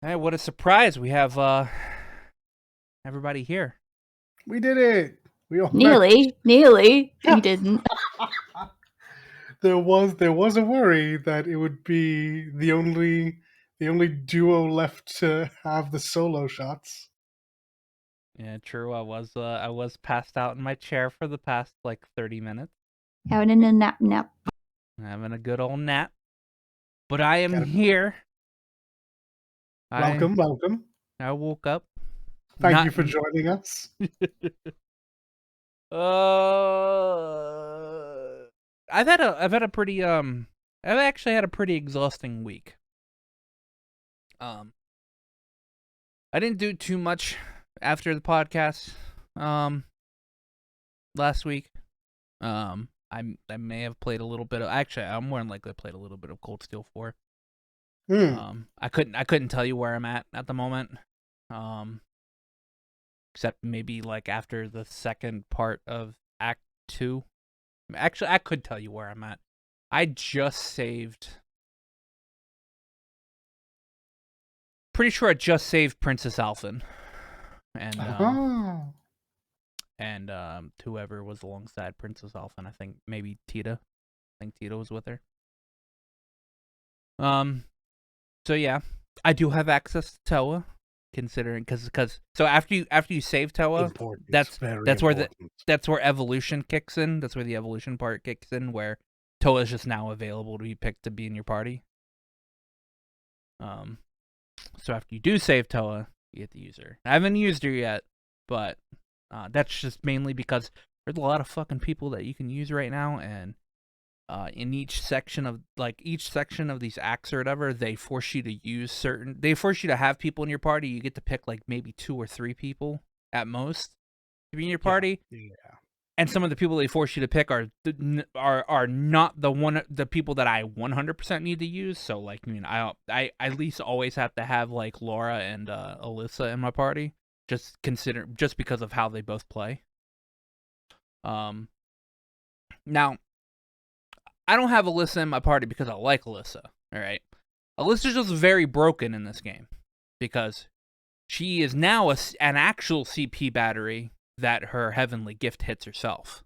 Hey, what a surprise. We have everybody here. We did it. We all Nearly. We didn't. There was a worry that it would be the only duo left to have the solo shots. Yeah, true. I was passed out in my chair for the past like 30 minutes, Having a nap. having a good old nap. But I am Gotta- here. Welcome. I woke up. Thank Not you for joining us. I've actually had a pretty exhausting week. I didn't do too much after the podcast last week. I may have played a little bit of, actually I'm more than likely played a little bit of Cold Steel 4. I couldn't tell you where I'm at the moment. Except maybe like after the second part of Act 2. Actually, I could tell you where I'm at. I just saved. Pretty sure I just saved Princess Alphen. And whoever was alongside Princess Alphen, I think maybe Tita. I think Tita was with her. So yeah, I do have access to Toa, considering because so after you save Toa, Important. that's where important. that's where evolution kicks in. That's where the evolution part kicks in, where Toa is just now available to be picked to be in your party. So after you do save Toa, you get to use her. I haven't used her yet, but that's just mainly because there's a lot of fucking people that you can use right now, and in each section of these acts or whatever, they force you to have people in your party. You get to pick like maybe 2 or 3 people at most to be in your party. Yeah. And some of the people they force you to pick are not the people that I 100% need to use. So like, I mean, I at least always have to have like Laura and Alyssa in my party, just because of how they both play. Now, I don't have Alyssa in my party because I like Alyssa. All right, Alyssa's just very broken in this game because she is now an actual CP battery that her heavenly gift hits herself.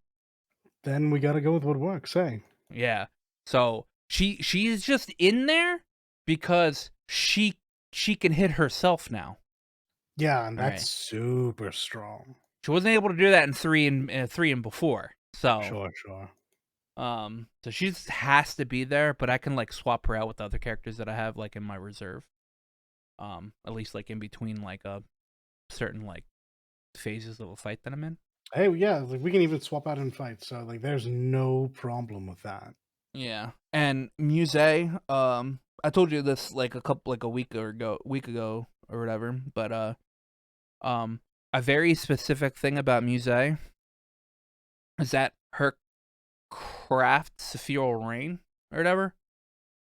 Then we gotta go with what works, eh? Yeah. So she is just in there because she can hit herself now. Yeah, and All that's right. super strong. She wasn't able to do that in 3 and before. So Sure. so she just has to be there, but I can like swap her out with other characters that I have like in my reserve. At least like in between like certain like phases of a fight that I'm in. Hey, yeah, like we can even swap out in fights, so like there's no problem with that. Yeah. And Muse, I told you this like a week ago or whatever, but a very specific thing about Muse is that her craft Sephiral Rain or whatever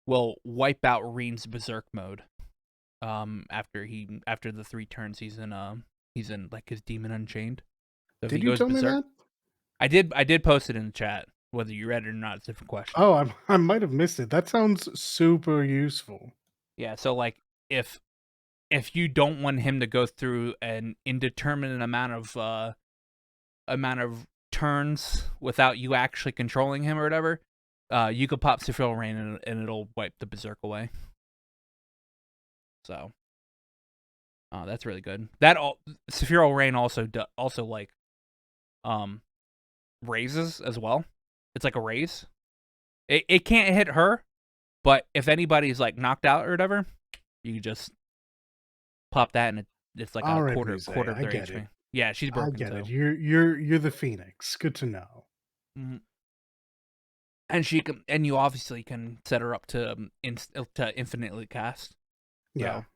will wipe out Reen's berserk mode. After the 3 turns he's in like his Demon Unchained. So if Did he you goes tell me berserk, that? I did post it in the chat. Whether you read it or not, it's a different question. Oh, I might have missed it. That sounds super useful. Yeah, so like if you don't want him to go through an indeterminate amount of turns without you actually controlling him or whatever, you could pop Sephiral Rain and it'll wipe the berserk away. So, that's really good. Sephiral Rain also like raises as well. It's like a raise. It can't hit her, but if anybody's like knocked out or whatever, you can just pop that and it's like All a right, quarter Mise, of I their get HP. it. Yeah, she's I broken get too. it. You're the Phoenix. Good to know. Mhm. And you obviously can set her up to infinitely cast. Yeah. So,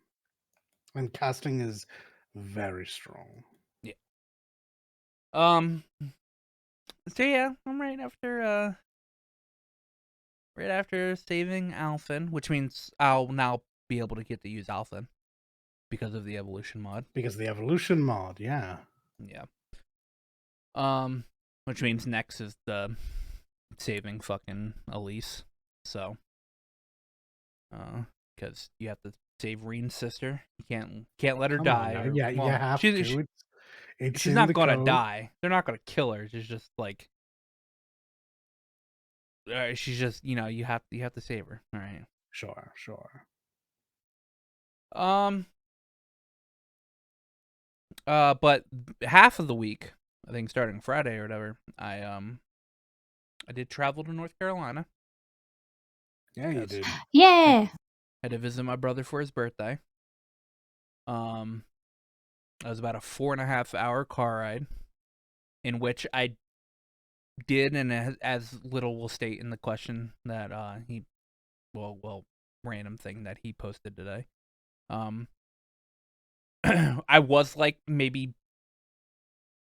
And casting is very strong. yeah. So yeah, I'm right after saving Alphen, which means I'll now be able to get to use Alphen because of the evolution mod. Because the evolution mod, yeah. Yeah. Which means next is the saving fucking Elise. So, because you have to save Reen's sister. You can't let her Come on die. now. Or, Yeah, you well, have to. It's she's in not the gonna code. die. They're not gonna kill her. She's just like, she's just you have to save her. All right. Sure. But half of the week, I think starting Friday or whatever, I did travel to North Carolina. Yeah, you did. Yeah. Had to visit my brother for his birthday. It was about a 4.5 hour car ride, in which I did, and as little will state in the question that random thing that he posted today. I was like maybe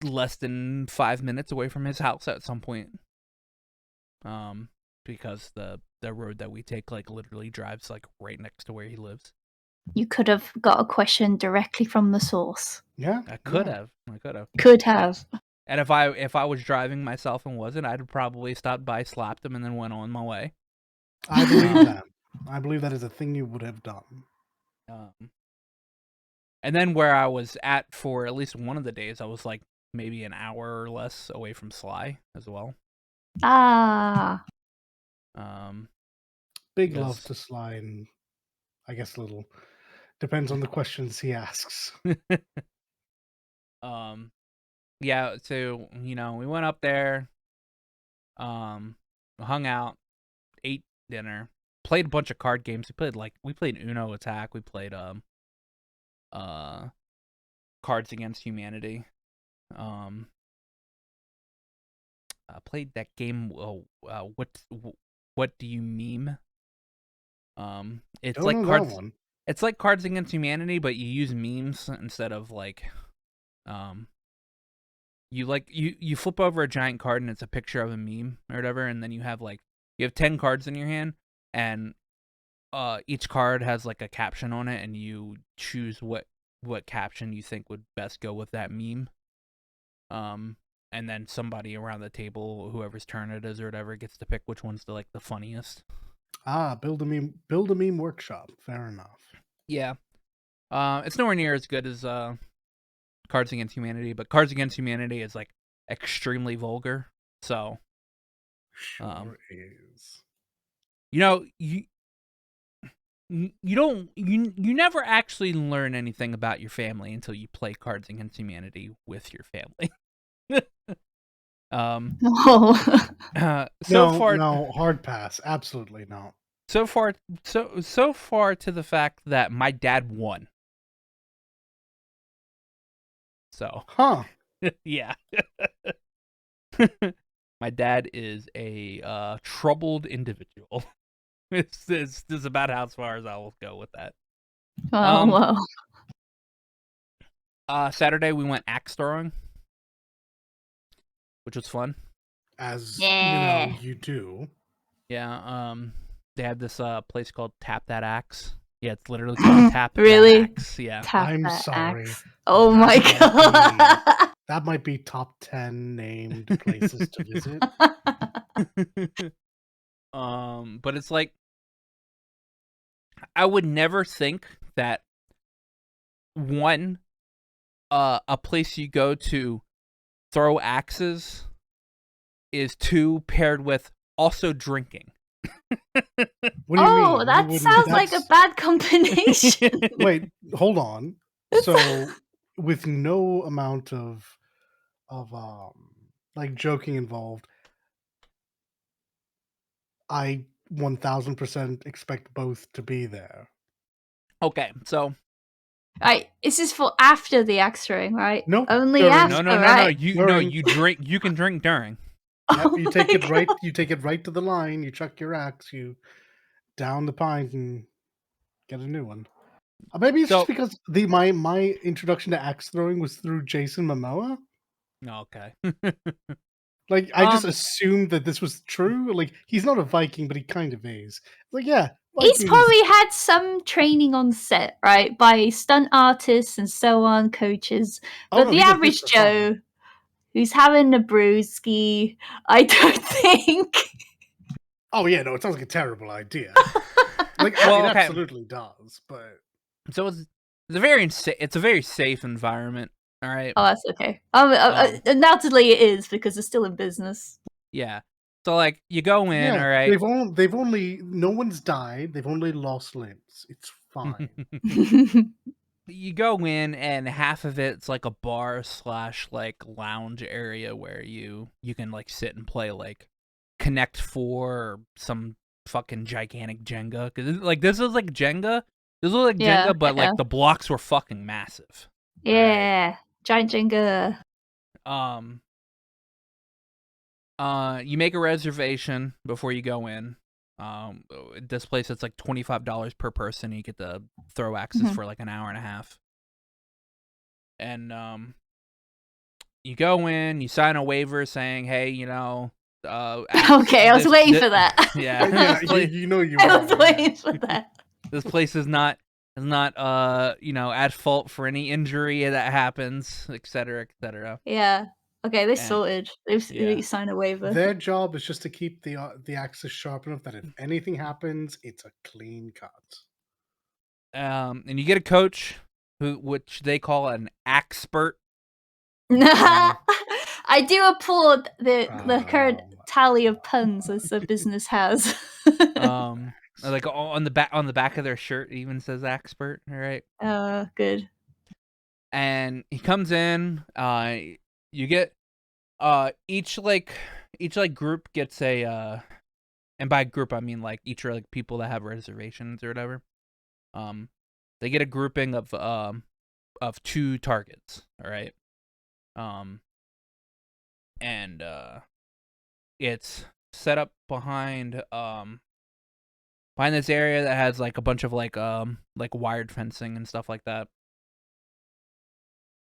less than 5 minutes away from his house at some point. Because the road that we take like literally drives like right next to where he lives. You could have got a question directly from the source. Yeah, I could have. Could have. And if I was driving myself and wasn't, I'd have probably stopped by, slapped him, and then went on my way. I believe that. I believe that is a thing you would have done. And then where I was at for at least one of the days, I was like maybe an hour or less away from Sly as well. Ah. Big love to Sly, and I guess a little depends on the questions he asks. Yeah, so we went up there, hung out, ate dinner, played a bunch of card games. We played Uno Attack, we played Cards Against Humanity. I played that game. What do you meme? It's Don't like know cards. that one. It's like Cards Against Humanity, but you use memes instead of like, you flip over a giant card and it's a picture of a meme or whatever, and then you have 10 cards in your hand, and each card has like a caption on it, and you choose what caption you think would best go with that meme. And then somebody around the table, whoever's turn it is or whatever, gets to pick which one's the funniest. Build a meme workshop. Fair enough. Yeah. It's nowhere near as good as Cards Against Humanity, but Cards Against Humanity is like extremely vulgar. So Sure is. You never actually learn anything about your family until you play Cards Against Humanity with your family. No. No, hard pass. Absolutely not. So far to the fact that my dad won. So, yeah. My dad is a troubled individual. This is about as far as I will go with that. Well. Saturday we went axe throwing, which was fun. As you do. Yeah. They had this place called Tap That Axe. Yeah, it's literally called Tap Really? That Axe. Yeah. I'm sorry. Axe. Oh my god. That might be top 10 named places to visit. But it's like, I would never think that a place you go to throw axes is paired with also drinking. What do you mean? Oh, that sounds like a bad combination. Wait, hold on. So, with no amount of joking involved, I 1000% expect both to be there. Okay, so right, this is for after the axe throwing, right? Nope. Only During. after, right? You drink. You can drink during. Yep, you take it right. You take it right to the line. You chuck your axe. You down the pint and get a new one. Maybe it's just because my introduction to axe throwing was through Jason Momoa. Okay. Like, I just assumed that this was true. Like, he's not a Viking, but he kind of is. Like, yeah. He's probably had some training on set, right? By stunt artists and so on, coaches. But the average Joe who's having a brewski, I don't think. Oh, yeah, no, it sounds like a terrible idea. Like, it absolutely does, but... So it's a very safe environment. All right. Oh, that's okay. Undoubtedly it is because it's still in business. Yeah. So like you go in, Yeah, all right. they've only no one's died. They've only lost limbs. It's fine. You go in and half of it's like a bar / like lounge area where you can like sit and play like Connect 4 or some fucking gigantic Jenga. Cause like this is like Jenga. This was like Yeah, Jenga, but yeah. like the blocks were fucking massive. Yeah, giant Jenga. You make a reservation before you go in. This place it's like $25 per person. You get to throw axes for like an hour and a half. And you go in, you sign a waiver saying, "Hey, you know." Okay, I was waiting for that. Yeah, you know you. I was waiting for that. This place is not you know, at fault for any injury that happens, etc., etc. Yeah. Okay, they sorted. They signed a waiver. Their job is just to keep the axis sharp enough that if anything happens, it's a clean cut. And you get a coach which they call an axpert. I do applaud the current tally of puns as the business has. Like on the back of their shirt, it even says expert. All right. Good. And he comes in. You get each group gets a and by group I mean like each are like people that have reservations or whatever. They get a grouping of 2 targets. All right. And it's set up behind this area that has like a bunch of like wired fencing and stuff like that.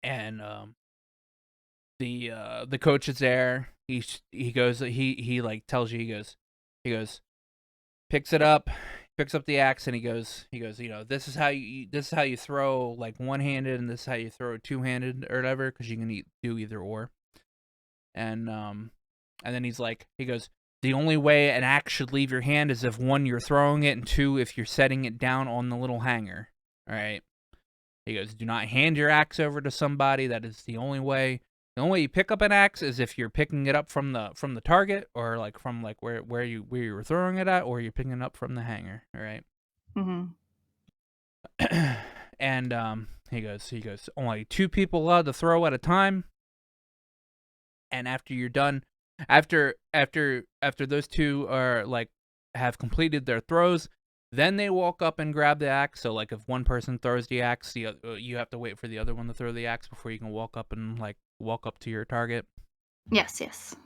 And the coach is there. He goes he like tells you he goes picks up the axe and he goes, you know, this is how you throw like one-handed and this is how you throw two-handed or whatever, because you can do either or. And then he goes, the only way an axe should leave your hand is if 1, you're throwing it, and 2, if you're setting it down on the little hanger. All right. He goes, do not hand your axe over to somebody. That is the only way. The only way you pick up an axe is if you're picking it up from the target, or like from like where you were throwing it at, or you're picking it up from the hanger. All right. And he goes, only 2 people allowed to throw at a time. And after you're done, after those 2 are like have completed their throws, then they walk up and grab the axe. So like if one person throws the axe, you have to wait for the other one to throw the axe before you can walk up to your target. Yes.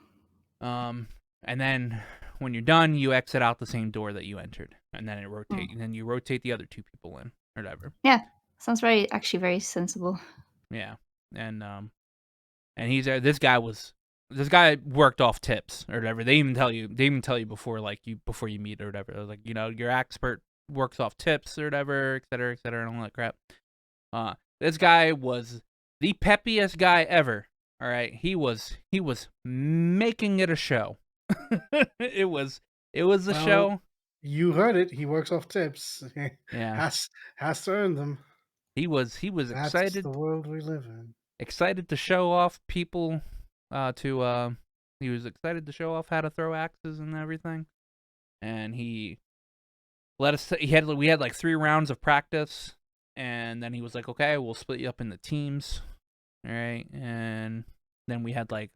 And then when you're done, you exit out the same door that you entered, and then and then you rotate the other 2 people in or whatever. Yeah, sounds actually very sensible. Yeah, and he's there. This guy worked off tips or whatever. They even tell you before you meet or whatever. Like, you know, your expert works off tips or whatever, et cetera, and all that crap. This guy was the peppiest guy ever. All right, he was making it a show. it was a show. You heard it. He works off tips. Yeah, has to earn them. He was That's excited. The world we live in. Excited to show off people. He was excited to show off how to throw axes and everything. And he let us. We had like 3 rounds of practice, and then he was like, "Okay, we'll split you up into teams." All right, and then we had like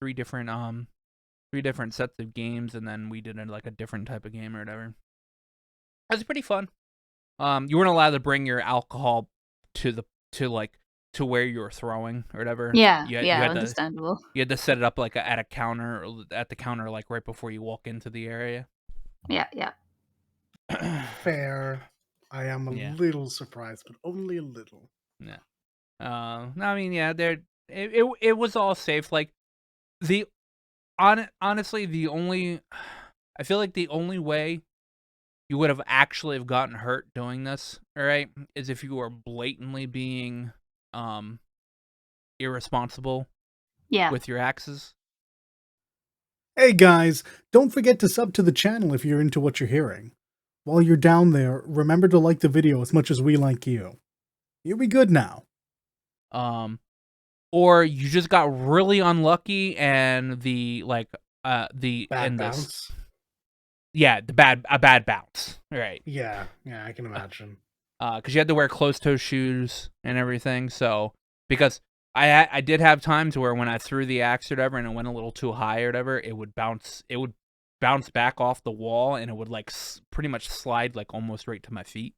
3 different sets of games, and then we did like a different type of game or whatever. It was pretty fun. You weren't allowed to bring your alcohol to where you were throwing or whatever. Yeah, understandable. You had to set it up like at the counter, like right before you walk into the area. Yeah. Fair. I am a little surprised, but only a little. Yeah. No, I mean, yeah, it was all safe. Like honestly, I feel like the only way you would have actually gotten hurt doing this, all right, is if you were blatantly being irresponsible with your axes. Hey guys, don't forget to sub to the channel if you're into what you're hearing. while you're down there, remember to like the video as much as we like you. You'll be good now. Or you just got really unlucky and the bad bounce. Yeah, a bad bounce. Right. Yeah, I can imagine. Because you had to wear closed-toe shoes and everything. So because I did have times where when I threw the axe or whatever and it went a little too high or whatever, it would bounce back off the wall and it would like pretty much slide like almost right to my feet.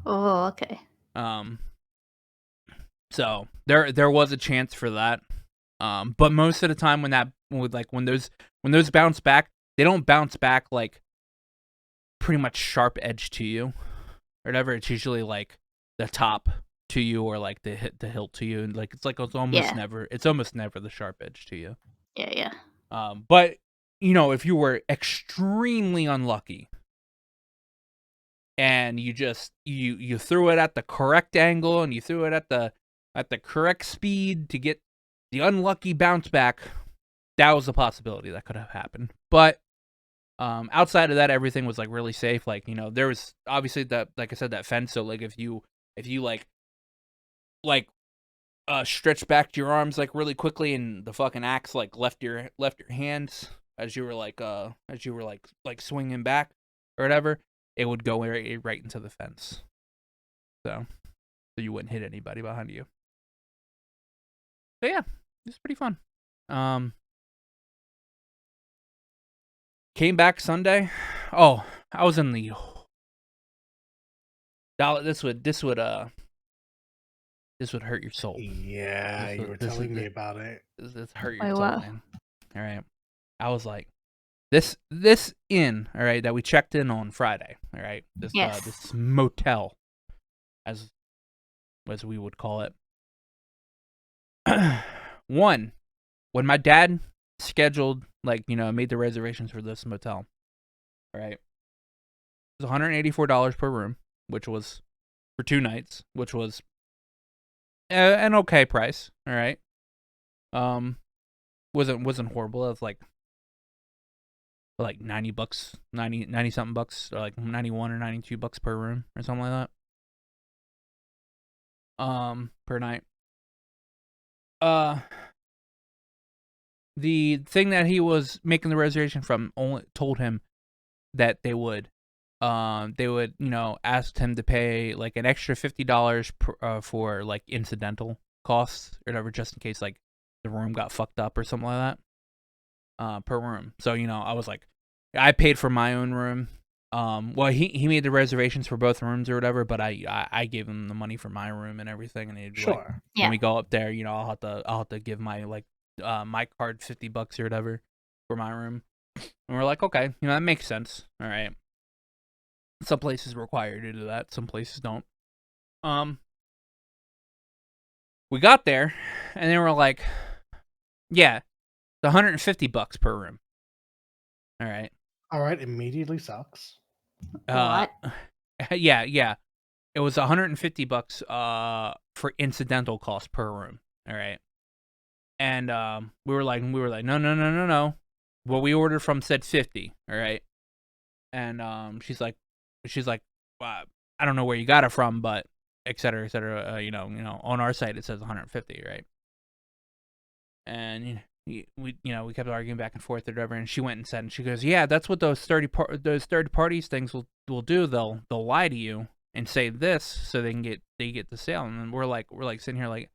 Oh, okay. So there was a chance for that. But most of the time when those bounce back, they don't bounce back like pretty much sharp edge to you or whatever. It's usually like the top to you or like the hilt to you, and like it's almost never the sharp edge to you. Yeah. But if you were extremely unlucky and you just you threw it at the correct angle and you threw it at the correct speed to get the unlucky bounce back, that was a possibility that could have happened. But outside of that, everything was like really safe. Like, there was obviously that, like I said, that fence. So like if you stretched back your arms like really quickly and the fucking axe like left your hands as you were like swinging back or whatever, it would go right into the fence. So you wouldn't hit anybody behind you. But yeah, it's pretty fun. Came back Sunday. Oh, I was in the. This would hurt your soul. Yeah, you were telling me about it. This hurt your soul, man. All right, I was like, this inn, all right, that we checked in on Friday, all right, this motel, as we would call it. One, when my dad scheduled, made the reservations for this motel, all right, it was $184 per room, which was for 2 nights, which was an okay price, all right. Wasn't horrible. It was like $90, 90 something bucks, or like 91 or 92 bucks per room or something like that. Per night. The thing that he was making the reservation from only told him that they would ask him to pay like an extra $50 for like incidental costs or whatever, just in case like the room got fucked up or something like that. Per room. So I was like, I paid for my own room. Well, he made the reservations for both rooms or whatever, but I gave him the money for my room and everything, and he'd be like, when we go up there, I'll have to give my my card $50 or whatever for my room. And we're like, okay, that makes sense. All right. Some places require you to do that, some places don't. We got there, and they were like, yeah, it's $150 per room. All right. All right, immediately sucks. What? Yeah. It was $150 for incidental cost per room. All right. And we were like, no. What we ordered from said 50. All right. And she's like, well, I don't know where you got it from, but et cetera, et cetera. On our site it says 150, right? And we kept arguing back and forth or whatever, and she went and said, and she goes, yeah, that's what those third parties things will do. They'll lie to you and say this so they get the sale. And then we're like sitting here like,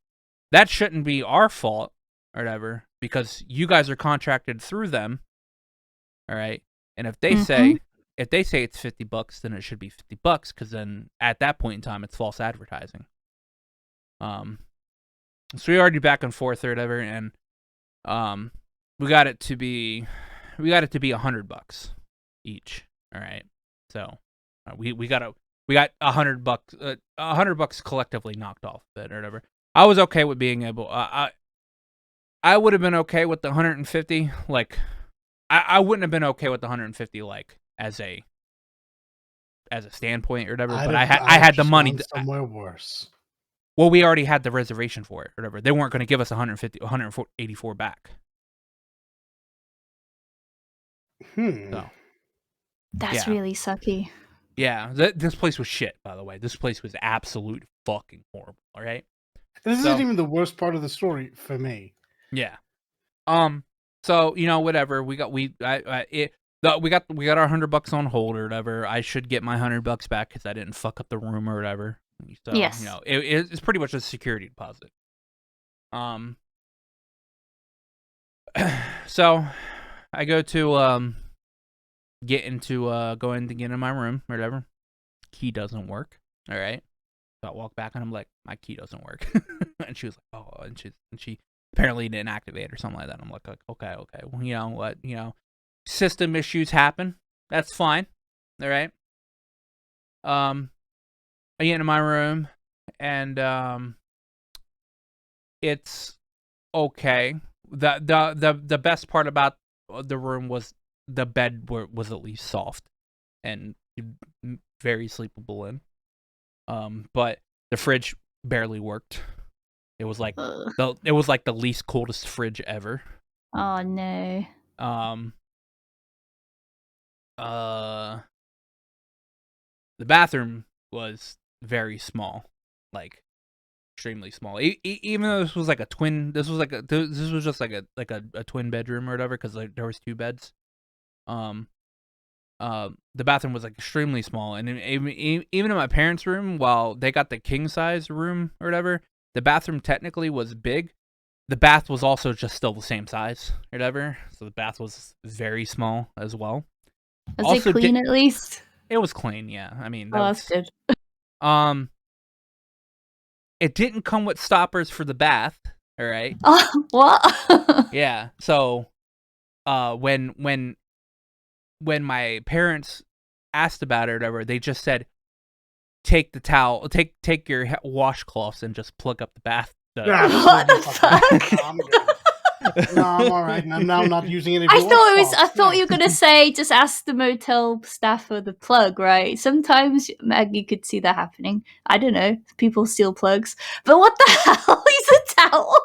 that shouldn't be our fault or whatever, because you guys are contracted through them. All right. And if they say it's $50, then it should be $50, because then at that point in time it's false advertising. So we argued back and forth or whatever, and we got it to be $100 each. All right. So we got $100 collectively knocked off of it or whatever. I was okay with being able. I would have been okay with the 150. Like, I wouldn't have been okay with the 150 like as a standpoint or whatever. But I had the money. Somewhere worse. Well, we already had the reservation for it or whatever. They weren't going to give us 184 back. That's really sucky. Yeah, this place was shit, by the way. This place was absolute fucking horrible, all right? This isn't even the worst part of the story for me. Yeah. So, whatever. We got our $100 on hold or whatever. I should get my $100 back because I didn't fuck up the room or whatever. So, Yes. it's pretty much a security deposit. So I go to go in to get in my room or whatever. Key doesn't work. All right. So I walk back and I'm like, my key doesn't work. And she was like, oh, and she apparently didn't activate or something like that. I'm like, okay. Well, you know what? System issues happen. That's fine. All right. I get into my room and it's okay. The best part about the room was the bed was at least soft and very sleepable in. But the fridge barely worked. It was like the least coldest fridge ever. Oh no. The bathroom was very small, like extremely small. Even though this was like a twin, this was just like a twin bedroom or whatever, because there was 2 beds. The bathroom was like extremely small, and even in my parents' room, while they got the king size room or whatever, the bathroom technically was big. The bath was also just still the same size or whatever, so the bath was very small as well. Was it clean at least? It was clean, yeah. I mean, that's good. It didn't come with stoppers for the bath. All right. What? Yeah. So, when my parents asked about it or whatever, they just said, take the towel, take your washcloths and just plug up the bath. What the fuck? No, I'm all right. I'm now not using it. I thought you were gonna say just ask the motel staff for the plug, right? Sometimes Maggie could see that happening. I don't know. People steal plugs, but what the hell is a towel?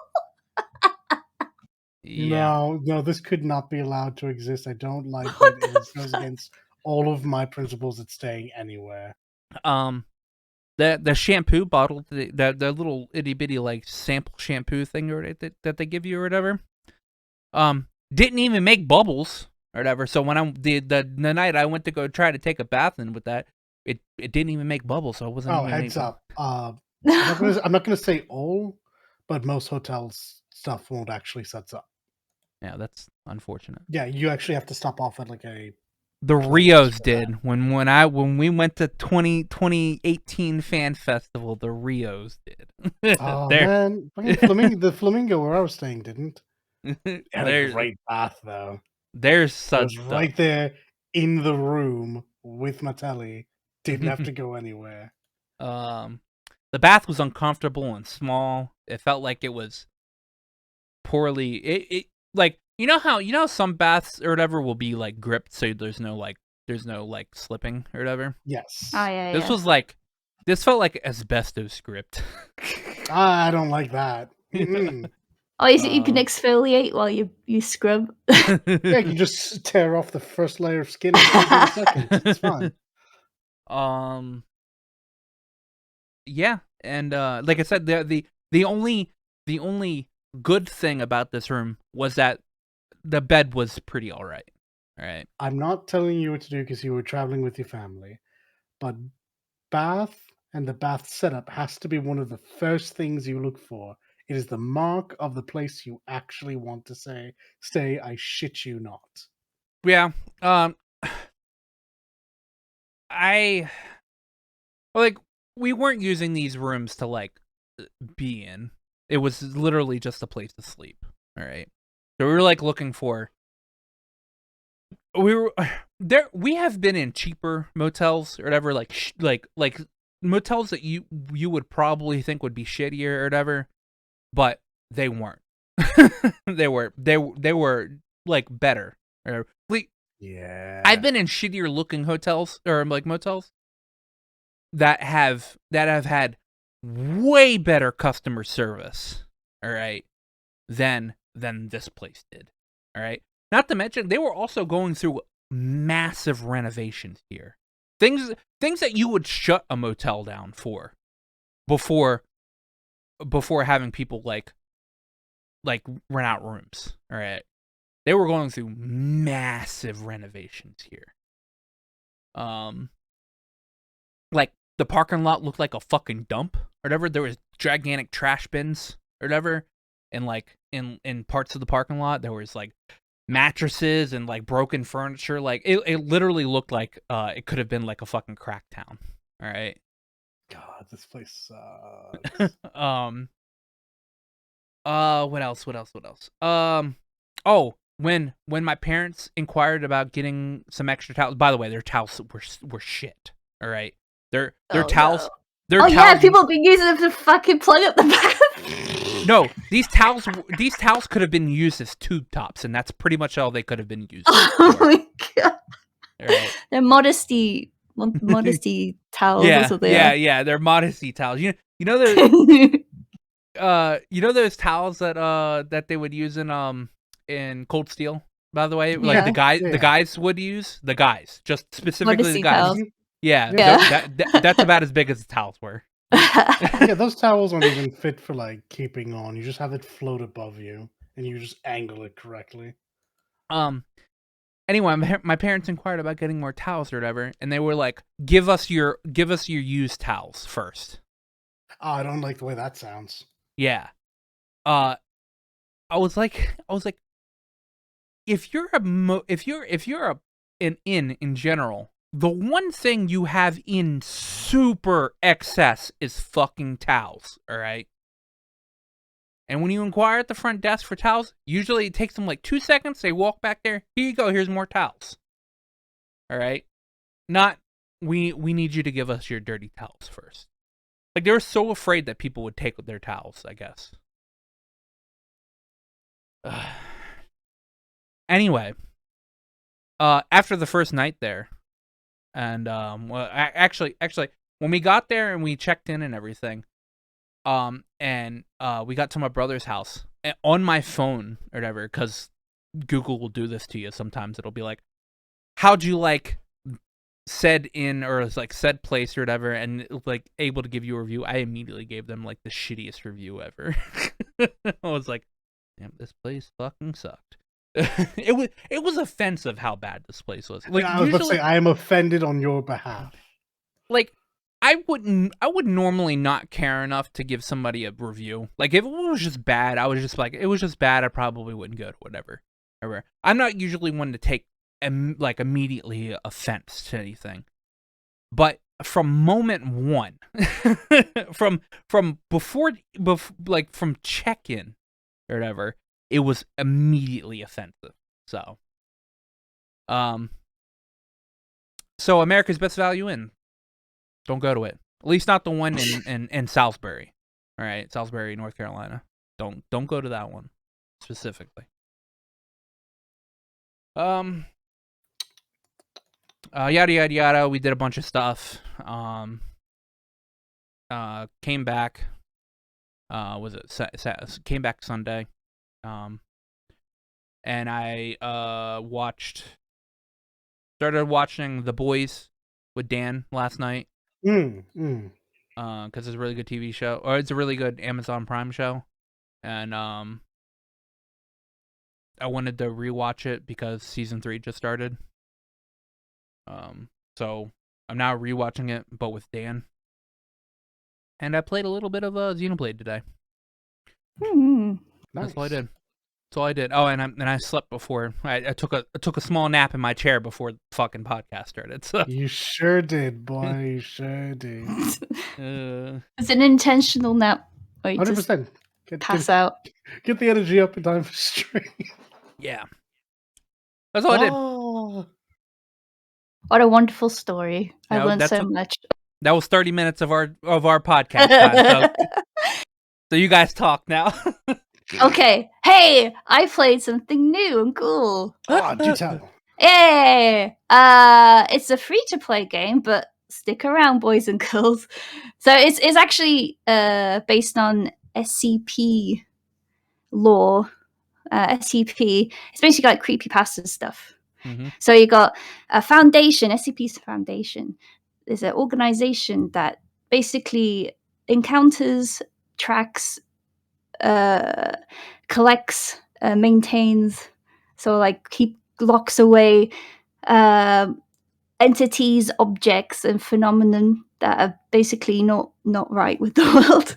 Yeah. No, this could not be allowed to exist. I don't like it. It goes against all of my principles at staying anywhere. The shampoo bottle, the little itty bitty like sample shampoo thing or that they give you or whatever, didn't even make bubbles or whatever. So when the night I went to go try to take a bath in with that, it didn't even make bubbles. So I wasn't. Oh, heads up! I'm not gonna say all, but most hotels stuff won't actually set up. Yeah, that's unfortunate. Yeah, you actually have to stop off at like a. The Rios did when we went to 2018 Fan Festival. The Rios did. Oh man, the Flamingo where I was staying didn't. It had a great bath though. There's such it was right there in the room with my telly. Didn't have to go anywhere. The bath was uncomfortable and small. It felt like it was poorly. It like how some baths or whatever will be like gripped, so there's no slipping or whatever. Yes. Oh yeah. This felt like asbestos gripped. I don't like that. Oh, is it you can exfoliate while you scrub? Yeah, you just tear off the first layer of skin in 30 seconds. It's fun. Yeah, and like I said, the only good thing about this room was that the bed was pretty all right. All right. I'm not telling you what to do because you were traveling with your family, but bath and the bath setup has to be one of the first things you look for. It is the mark of the place you actually want to stay. I shit you not. Yeah. We weren't using these rooms to like be in. It was literally just a place to sleep. All right. So we were like looking for. We have been in cheaper motels or whatever, like motels that you would probably think would be shittier or whatever, but they weren't. they were like better. Yeah. I've been in shittier looking hotels or like motels that have had way better customer service, all right, than this place did. All right. Not to mention they were also going through massive renovations here. Things things that you would shut a motel down for before having people like rent out rooms. All right, they were going through massive renovations here. Like the parking lot looked like a fucking dump or whatever. There was gigantic trash bins or whatever, and like in parts of the parking lot there was like mattresses and like broken furniture. Like it literally looked like it could have been like a fucking crack town. All right. God, this place sucks. What else? Oh, when my parents inquired about getting some extra towels. By the way, their towels were shit. All right, their towels. No. Their towels, yeah, people have been using them to fucking plug up the back. No, these towels could have been used as tube tops, and that's pretty much all they could have been used. Oh my god! Right. They're modesty towels. Yeah, that's what they are. Yeah, they're modesty towels. You know those those towels that they would use in Cold Steel. By the way, like the guys would use just specifically modesty the guys. Towels. Yeah. That's about as big as the towels were. Yeah, those towels aren't even fit for like keeping on. You just have it float above you, and you just angle it correctly. Anyway, my parents inquired about getting more towels or whatever, and they were like, "Give us your used towels first." Oh, I don't like the way that sounds. Yeah. I was like, if you're an inn in general, the one thing you have in super excess is fucking towels, all right? And when you inquire at the front desk for towels, usually it takes them like 2 seconds. They walk back there. Here you go. Here's more towels. All right? Not, we need you to give us your dirty towels first. Like, they were so afraid that people would take their towels, I guess. Anyway, after the first night there, and actually, when we got there and we checked in and everything, and we got to my brother's house on my phone or whatever, because Google will do this to you sometimes. It'll be like, how'd you like said in or like said place or whatever, and like able to give you a review. I immediately gave them like the shittiest review ever. I was like, damn, this place fucking sucked. It was offensive how bad this place was. Like, I was about to say, I am offended on your behalf. Like, I would normally not care enough to give somebody a review. Like, if it was just bad, I was just like, it was just bad, I probably wouldn't go to whatever. I'm not usually one to take like immediately offense to anything. But from moment one, from before like from check-in or whatever, it was immediately offensive. So America's Best Value Inn. Don't go to it. At least not the one in Salisbury. All right, Salisbury, North Carolina. Don't go to that one specifically. Yada yada yada. We did a bunch of stuff. Came back. Was it came back Sunday? And I started watching The Boys with Dan last night. Because it's a really good TV show, or it's a really good Amazon Prime show, and I wanted to rewatch it because season 3 just started. So I'm now rewatching it, but with Dan. And I played a little bit of Xenoblade today. Nice. That's all I did. That's all I did. Oh, and I slept before. I took a small nap in my chair before the fucking podcast started. So. You sure did, boy. You sure did. It's an intentional nap. 100%. Pass out. Get the energy up in time for stream. Yeah. That's all I did. What a wonderful story. I learned so much. That was 30 minutes of our podcast time. So you guys talk now. Okay. Hey, I played something new and cool. Do tell. Hey, it's a free-to-play game, but stick around, boys and girls. So it's actually based on SCP lore. SCP. It's basically like creepypasta stuff. Mm-hmm. So you got a foundation, SCP's foundation. there's an organization that basically encounters, tracks, collects, maintains, so like locks away entities, objects, and phenomenon that are basically not right with the world.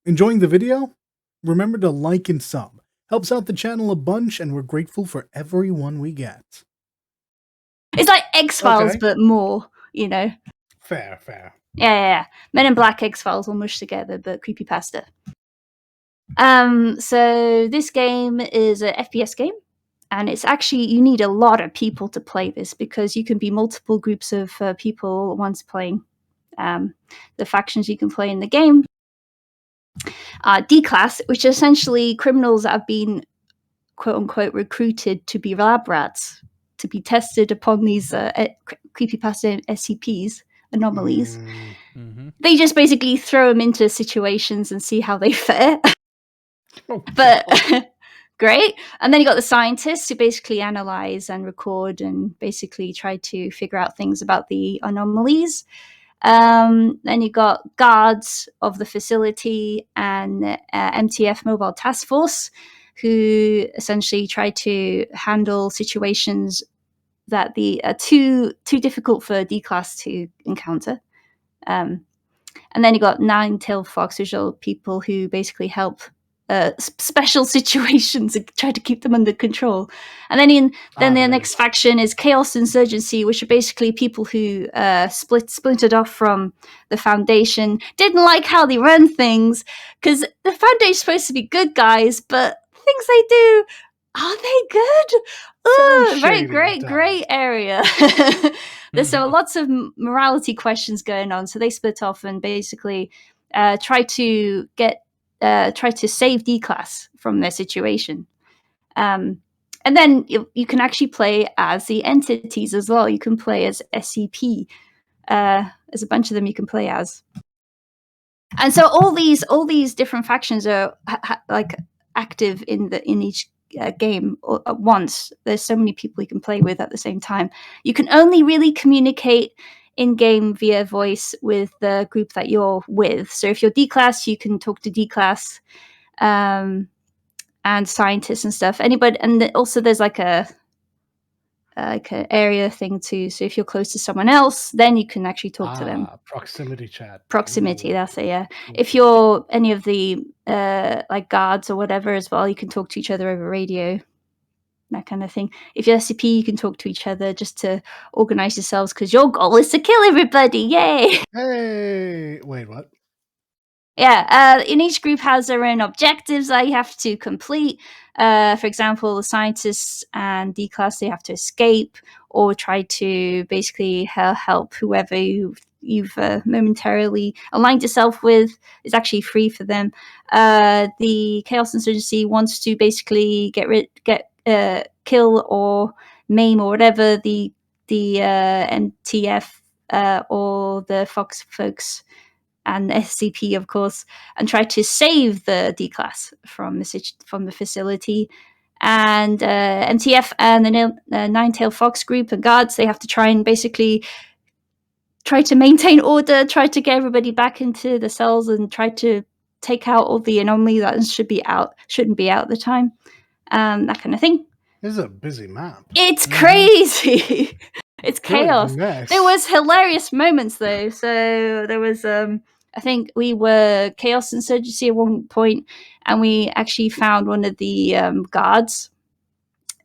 Enjoying the video? Remember to like and sub. Helps out the channel a bunch, and we're grateful for everyone we get. It's like X-Files, but more, you know. Fair. Yeah. Men in Black, X-Files all mushed together, but creepypasta. So this game is a FPS game, and it's actually, you need a lot of people to play this because you can be multiple groups of people once playing the factions you can play in the game. D-Class, which are essentially criminals that have been quote-unquote recruited to be lab rats, to be tested upon these creepypasta SCPs, anomalies. Mm-hmm. They just basically throw them into situations and see how they fare. But great. And then you got the scientists who basically analyze and record and basically try to figure out things about the anomalies. Then you got guards of the facility and MTF Mobile Task Force, who essentially try to handle situations that are too difficult for D-Class to encounter. And then you got Nine-Tailed Fox, which are people who basically help special situations and try to keep them under control. And then the next faction is Chaos Insurgency, which are basically people who splintered off from the Foundation, didn't like how they run things, because the Foundation's supposed to be good guys, but things they do, are they good? Very great area. There's lots of morality questions going on, so they split off and basically try to save D-Class from their situation. And then you can actually play as the entities as well. You can play as SCP. There's a bunch of them you can play as. And so all these different factions are like active in each game at once. There's so many people you can play with at the same time. You can only really communicate in-game via voice with the group that you're with. So if you're D-Class, you can talk to D-Class and scientists and stuff. Anybody, and also there's like a area thing too. So if you're close to someone else, then you can actually talk to them. Proximity chat. Proximity, that's it, yeah. If you're any of the like guards or whatever as well, you can talk to each other over radio, that kind of thing. If you're SCP, you can talk to each other just to organize yourselves, because your goal is to kill everybody. Yay! Hey, wait, what? Yeah, in each group has their own objectives that you have to complete. For example, the scientists and D-Class, they have to escape or try to basically help whoever you've momentarily aligned yourself with. Is actually free for them. The Chaos Insurgency wants to basically kill or maim or whatever the MTF or the Fox folks and SCP, of course, and try to save the D-Class from the facility. And MTF and the Nine-Tailed Fox group and guards, they have to try and basically try to maintain order, try to get everybody back into the cells, and try to take out all the anomaly that shouldn't be out at the time. That kind of thing. This is a busy map. It's crazy. It's chaos. There was hilarious moments though. So there was I think we were Chaos Insurgency at one point, and we actually found one of the guards.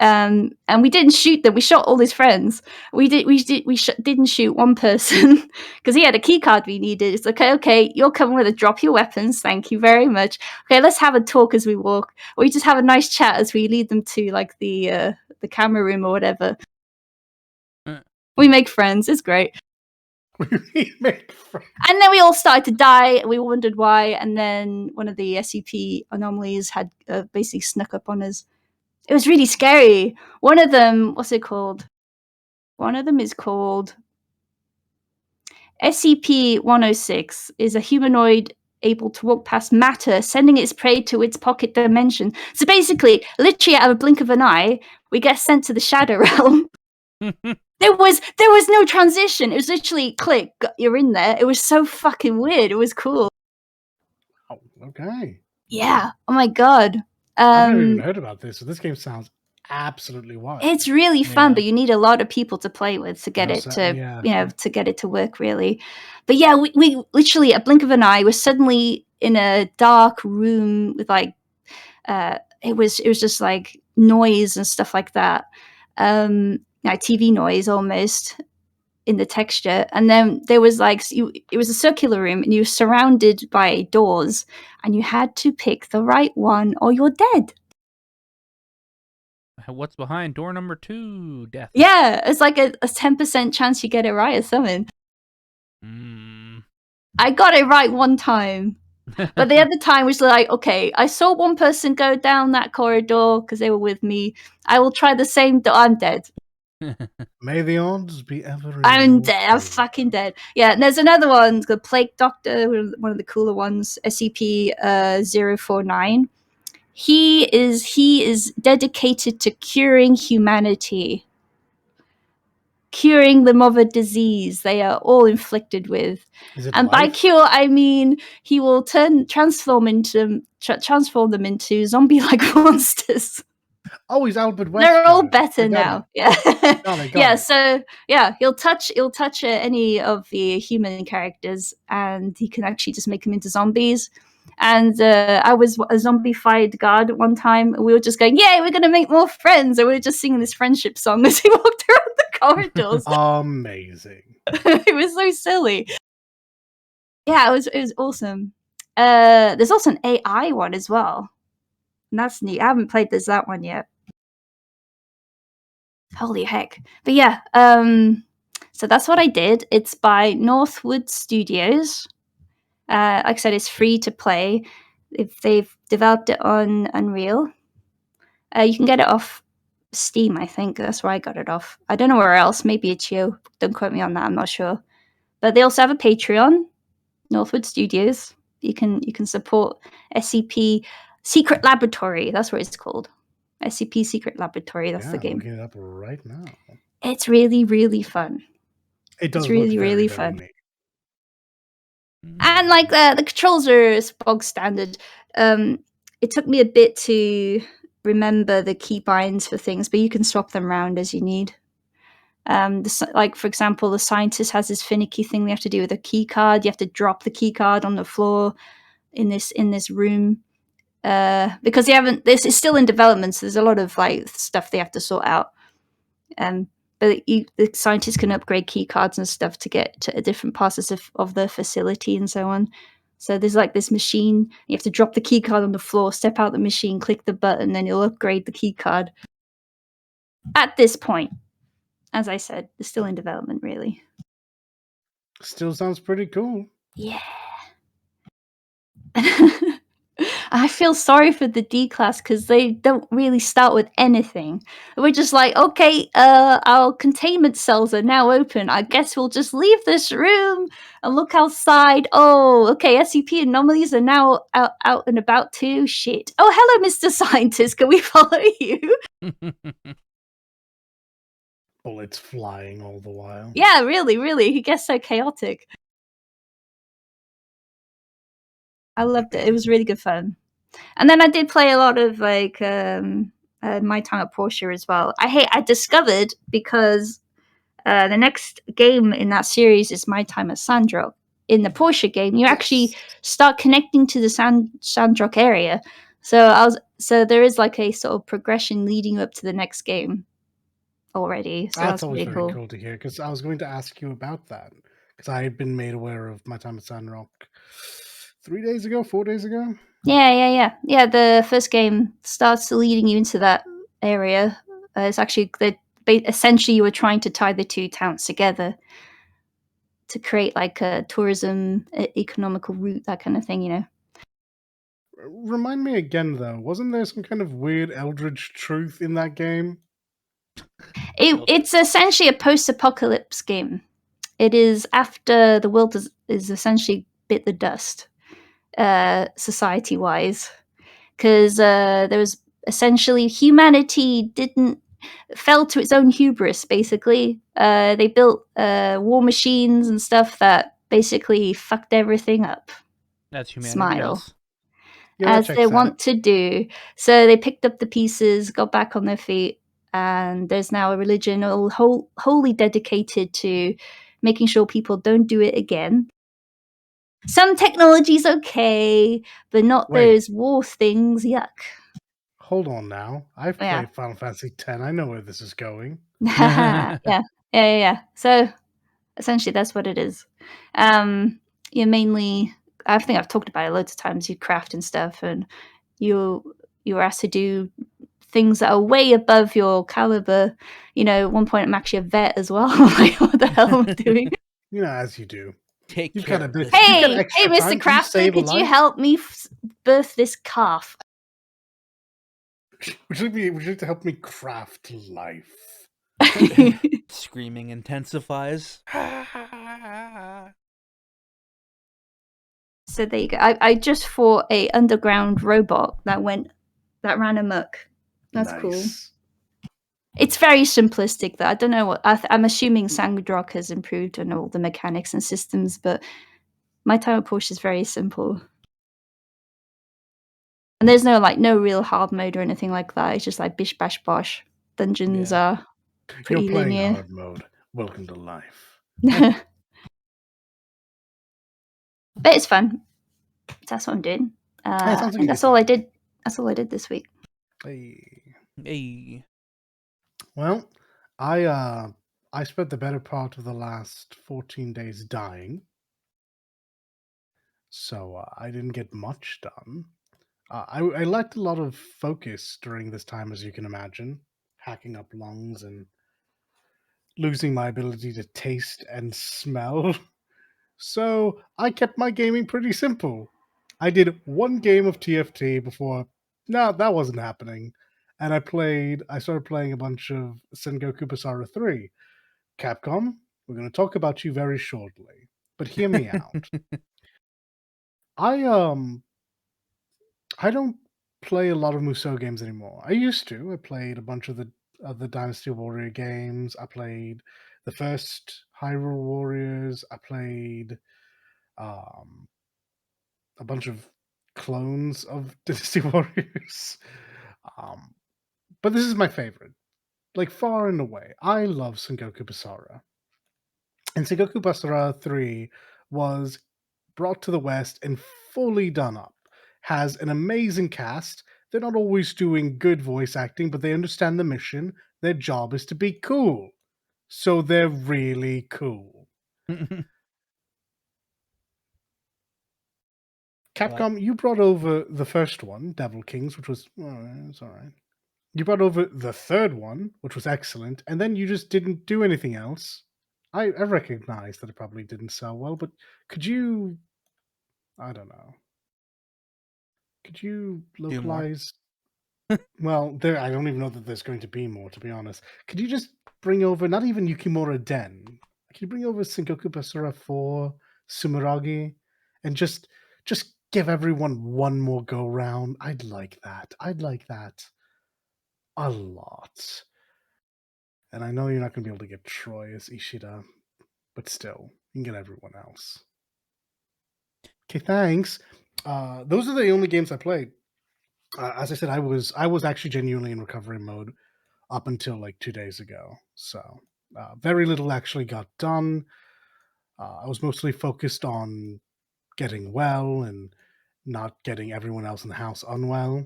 And we didn't shoot them. We shot all his friends. We didn't shoot one person because he had a key card we needed. It's like, okay, you're coming with a drop your weapons. Thank you very much. Okay, let's have a talk as we walk. Or we just have a nice chat as we lead them to like the camera room or whatever. We make friends. It's great. We make friends. And then we all started to die. We wondered why. And then one of the SCP anomalies had basically snuck up on us. It was really scary. One of them, what's it called? One of them is called SCP-106. Is a humanoid able to walk past matter, sending its prey to its pocket dimension. So basically, literally out of a blink of an eye, we get sent to the Shadow Realm. There was no transition. It was literally click, you're in there. It was so fucking weird. It was cool. Oh, okay. Yeah. Oh my god. I've never even heard about this. So this game sounds absolutely wild. It's really fun, but you need a lot of people to play with to get it to to get it to work really. But yeah, we literally, a blink of an eye, was suddenly in a dark room with like it was just like noise and stuff like that. Like TV noise almost in the texture. And then there was like it was a circular room and you were surrounded by doors and you had to pick the right one or you're dead. What's behind door number 2? Death. Yeah, it's like a 10% chance you get it right or something. I got it right one time. But the other time was like, okay, I saw one person go down that corridor because they were with me. I will try the same. I'm dead. May the odds be ever in I'm your dead. I'm favor. fucking dead. Yeah, and there's another one, the Plague Doctor, one of the cooler ones, SCP-049. He is dedicated to curing humanity, curing them of a disease they are all inflicted with. And by cure, I mean he will transform them into zombie-like monsters. Oh, he's Albert Wesker. They're all better now. Yeah. Yeah. So yeah, he'll touch any of the human characters, and he can actually just make them into zombies. And I was a zombified guard at one time, and we were just going, "Yay, we're gonna make more friends!" And we were just singing this friendship song as he walked around the corridors. Amazing. It was so silly. Yeah, it was awesome. There's also an AI one as well, and that's neat. I haven't played that one yet. Holy heck. But yeah, so that's what I did. It's by Northwood Studios. Like I said, it's free to play. If they've developed it on Unreal. You can get it off Steam, I think. That's where I got it off. I don't know where else. Maybe itch.io. Don't quote me on that. I'm not sure. But they also have a Patreon, Northwood Studios. You can support SCP Secret Laboratory. That's what it's called. SCP Secret Laboratory. That's the game. I'm looking it up right now. It's really, really fun. It does. It's really, look very, really very fun. Neat. And like the controls are bog standard. It took me a bit to remember the keybinds for things, but you can swap them around as you need. Like for example, the scientist has this finicky thing they have to do with a key card. You have to drop the key card on the floor in this room because it's still in development, so there's a lot of like stuff they have to sort out. But the scientists can upgrade key cards and stuff to get to different parts of the facility and so on. So there's like this machine. You have to drop the key card on the floor, step out the machine, click the button, then you'll upgrade the key card. At this point, as I said, it's still in development, really. Still sounds pretty cool. Yeah. I feel sorry for the D class because they don't really start with anything. We're just like, okay, our containment cells are now open. I guess we'll just leave this room and look outside. Oh, okay, SCP anomalies are now out and about too. Shit. Oh, hello, Mr. Scientist. Can we follow you? Bullets flying all the while. Yeah, really, really. He gets so chaotic. I loved it. It was really good fun. And then I did play a lot of like My Time at Portia as well. I discovered because the next game in that series is My Time at Sandrock. In the Portia game, you actually start connecting to the Sandrock area. So there is like a sort of progression leading up to the next game already. So that's always very cool to hear, because I was going to ask you about that, because I had been made aware of My Time at Sandrock 4 days ago. Yeah. The first game starts leading you into that area. It's actually essentially you were trying to tie the two towns together to create like a tourism economical route, that kind of thing, you know. Remind me again, though, wasn't there some kind of weird eldritch truth in that game? It's essentially a post-apocalypse game. It is after the world is essentially bit the dust, society-wise, because there was essentially humanity didn't fell to its own hubris, basically. They built war machines and stuff that basically fucked everything up. That's humanity, Smile. yes. Yeah, as they want to do. So they picked up the pieces, got back on their feet, and there's now a religion wholly dedicated to making sure people don't do it again. Some technology's okay, but not those war things. Yuck. Hold on now. I've Yeah. played Final Fantasy X. I know where this is going. Yeah. So essentially, that's what it is. You mainly, I think I've talked about it loads of times. You craft and stuff, and you're asked to do things that are way above your caliber. At one point, I'm actually a vet as well. Like, what the hell am I doing? As you do. Take You've care got a of bit. this. Hey, Mr. Crafter, could you help me birth this calf? Would you like to help me craft life? Screaming intensifies. So there you go. I just fought a underground robot that ran amok. That's cool. It's very simplistic, though. I don't know what I'm assuming Sandrock has improved on all the mechanics and systems, but my time of Porsche is very simple. And there's no real hard mode or anything like that. It's just like bish bash bosh. Dungeons are pretty You're playing linear. hard mode. Welcome to life. But it's fun. That's what I'm doing. I think that's all I did. That's all I did this week. Hey. Well, I spent the better part of the last 14 days dying, so I didn't get much done. I lacked a lot of focus during this time, as you can imagine, hacking up lungs and losing my ability to taste and smell. So I kept my gaming pretty simple. I did one game of TFT before. No, that wasn't happening. And I started playing a bunch of Sengoku Basara 3. Capcom, we're going to talk about you very shortly. But hear me out. I don't play a lot of Musou games anymore. I used to. I played a bunch of the Dynasty Warrior games. I played the first Hyrule Warriors. I played a bunch of clones of Dynasty Warriors. But this is my favorite. Like, far and away. I love Sengoku Basara. And Sengoku Basara 3 was brought to the West and fully done up. Has an amazing cast. They're not always doing good voice acting, but they understand the mission. Their job is to be cool. So they're really cool. Capcom, you brought over the first one, Devil Kings, which was it's all right. You brought over the third one, which was excellent, and then you just didn't do anything else. I recognize that it probably didn't sell well, but could you? I don't know. Could you localize? Well, I don't even know that there's going to be more, to be honest. Could you just bring over not even Yukimura Den? Could you bring over Sengoku Basara 4, Sumeragi, and just give everyone one more go round? I'd like that. I'd like that a lot. And I know you're not going to be able to get Troy as Ishida, but still, you can get everyone else. Okay, thanks. Those are the only games I played. As I said, I was actually genuinely in recovery mode up until like 2 days ago. So very little actually got done. I was mostly focused on getting well and not getting everyone else in the house unwell.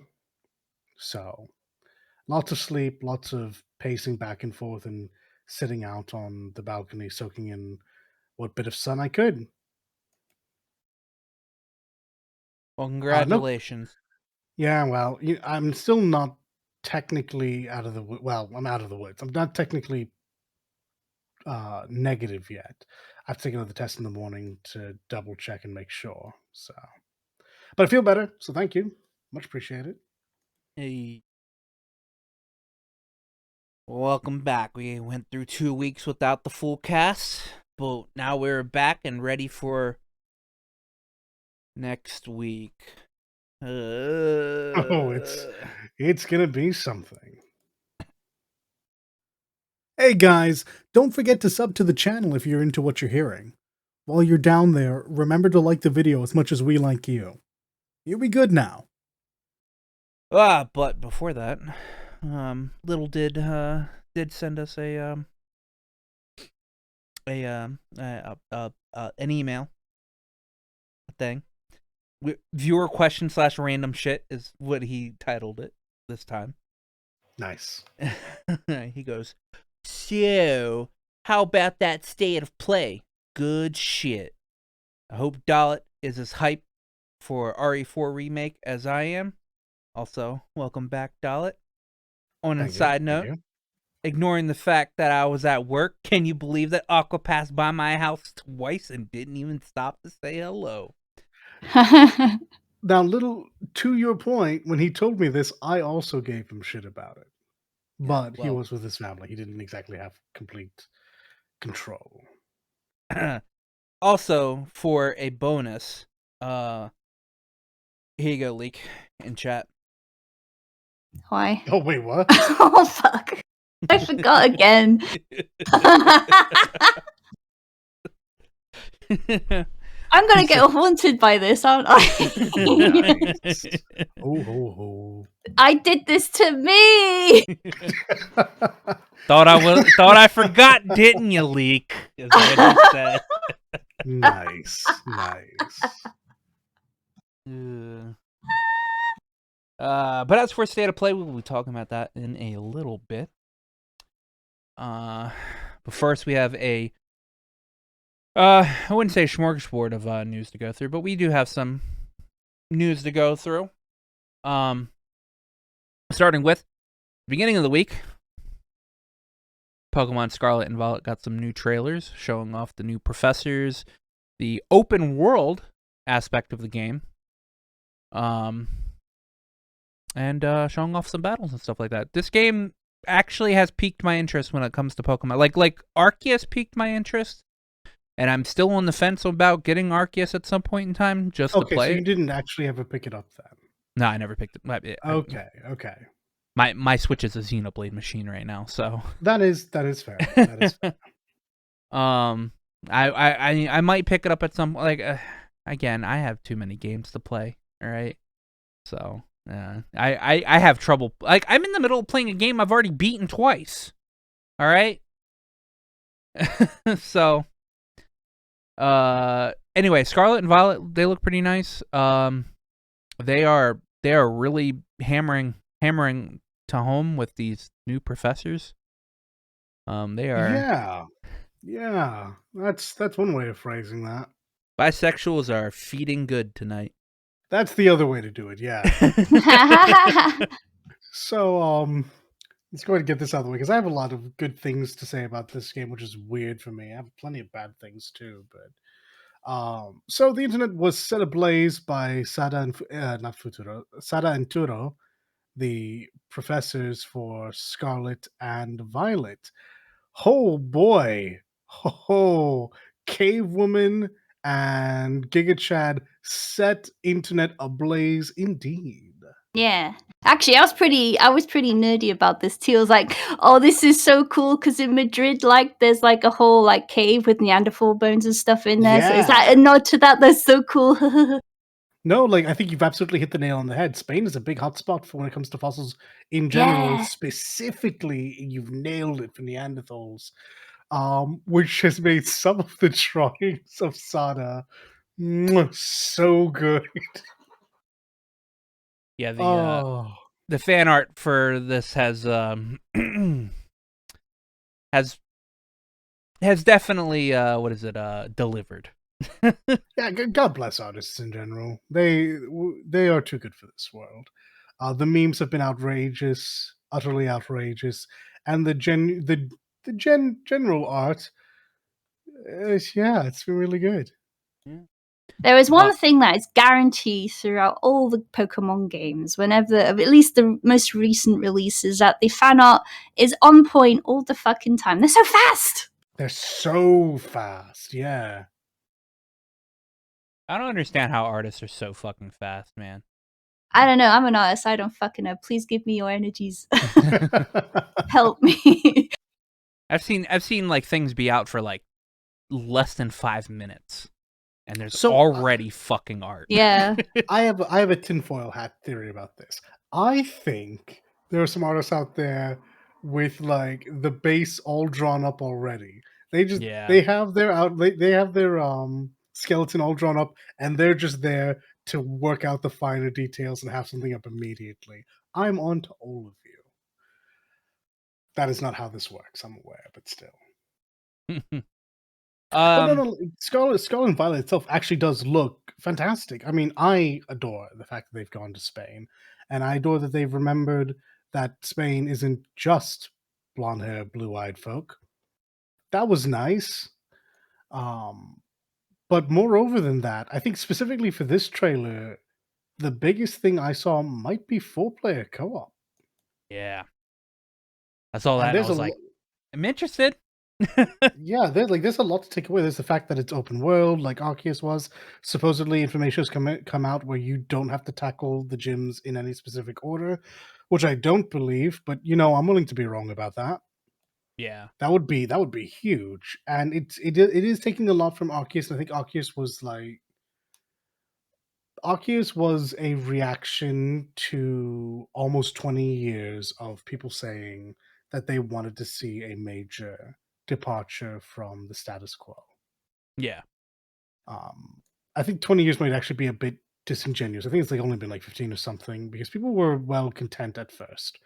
So lots of sleep, lots of pacing back and forth and sitting out on the balcony, soaking in what bit of sun I could. Well, congratulations. Yeah, well, I'm still not technically out of the well. I'm out of the woods. I'm not technically negative yet. I've taken another test in the morning to double check and make sure. So, but I feel better. So thank you, much appreciated. Hey. Welcome back. We went through 2 weeks without the full cast, but now we're back and ready for next week. Oh, it's gonna be something. Hey guys, don't forget to sub to the channel if you're into what you're hearing. While you're down there, remember to like the video as much as we like you. You'll be good now. But before that, Little did send us an email thing. Viewer question / random shit is what he titled it this time. Nice. He goes, so how about that state of play? Good shit. I hope Dalit is as hyped for RE4 remake as I am. Also, welcome back, Dalit. On a side note, ignoring the fact that I was at work, can you believe that Aqua passed by my house twice and didn't even stop to say hello? Now, Little, to your point, when he told me this, I also gave him shit about it. But he was with his family. He didn't exactly have complete control. Also, for a bonus, here you go, Leak, in chat. Why? Oh, wait, what? Oh, fuck. I forgot again. I'm going to get haunted by this, aren't I? Nice. Oh. I did this to me. Thought I forgot, didn't you, Leak? Is what he said. Nice. But as for state of play, we'll be talking about that in a little bit. But first we have I wouldn't say smorgasbord of news to go through, but we do have some news to go through. Starting with the beginning of the week, Pokemon Scarlet and Violet got some new trailers showing off the new professors, the open world aspect of the game, and showing off some battles and stuff like that. This game actually has piqued my interest when it comes to Pokemon. Like Arceus piqued my interest, and I'm still on the fence about getting Arceus at some point in time just to play. So you didn't actually ever pick it up then? No, I never picked it. Okay. My Switch is a Xenoblade machine right now, so that is fair. I might pick it up at some again. I have too many games to play. All right, so I have trouble. Like I'm in the middle of playing a game I've already beaten twice. All right, so anyway, Scarlet and Violet, they look pretty nice. They are really hammering to home with these new professors. They are yeah. That's one way of phrasing that. Bisexuals are feeding good tonight. That's the other way to do it. Yeah. So let's go ahead and get this out of the way because I have a lot of good things to say about this game, which is weird for me. I have plenty of bad things too, but so the internet was set ablaze by Sada and Turo, the professors for Scarlet and Violet. Oh boy, Cave Woman and Giga Chad set internet ablaze indeed. Yeah. Actually, I was pretty nerdy about this too. I was like, oh, this is so cool because in Madrid, like, there's like a whole like cave with Neanderthal bones and stuff in there. Yeah. So is that a nod to that? That's so cool. No, like I think you've absolutely hit the nail on the head. Spain is a big hotspot for when it comes to fossils in general. Yeah. Specifically, you've nailed it for Neanderthals, which has made some of the drawings of Sada so good. Yeah, the fan art for this has definitely delivered. Yeah, God bless artists in general. They are too good for this world. The memes have been outrageous, utterly outrageous, and the general art, it's been really good. Yeah. There is one thing that is guaranteed throughout all the Pokemon games, whenever, at least the most recent releases, that the fan art is on point all the fucking time. They're so fast! They're so fast, yeah. I don't understand how artists are so fucking fast, man. I don't know. I'm an artist. I don't fucking know. Please give me your energies. Help me. I've seen like things be out for like less than 5 minutes, and there's already fucking art. Yeah. I have a tinfoil hat theory about this. I think there are some artists out there with like the base all drawn up already. They have their skeleton all drawn up, and they're just there to work out the finer details and have something up immediately. I'm on to all of you. That is not how this works, I'm aware, but still. But no, Scarlet and Violet itself actually does look fantastic. I mean, I adore the fact that they've gone to Spain, and I adore that they've remembered that Spain isn't just blonde hair, blue-eyed folk. That was nice. But moreover than that, I think specifically for this trailer, the biggest thing I saw might be 4-player co-op. Yeah. I saw that and I was like, I'm interested. Yeah, there's a lot to take away. There's the fact that it's open world, like Arceus was. Supposedly, information has come out where you don't have to tackle the gyms in any specific order, which I don't believe. But I'm willing to be wrong about that. Yeah, that would be huge, and it is taking a lot from Arceus. I think Arceus was a reaction to almost 20 years of people saying that they wanted to see a major departure from the status quo. Yeah. I think 20 years might actually be a bit disingenuous. I think it's only been 15 or something, because people were well content at first.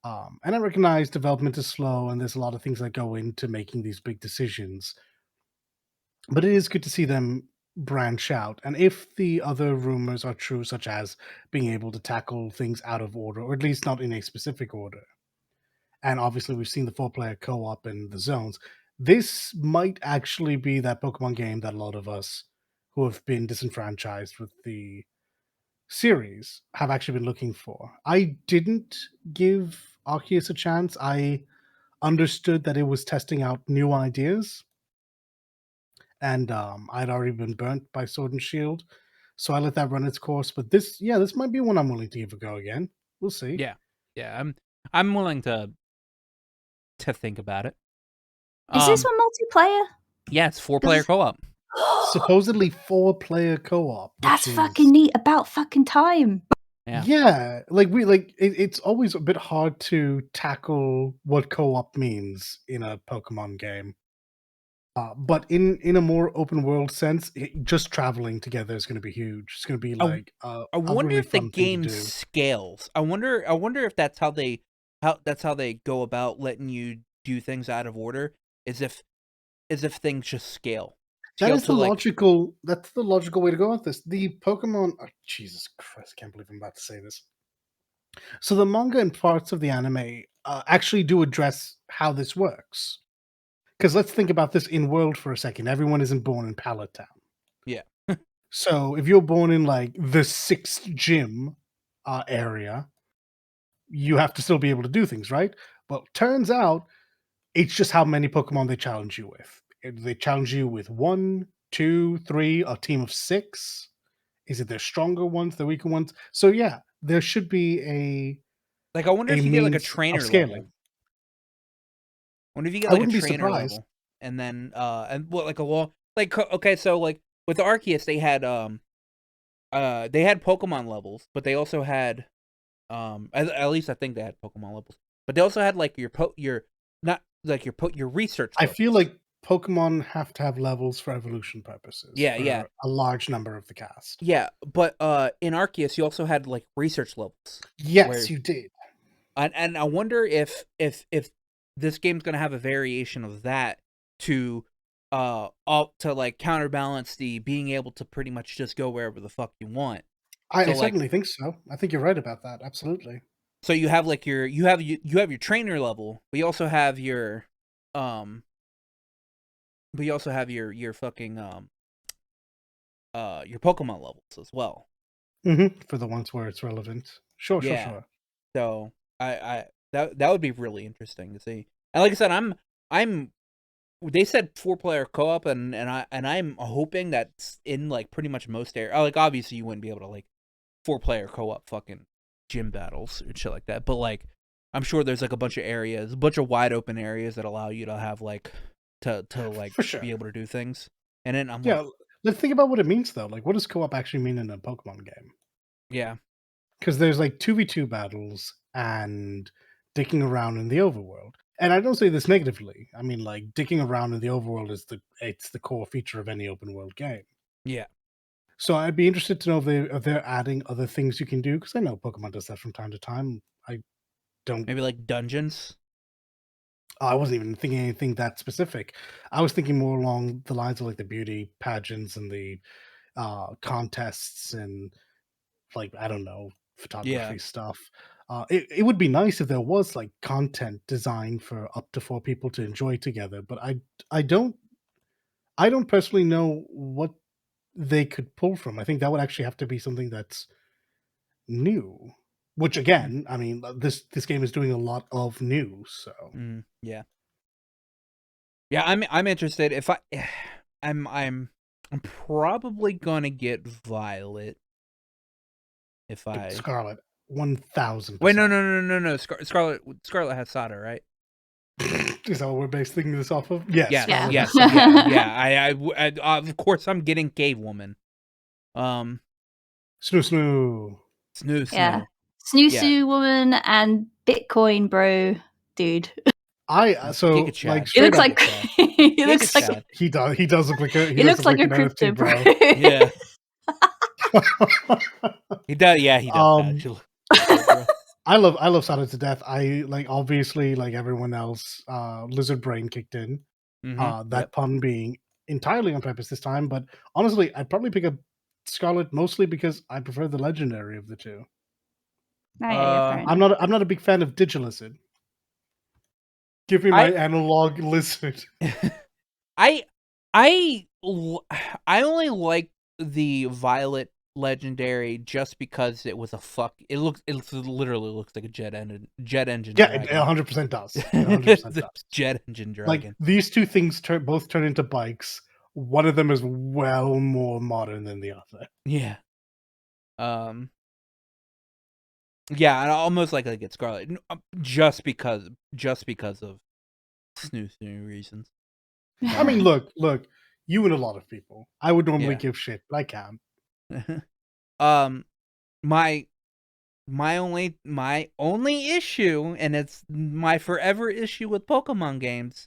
And I recognize development is slow and there's a lot of things that go into making these big decisions. But it is good to see them branch out. And if the other rumors are true, such as being able to tackle things out of order, or at least not in a specific order, and obviously we've seen the 4-player co-op and the zones, this might actually be that Pokemon game that a lot of us who have been disenfranchised with the series have actually been looking for. I didn't give Arceus a chance. I understood that it was testing out new ideas, and I'd already been burnt by Sword and Shield, so I let that run its course. But this might be one I'm willing to give a go again. We'll see. Yeah. I'm willing to think about it. Is this one multiplayer? Yeah, it's 4-player co-op. Supposedly 4-player co-op. That's fucking neat. About fucking time. Yeah, it's always a bit hard to tackle what co-op means in a Pokemon game. But in a more open world sense, just traveling together is going to be huge. It's going to be I wonder really if the game scales. I wonder if that's how they go about letting you do things out of order. Is if things just scale. That's the logical way to go with this. The Pokemon, Jesus Christ, I can't believe I'm about to say this. So the manga and parts of the anime actually do address how this works. Because let's think about this in world for a second. Everyone isn't born in Pallet Town. Yeah. So if you're born in the 6th gym area, you have to still be able to do things, right? Well, turns out it's just how many Pokemon they challenge you with. They challenge you with 1, 2, 3, a team of 6. Is it their stronger ones, the weaker ones? So yeah, there should be I wonder if you get a trainer level. I wonder if you get a trainer level, and then okay, so with Arceus they had Pokemon levels, but they also had at least I think they had Pokemon levels, but they also had your research. I feel like Pokemon have to have levels for evolution purposes. Yeah. A large number of the cast. Yeah, but in Arceus you also had research levels. Yes, you did. And I wonder if this game's gonna have a variation of that to counterbalance the being able to pretty much just go wherever the fuck you want. I certainly think so. I think you're right about that. Absolutely. So you have you have your trainer level, but you also have your fucking your Pokemon levels as well. For the ones where it's relevant. Sure. So that would be really interesting to see. And like I said, they said 4-player co-op, and I'm hoping that's in pretty much most areas. Obviously you wouldn't be able to 4-player co-op fucking gym battles and shit like that, but I'm sure there's like a bunch of wide open areas that allow you to have like to like For sure. be able to do things. And then I'm Yeah, like, let's think about what it means though. Like, what does co-op actually mean in a Pokemon game? yeah, Because there's like 2v2 battles and dicking around in the overworld. And I don't say this negatively. I mean, like, dicking around in the overworld is the core feature of any open world game. yeah. So I'd be interested to know if they're adding other things you can do, because I know Pokemon does that from time to time. I don't. Maybe like dungeons. I wasn't even thinking anything that specific. I was thinking more along the lines of like the beauty pageants and the contests and like I don't know photography stuff. It would be nice if there was like content designed for up to 4 people to enjoy together, but I don't personally know what they could pull from. I think that would actually have to be something that's new. Which again, I mean, this game is doing a lot of new, so Yeah. Yeah, I'm interested. If I'm probably gonna get Violet. If I Scarlet, 1000%. wait, no. Scarlet has Sada, right? Is that what we're basing this off of? Yes. Yes. Yeah. I of course I'm getting Cave Woman. Snoo. Yeah. Snoo Woman and Bitcoin bro dude. So Giga like It looks like he looks like he does look like a he looks like a an crypto NFT, bro. Yeah. He does. Yeah, he does. Actually. I love Sada to death. I like obviously like everyone else. Lizard brain kicked in. That pun being entirely on purpose this time, but honestly, I'd probably pick up Scarlet mostly because I prefer the legendary of the two. I'm not a big fan of Digilizard. Give me my analog lizard. I only like the Violet legendary just because it was it literally looks like a jet engine. Yeah, it 100% does. 100% does. Jet engine dragon. Like these two things both turn into bikes. One of them is well more modern than the other. Yeah. Yeah, I almost like to get Scarlet just because of snoo reasons. I mean, look, you and a lot of people. I would normally give shit, but I can't. My only issue, and it's my forever issue with Pokemon games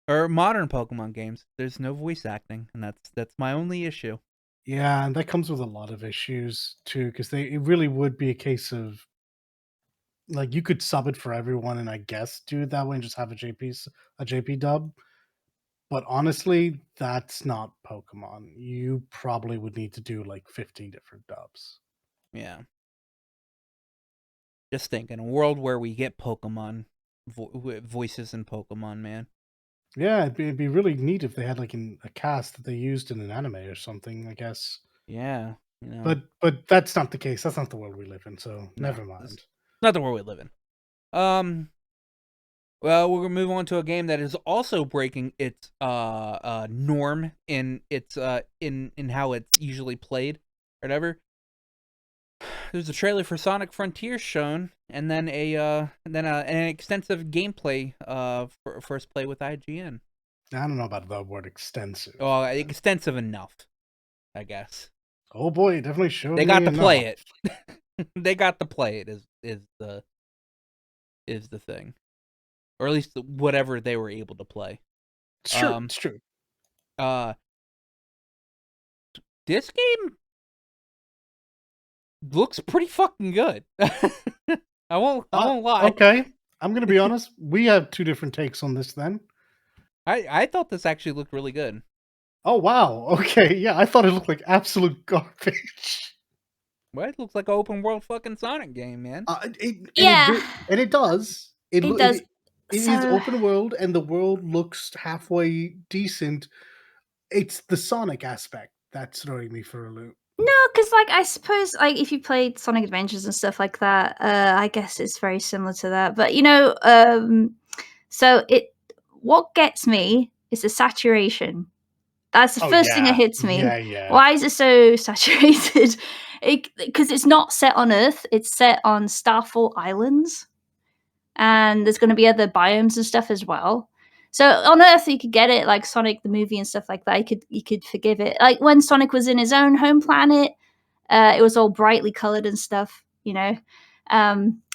or modern Pokemon games, there's no voice acting, and that's my only issue. Yeah, and that comes with a lot of issues too, because it really would be a case of like you could sub it for everyone, and I guess do it that way and just have a JP dub. But honestly, that's not Pokemon. You probably would need to do like 15 different dubs. Yeah. Just think, in a world where we get Pokemon voices in Pokemon, man. Yeah, it'd be really neat if they had like a cast that they used in an anime or something, I guess. Yeah. You know. But that's not the case. That's not the world we live in, so never mind. Not the world we live in. Well, we're gonna move on to a game that is also breaking its norm in its in how it's usually played, or whatever. There's a trailer for Sonic Frontiers shown, and then an extensive gameplay for first play with IGN. I don't know about the word extensive. Oh, extensive enough, I guess. Oh boy, it definitely showed. They got to play it. They got to play it. Is the thing, or at least whatever they were able to play. It's true. It's true. This game looks pretty fucking good. I won't lie. Okay, I'm gonna be honest. We have two different takes on this. Then I thought this actually looked really good. Oh wow. Okay, yeah, I thought it looked like absolute garbage. Well, it looks like an open world fucking Sonic game, man. And it does. It does. It is open world, and the world looks halfway decent. It's the Sonic aspect that's throwing me for a loop. No, because like I suppose like if you played Sonic Adventures and stuff like that, I guess it's very similar to that. But you know, so what gets me is the saturation. That's the first thing that hits me. Yeah. Why is it so saturated? Because it's not set on Earth; it's set on Starfall Islands, and there's going to be other biomes and stuff as well. So on Earth you could get it, like Sonic the movie and stuff like that. You could forgive it. Like when Sonic was in his own home planet, it was all brightly colored and stuff, you know.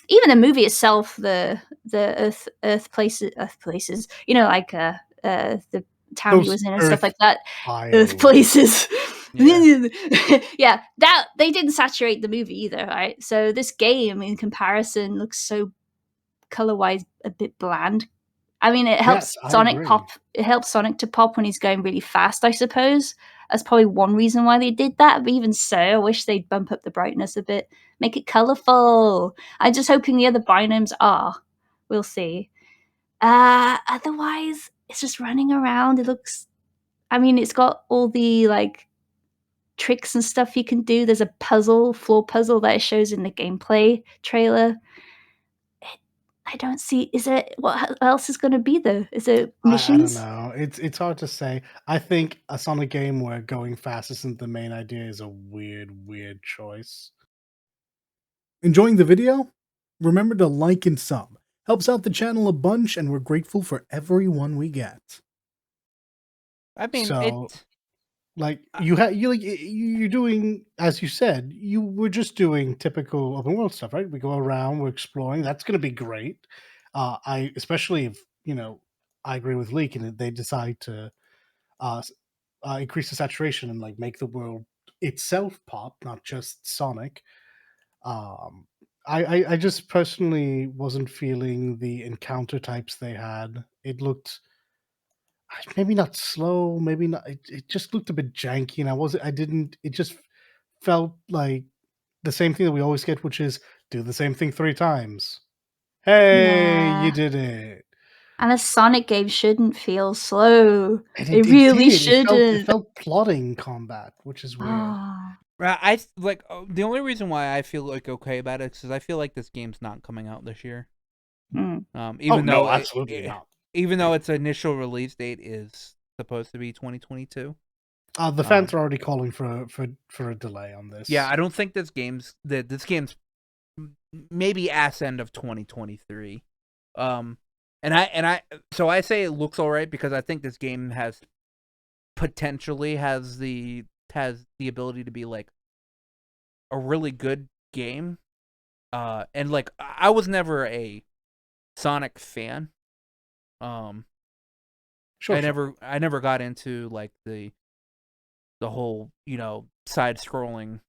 Even the movie itself, the Earth places, you know, like the town he was in and stuff like that. Earth places. Yeah, that they didn't saturate the movie either, right? So this game, in comparison, looks so color-wise a bit bland. I mean, it helps Sonic pop. It helps Sonic to pop when he's going really fast, I suppose. That's probably one reason why they did that. But even so, I wish they'd bump up the brightness a bit, make it colorful. I'm just hoping the other biomes are. We'll see. Otherwise, it's just running around. It looks. I mean, it's got all the like tricks and stuff you can do. There's a floor puzzle that it shows in the gameplay trailer. I don't see. Is it what else is going to be though? Is it missions? I don't know. It's hard to say. I think a Sonic game where going fast isn't the main idea is a weird choice. Enjoying the video? Remember to like and sub. Helps out the channel a bunch, and we're grateful for everyone we get. I mean, so, like you're doing, as you said, you were just doing typical open world stuff, right? We go around, we're exploring. That's going to be great. Especially if I agree with Leek, and they decide to increase the saturation and like make the world itself pop, not just Sonic. I just personally wasn't feeling the encounter types they had. It looked maybe not slow, maybe not. It just looked a bit janky, and it just felt like the same thing that we always get, which is do the same thing 3 times. Hey, you did it. And a Sonic game shouldn't feel slow. It really shouldn't. It felt plotting combat, which is weird. I like the only reason why I feel like okay about it is because I feel like this game's not coming out this year. Even though absolutely not. Even though its initial release date is supposed to be 2022. The fans are already calling for a delay on this. Yeah, I don't think this game's maybe ass end of 2023. So I say it looks all right because I think this game has the ability to be like a really good game. And like I was never a Sonic fan. Sure. I never got into like the whole, side scrolling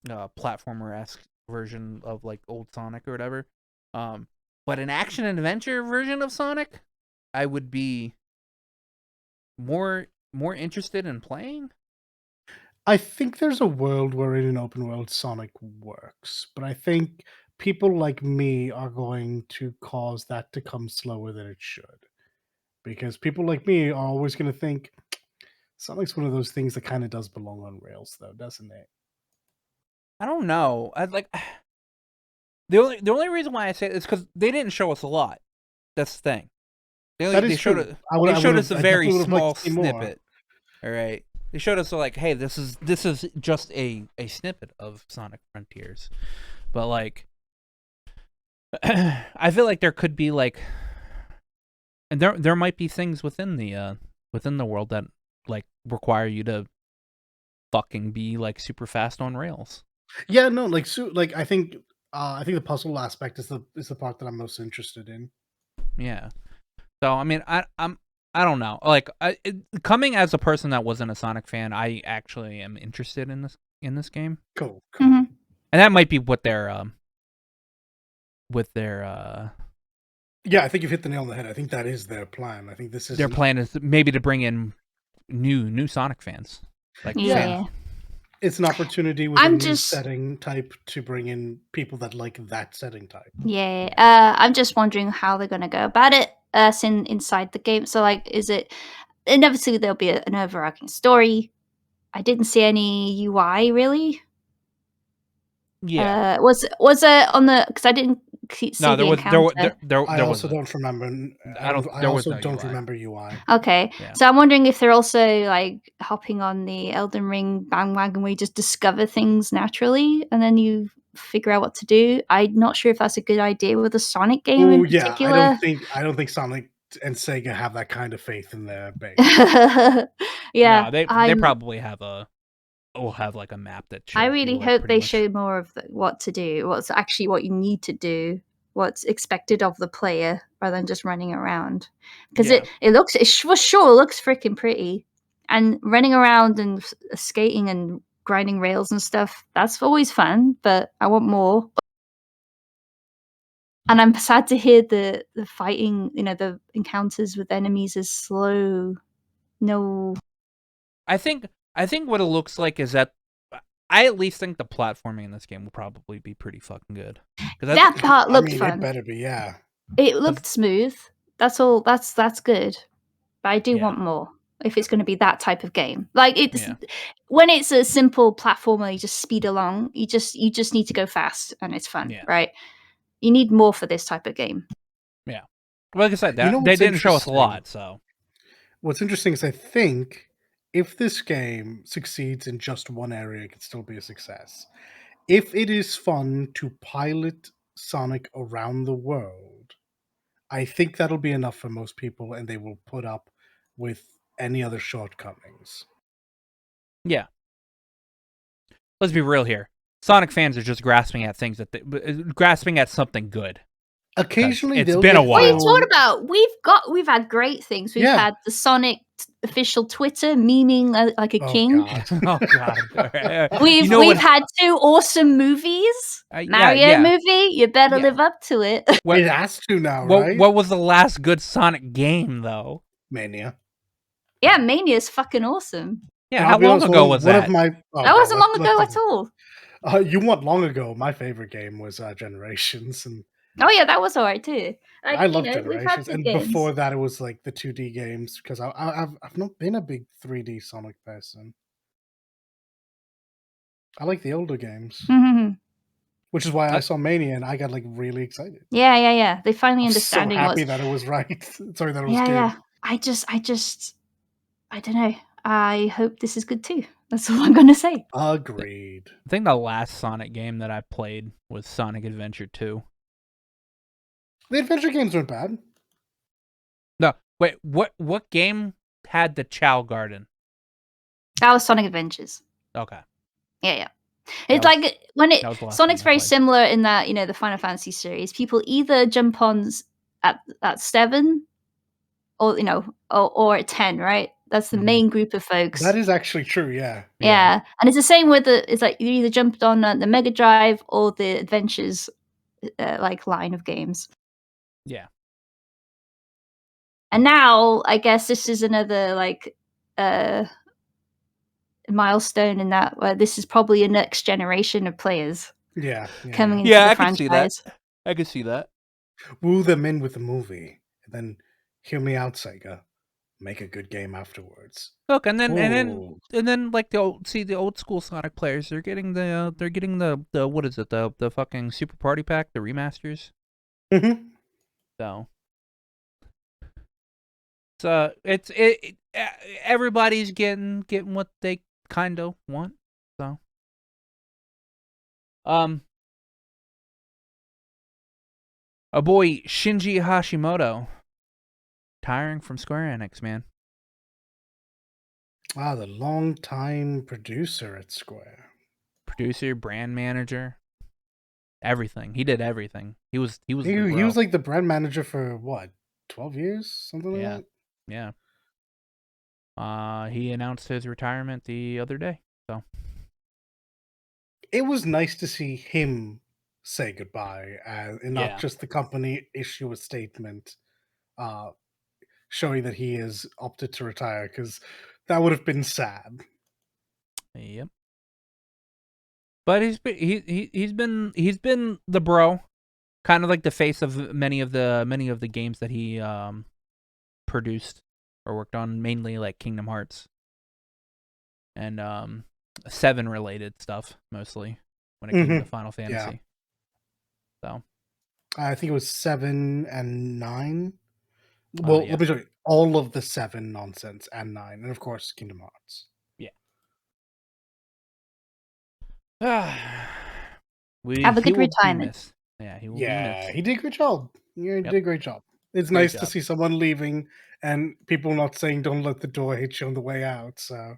platformer-esque version of like old Sonic or whatever. But an action and adventure version of Sonic, I would be more interested in playing. I think there's a world where in an open world Sonic works, but I think people like me are going to cause that to come slower than it should. Because people like me are always going to think Sonic's one of those things that kind of does belong on rails, though, doesn't it? I don't know. The only reason why I say it is because they didn't show us a lot. That's the thing. They showed us a very small snippet. All right, they showed us like, hey, this is just a snippet of Sonic Frontiers, but like, I feel like there could be like, and there might be things within the world that like require you to fucking be like super fast on rails. Yeah, no, like I think the puzzle aspect is the part that I'm most interested in. Yeah. So I mean, I don't know. Like, coming as a person that wasn't a Sonic fan, I actually am interested in this game. Cool. Mm-hmm. And that might be what their Yeah, I think you've hit the nail on the head. I think that is their plan. I think their plan is maybe to bring in new Sonic fans. Like, yeah. It's an opportunity with a new setting type to bring in people that like that setting type. Yeah, I'm just wondering how they're going to go about it inside the game. So, like, is it... And obviously, there'll be an overarching story. I didn't see any UI, really. Yeah. Was it on the... Because I didn't see the encounter. I also don't remember. I also don't remember UI. Okay, yeah. So I'm wondering if they're also like hopping on the Elden Ring bandwagon where you just discover things naturally, and then you figure out what to do. I'm not sure if that's a good idea with a Sonic game in particular. I don't think Sonic and Sega have that kind of faith in their base. Yeah, no, they probably have will have like a map that shows I really you, like, hope pretty they much. show more of what to do, what's actually what you need to do, what's expected of the player, rather than just running around. Because Yeah. it for sure looks freaking pretty, and running around and skating and grinding rails and stuff, that's always fun. But I want more. And I'm sad to hear the fighting, the encounters with enemies is slow. No. I think what it looks like is that I at least think the platforming in this game will probably be pretty fucking good. That part looked fun. It better be, yeah. It looked smooth. That's all. That's good. But I do Yeah. want more if it's going to be that type of game. Like when it's a simple platformer, you just speed along. You just need to go fast and it's fun, right? You need more for this type of game. Yeah. Like I said, they didn't show us a lot. So what's interesting is I think if this game succeeds in just one area, it can still be a success. If it is fun to pilot Sonic around the world, I think that'll be enough for most people, and they will put up with any other shortcomings. Yeah. Let's be real here. Sonic fans are just grasping at things grasping at something good. Occasionally, it's been a while. What are you talking about? We've had great things. We've had the Sonic official Twitter memeing like a king. Oh god. We've had 2 awesome movies. Mario movie. You better live up to it. It has to now, right? What was the last good Sonic game though? Mania. Yeah, Mania is fucking awesome. Yeah, how long ago was that? That wasn't long ago at all. You want long ago? My favorite game was Generations, and oh yeah, that was alright too. Like, I love Generations, and before that, it was like the 2D games because I've not been a big 3D Sonic person. I like the older games, which is why I saw Mania and I got like really excited. Yeah. They finally understand. So happy that it was right. Sorry, that it was good. Yeah. I don't know. I hope this is good too. That's all I'm gonna say. Agreed. I think the last Sonic game that I played was Sonic Adventure 2. The adventure games weren't bad. No, wait, what game had the Chow Garden? That was Sonic Adventures. Okay. Yeah. It's Sonic's very similar in that, the Final Fantasy series. People either jump on at 7 or or at 10, right? That's the main group of folks. That is actually true, yeah. Yeah. And it's the same with it's like you either jumped on the Mega Drive or the Adventures line of games. Yeah. And now I guess this is another milestone in that where this is probably a next generation of players. Coming into the franchise. I can see that. Woo them in with the movie, and then hear me out, Sega. Make a good game afterwards. Look, and then like the old school Sonic players, they're getting the what is it, the fucking Super Party Pack, the remasters. So it's everybody's getting what they kind of want. So a boy Shinji Hashimoto retiring from Square Enix, man. Wow, the long-time producer at Square. Producer, brand manager, everything. He did everything. He was like the brand manager for what, 12 years, something like that. Yeah. He announced his retirement the other day. So it was nice to see him say goodbye, and not just the company issue a statement showing that he has opted to retire, because that would have been sad. Yep. But he's been the bro, kind of like the face of many of the games that he produced or worked on, mainly like Kingdom Hearts and 7 related stuff mostly when it came to Final Fantasy. So I think it was 7 and 9. Well, let me show you all of the 7 nonsense and 9, and of course Kingdom Hearts. Yeah. Have a good He will be retirement. missed. Yeah, he will be Yeah, missed. he did a great job. Yeah, he Yep. did a great job. It's Great nice to job. see someone leaving and people not saying "Don't let the door hit you on the way out." So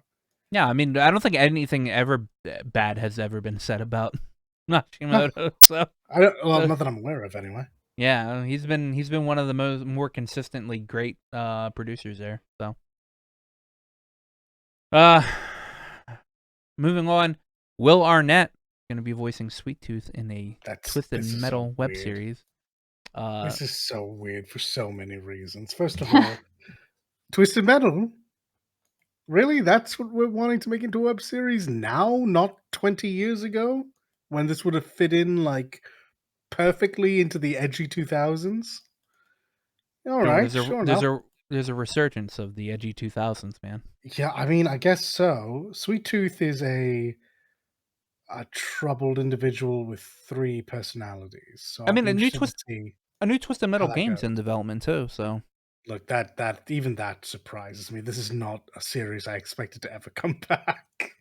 Yeah, I mean, I don't think anything ever bad has ever been said about Hashimoto. well, So not that I'm aware of, anyway. yeah, he's been one of the more consistently great producers there. So, moving on, Will Arnett going to be voicing Sweet Tooth in a Twisted This is Metal so web weird. series. This is so weird for so many reasons. First of all, Twisted Metal. Really? That's what we're wanting to make into a web series now, not 20 years ago, when this would have fit in like perfectly into the edgy 2000s? All right, sure enough. There's a resurgence of the edgy 2000s, man. Yeah, I mean, I guess so. Sweet Tooth is a troubled individual with 3 personalities, so I I'll mean, be interested to see a new Twisted how Metal that game's goes. in development too. So, Look, that even that surprises me. This is not a series I expected to ever come back.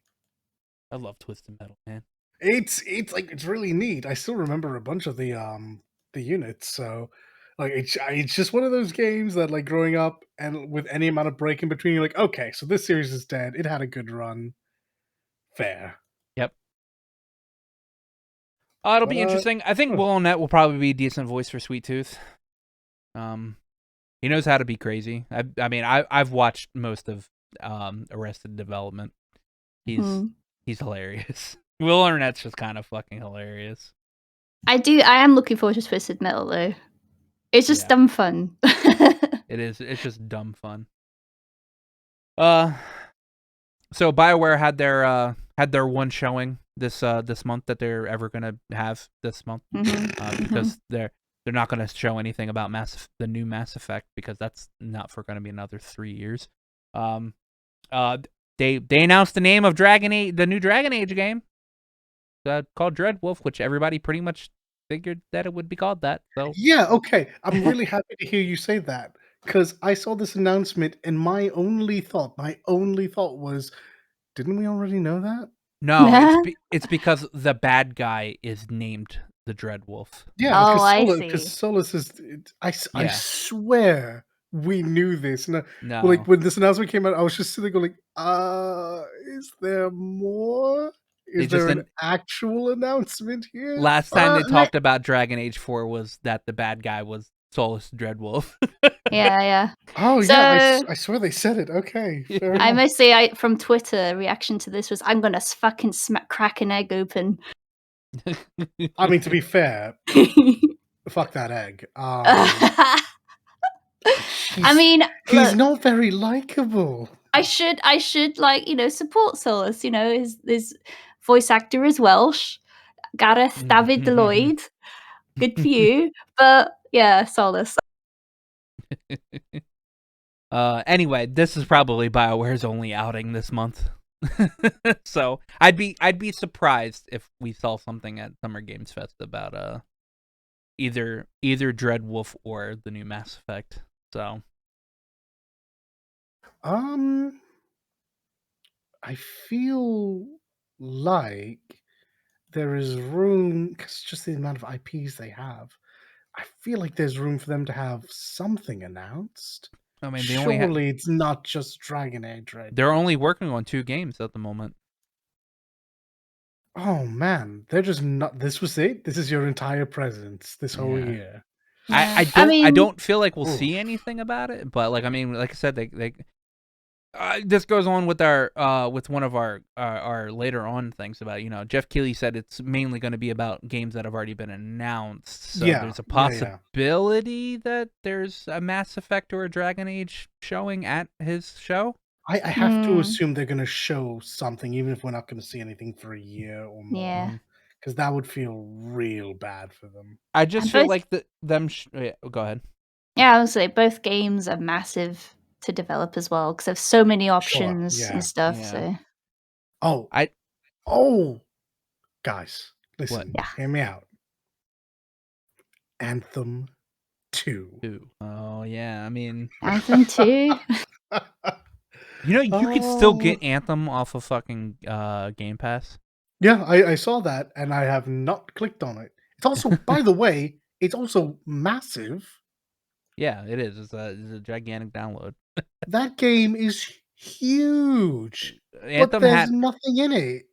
I love Twisted Metal, man. It's like it's really neat. I still remember a bunch of the units, so like it's just one of those games that like growing up and with any amount of break in between, you're like, okay, so this series is dead. It had a good run. Fair. Yep. It'll But be interesting. I think Will Arnett will probably be a decent voice for Sweet Tooth. He knows how to be crazy. I've watched most of Arrested Development. He's hilarious. Will Arnett's just kind of fucking hilarious. I am looking forward to Twisted Metal though. It's just dumb fun. It is. It's just dumb fun. So BioWare had their one showing this month that they're ever gonna have this month, because they're not gonna show anything about the new Mass Effect, because that's not for gonna be another 3 years. They announced the name of the new Dragon Age game, called Dreadwolf, which everybody pretty much figured that it would be called that. So yeah, okay. I'm really happy to hear you say that, because I saw this announcement and my only thought was, didn't we already know that? no, it's because the bad guy is named the Dreadwolf. Yeah, because Solus is. I swear we knew this. No, No, like when this announcement came out, I was just sitting there going, is there more? Is there an actual announcement here? Last time they talked about Dragon Age 4 was that the bad guy was Solus Dreadwolf. Yeah. Oh yeah, I swear they said it. Okay, fair enough. I must say, from Twitter, reaction to this was, "I'm gonna fucking crack an egg open." I mean, to be fair, fuck that egg. I mean, he's not very likable. I should support Solus. His voice actor is Welsh, Gareth David Lloyd. Good for you, but yeah, Solus. Anyway, this is probably BioWare's only outing this month. So I'd be surprised if we saw something at Summer Games Fest about either Dreadwolf or the new Mass Effect. So I feel like there is room, because just the amount of IPs they have, I feel like there's room for them to have something announced. I mean, surely it's not just Dragon Age, right? They're only working on 2 games at the moment. Oh man, they're just not. This was it. This is your entire presence this whole year. I don't feel like we'll see anything about it, but like I said, they this goes on with our with one of our later on things about, Jeff Keighley said it's mainly going to be about games that have already been announced. So there's a possibility that there's a Mass Effect or a Dragon Age showing at his show. I have to assume they're going to show something, even if we're not going to see anything for a year or more. Yeah. Because that would feel real bad for them. I just feel like them. Go ahead. Yeah, I would say both games are massive to develop as well, because there's so many options and stuff. Yeah. So, guys, listen, Yeah. hear me out. Anthem 2. Oh yeah, I mean Anthem 2. You could still get Anthem off of fucking Game Pass. Yeah, I saw that, and I have not clicked on it. It's also, by the way, it's also massive. Yeah, it is. It's a gigantic download. That game is huge, but Anthem there's had nothing in it.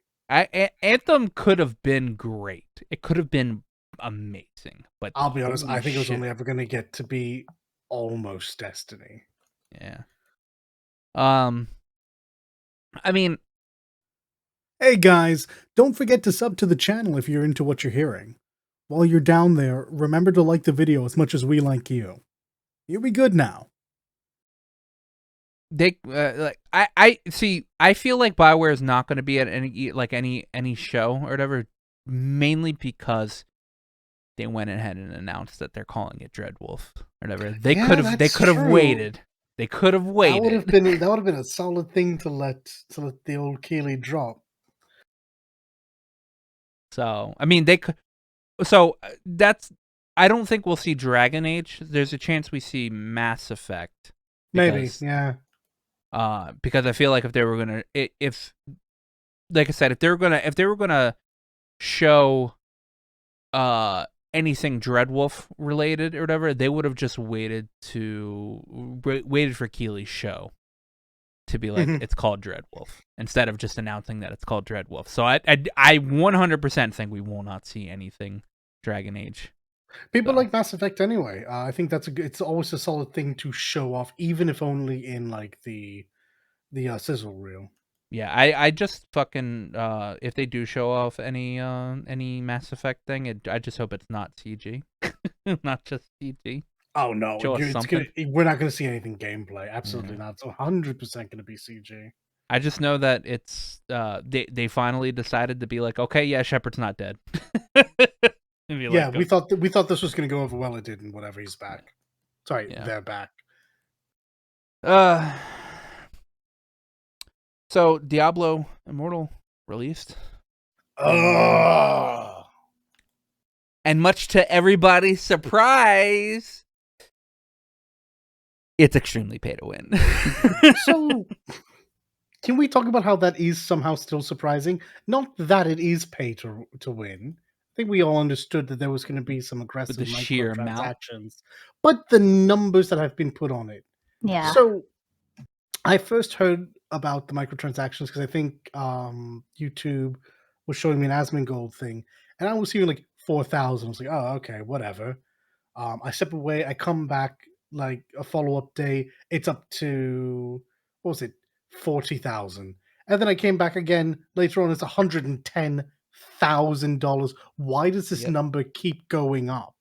Anthem could have been great. It could have been amazing, but I'll be honest, holy I think it was shit. only ever going to get to be almost Destiny. Yeah. I mean, Hey guys, don't forget to sub to the channel if you're into what you're hearing. While you're down there, remember to like the video as much as we like you. You'll be good now. they like I see. I feel like BioWare is not going to be at any show or whatever, mainly because they went ahead and announced that they're calling it Dreadwolf or whatever. They Yeah, could have that's waited. true. They could have That waited. would have been a solid thing to let the old Keeley drop. So I mean, they could. So that's. I don't think we'll see Dragon Age. There's a chance we see Mass Effect. Maybe, yeah. Because I feel like if they were gonna, if like I said, if they were gonna show anything Dreadwolf related or whatever, they would have just waited for Keeley's show to be like, it's called Dreadwolf, instead of just announcing that it's called Dreadwolf. So I 100% think we will not see anything Dragon Age. People like Mass Effect anyway. I think it's always a solid thing to show off, even if only in like the sizzle reel. Yeah, I just fucking if they do show off any Mass Effect thing, I just hope it's not CG, not just CG. Oh no, Show us something. we're not going to see anything gameplay. Absolutely not. It's 100% going to be CG. I just know that it's they finally decided to be like, okay, yeah, Shepard's not dead. Yeah, we thought this was going to go over well. It didn't. Whatever, he's back. Sorry, Yeah. they're back. So Diablo Immortal released. Oh. And much to everybody's surprise, it's extremely pay to win. So, can we talk about how that is somehow still surprising? Not that it is pay to win. I think we all understood that there was going to be some aggressive the sheer microtransactions, but the numbers that have been put on it. Yeah. So, I first heard about the microtransactions because I think YouTube was showing me an Asmongold thing, and I was seeing like 4,000. I was like, oh, okay, whatever. I step away, I come back like a follow-up day, it's up to, what was it, 40,000. And then I came back again later on, it's $110,000. Why does this number keep going up?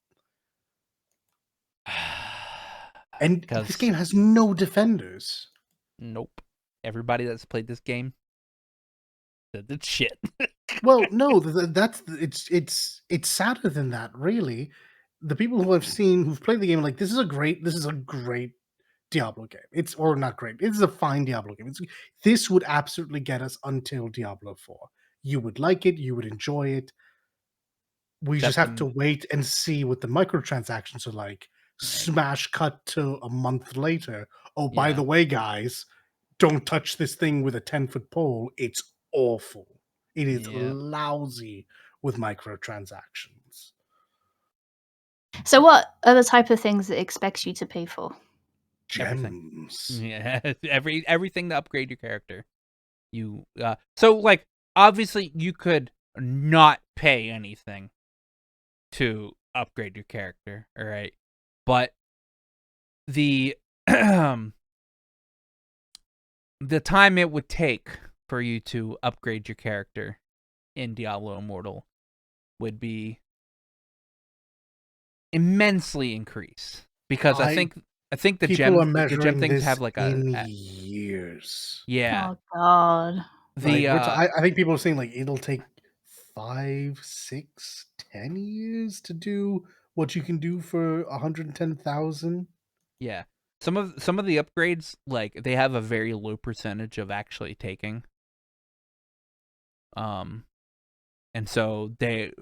And this game has no defenders. Nope. Everybody that's played this game said it's shit. Well, no, it's sadder than that, really. The people who I've seen who've played the game are like, this is a great Diablo game. It's or not great. It's a fine Diablo game. This would absolutely get us until Diablo 4. You would like it. You would enjoy it. We just have to wait and see what the microtransactions are like. Smash cut to a month later. Oh, by the way, guys, don't touch this thing with a 10-foot pole. It's awful. It is lousy with microtransactions. So what are the type of things it expects you to pay for? Gems. Yeah, everything to upgrade your character. So like obviously you could not pay anything to upgrade your character, all right? But the the time it would take for you to upgrade your character in Diablo Immortal would be immensely increased, because I think the gem things have like a years. Yeah. Oh god. I think people are saying like it'll take 5, 6, 10 years to do what you can do for 110,000. Yeah. Some of the upgrades, like, they have a very low percentage of actually taking. And so like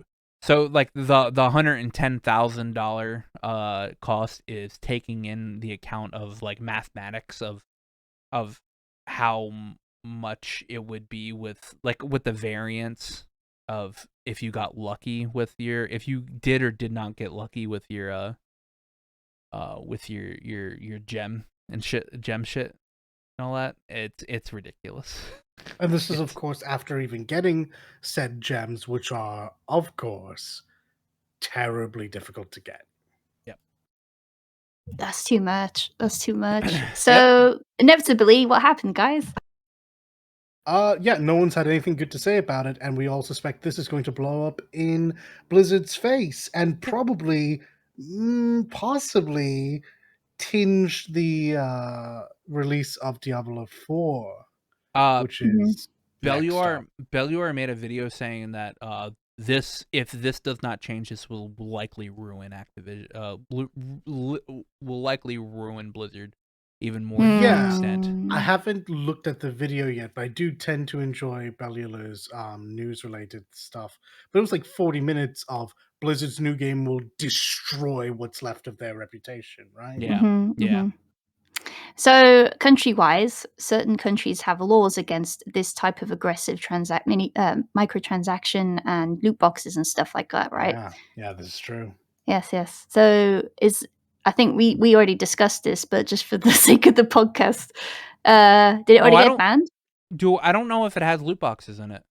the $110,000 cost is taking in the account of like mathematics of how much it would be with the variance of if you got lucky with if you did or did not get lucky with your gem and gem shit and all that. It's ridiculous. And this is, of course, after even getting said gems, which are, of course, terribly difficult to get. Yep. That's too much. So inevitably, what happened, guys? Yeah, no one's had anything good to say about it, and we all suspect this is going to blow up in Blizzard's face, and probably, possibly, tinge the release of Diablo 4, which is next up. Belluar made a video saying that if this does not change, this will likely ruin Activision. Will likely ruin Blizzard even more to an extent. I haven't looked at the video yet, but I do tend to enjoy Bellular's news-related stuff. But it was like 40 minutes of Blizzard's new game will destroy what's left of their reputation, right? Yeah. So, country-wise, certain countries have laws against this type of aggressive microtransaction and loot boxes and stuff like that, right? Yeah, this is true. Yes. So, I think we already discussed this, but just for the sake of the podcast, did it already get banned? I don't know if it has loot boxes in it.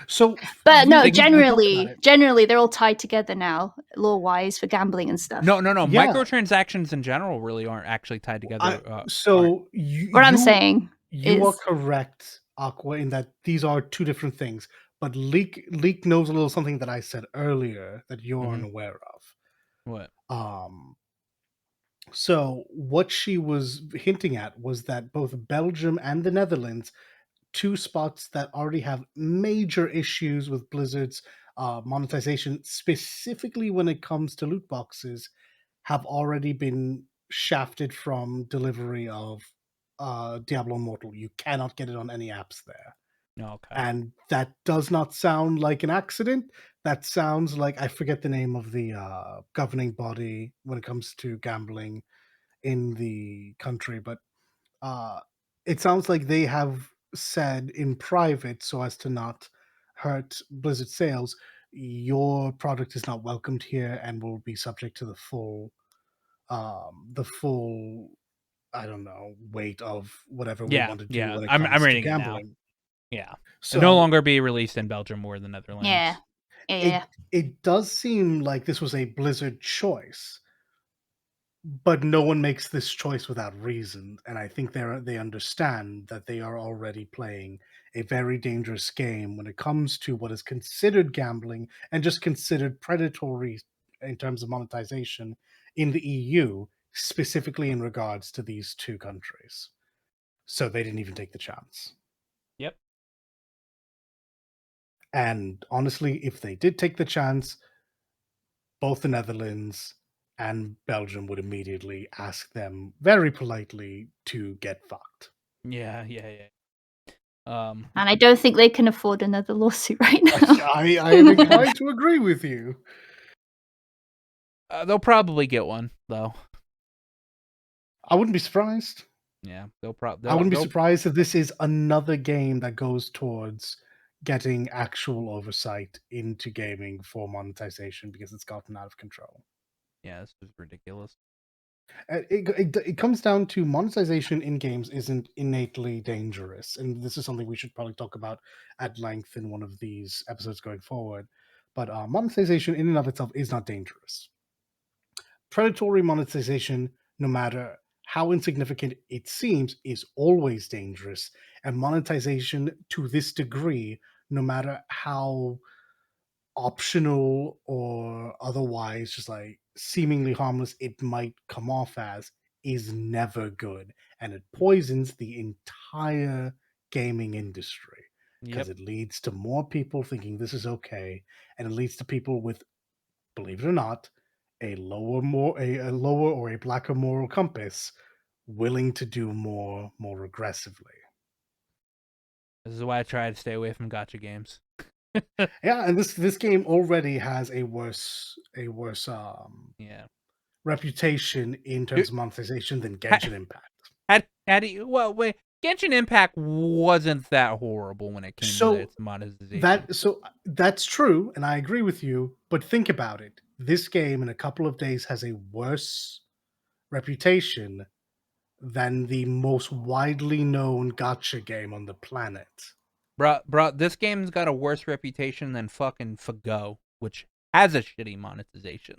So, but no, generally they're all tied together now, law-wise, for gambling and stuff. No. Yeah. Microtransactions in general really aren't actually tied together. I'm saying you are correct, Aqua, in that these are two different things. But Leak knows a little something that I said earlier that you're unaware of. What? So what she was hinting at was that both Belgium and the Netherlands, two spots that already have major issues with Blizzard's monetization, specifically when it comes to loot boxes, have already been shafted from delivery of Diablo Immortal. You cannot get it on any apps there. Okay. And that does not sound like an accident. That sounds like, I forget the name of the governing body when it comes to gambling in the country, but it sounds like they have said in private, so as to not hurt Blizzard sales, your product is not welcomed here and will be subject to the full I don't know, weight of whatever we want to do when it comes to gambling. Yeah. So no longer be released in Belgium or the Netherlands. Yeah. It does seem like this was a Blizzard choice, but no one makes this choice without reason, and I think they understand that they are already playing a very dangerous game when it comes to what is considered gambling and just considered predatory in terms of monetization in the EU, specifically in regards to these two countries. So they didn't even take the chance. Yep. And honestly, if they did take the chance, both the Netherlands and Belgium would immediately ask them very politely to get fucked. Yeah. And I don't think they can afford another lawsuit right now. I am inclined to agree with you. They'll probably get one, though. I wouldn't be surprised. Yeah, I wouldn't be surprised if this is another game that goes towards getting actual oversight into gaming for monetization because it's gotten out of control. Yeah, this is ridiculous. It comes down to monetization in games isn't innately dangerous, and this is something we should probably talk about at length in one of these episodes going forward. But monetization in and of itself is not dangerous. Predatory monetization, no matter how insignificant it seems, is always dangerous, and monetization to this degree, no matter how optional or otherwise just like seemingly harmless it might come off as, is never good, and it poisons the entire gaming industry because it leads to more people thinking this is okay, and it leads to people with, believe it or not, a lower or a blacker moral compass willing to do more aggressively. This is why I try to stay away from gacha games. Yeah, and this game already has a worse reputation in terms of monetization than Genshin Impact. How do you Genshin Impact wasn't that horrible when it came to its monetization. That's true, and I agree with you. But think about it: this game in a couple of days has a worse reputation than the most widely known gacha game on the planet. Bruh, this game's got a worse reputation than fucking Fago, which has a shitty monetization.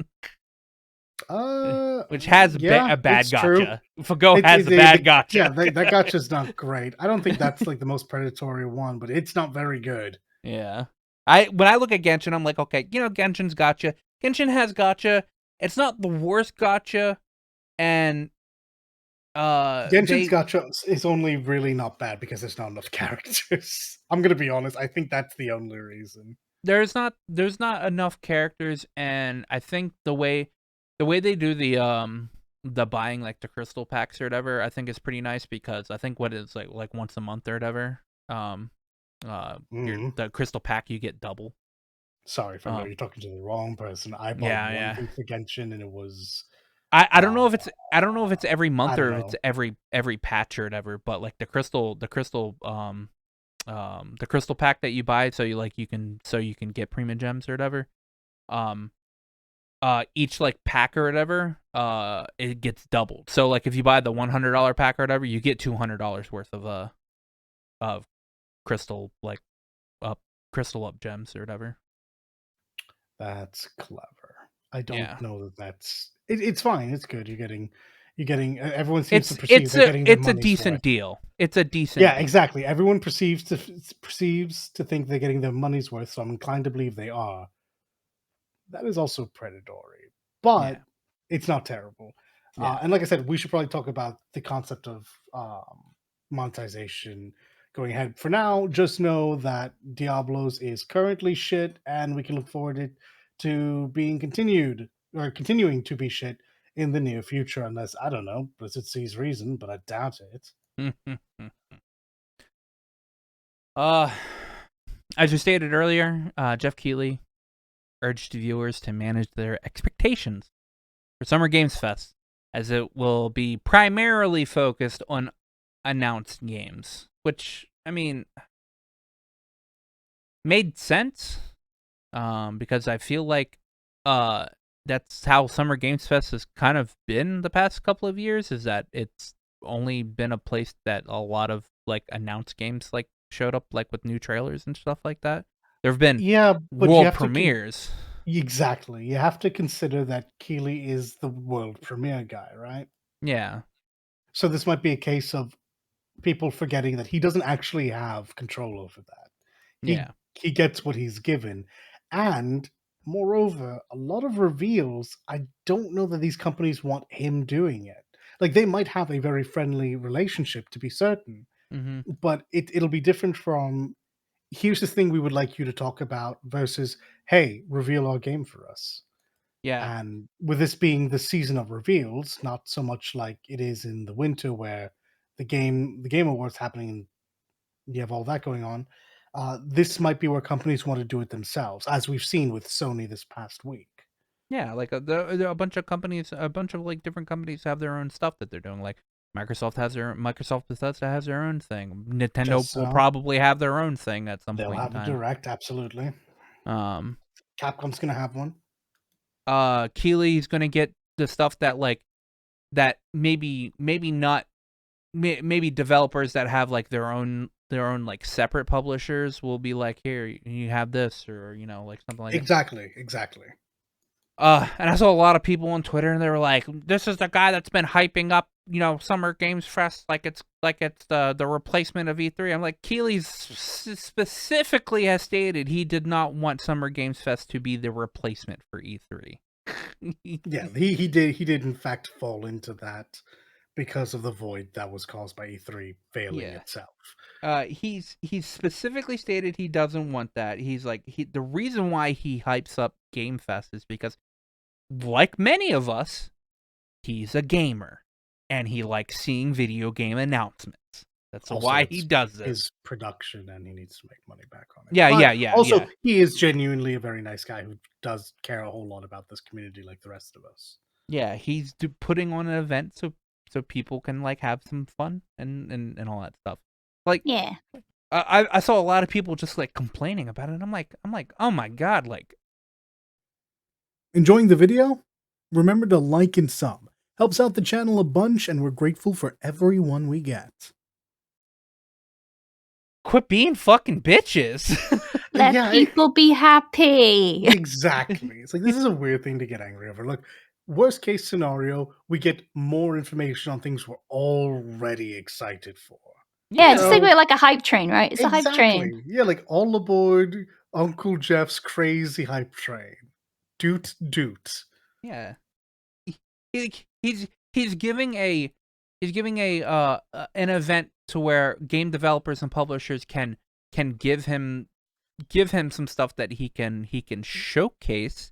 Which has a bad gacha. True. Fago has a bad gacha. Yeah, that gacha's not great. I don't think that's like the most predatory one, but it's not very good. Yeah. When I look at Genshin, I'm like, okay, Genshin's gacha. Genshin has gacha. It's not the worst gacha, and Genshin's gacha is only really not bad because there's not enough characters. I'm gonna be honest. I think that's the only reason. There's not enough characters, and I think the way they do the buying like the crystal packs or whatever, I think is pretty nice because I think what is like once a month or whatever, the crystal pack you get double. Sorry, if I know you're talking to the wrong person. I bought one thing for Genshin and it was. I don't know if it's every month or if it's every patch or whatever, but like the crystal pack that you buy so you can get prima gems or whatever. Each like pack or whatever, it gets doubled. So like if you buy the $100 pack or whatever, you get $200 worth of crystal crystal up gems or whatever. That's clever. I don't know that's. It's fine. It's good. You're getting. Everyone seems to perceive they're getting their money's worth. It's a decent deal. It's a decent. Yeah, exactly. Everyone perceives to think they're getting their money's worth. So I'm inclined to believe they are. That is also predatory, but it's not terrible. Yeah. And like I said, we should probably talk about the concept of monetization going ahead. For now, just know that Diablos is currently shit, and we can look forward to being continuing to be shit in the near future, unless, I don't know, Blizzard sees reason, but I doubt it. As you stated earlier, Jeff Keighley urged viewers to manage their expectations for Summer Games Fest, as it will be primarily focused on announced games, which, I mean, made sense, because I feel like that's how Summer Games Fest has kind of been the past couple of years, is that it's only been a place that a lot of like announced games like showed up, like with new trailers and stuff like that. There have been world premieres. Exactly. You have to consider that Keighley is the world premiere guy, right? Yeah. So this might be a case of people forgetting that he doesn't actually have control over that. He gets what he's given. And moreover, a lot of reveals, I don't know that these companies want him doing it. Like, they might have a very friendly relationship, to be certain, but it'll be different from, here's the thing we would like you to talk about, versus, hey, reveal our game for us. Yeah. And with this being the season of reveals, not so much like it is in the winter where the Game Awards happening and you have all that going on, this might be where companies want to do it themselves, as we've seen with Sony this past week. Yeah, like there are a bunch of companies, a bunch of like different companies have their own stuff that they're doing. Like Microsoft Bethesda has their own thing. Nintendo will probably have their own thing at some point in time. They'll have a Direct, absolutely. Capcom's gonna have one. Keighley's gonna get the stuff that maybe not, maybe developers that have like their own like separate publishers will be like, here, you have this, or like something like exactly. And I saw a lot of people on Twitter, and they were like, "This is the guy that's been hyping up, Summer Games Fest like it's the replacement of E3." I'm like, Keighley specifically has stated he did not want Summer Games Fest to be the replacement for E3. Yeah, he did in fact fall into that because of the void that was caused by E3 failing itself. He's specifically stated he doesn't want that. He's like, the reason why he hypes up Game Fest is because, like many of us, he's a gamer, and he likes seeing video game announcements. That's also why he does this. His production, and he needs to make money back on it. Yeah. Also, he is genuinely a very nice guy who does care a whole lot about this community, like the rest of us. Yeah, he's putting on an event so so people can like have some fun and all that stuff. Like, Yeah. I saw a lot of people just like complaining about it. I'm like, oh my god, like. Enjoying the video? Remember to like and sub. Helps out the channel a bunch, and we're grateful for everyone we get. Quit being fucking bitches. Let people be happy. Exactly. It's like, this is a weird thing to get angry over. Look, worst case scenario, we get more information on things we're already excited for. Yeah, just think of it like a hype train, right? It's a hype train. Yeah, like all aboard Uncle Jeff's crazy hype train. Doot doot. Yeah. He's giving a an event to where game developers and publishers can give him some stuff that he can showcase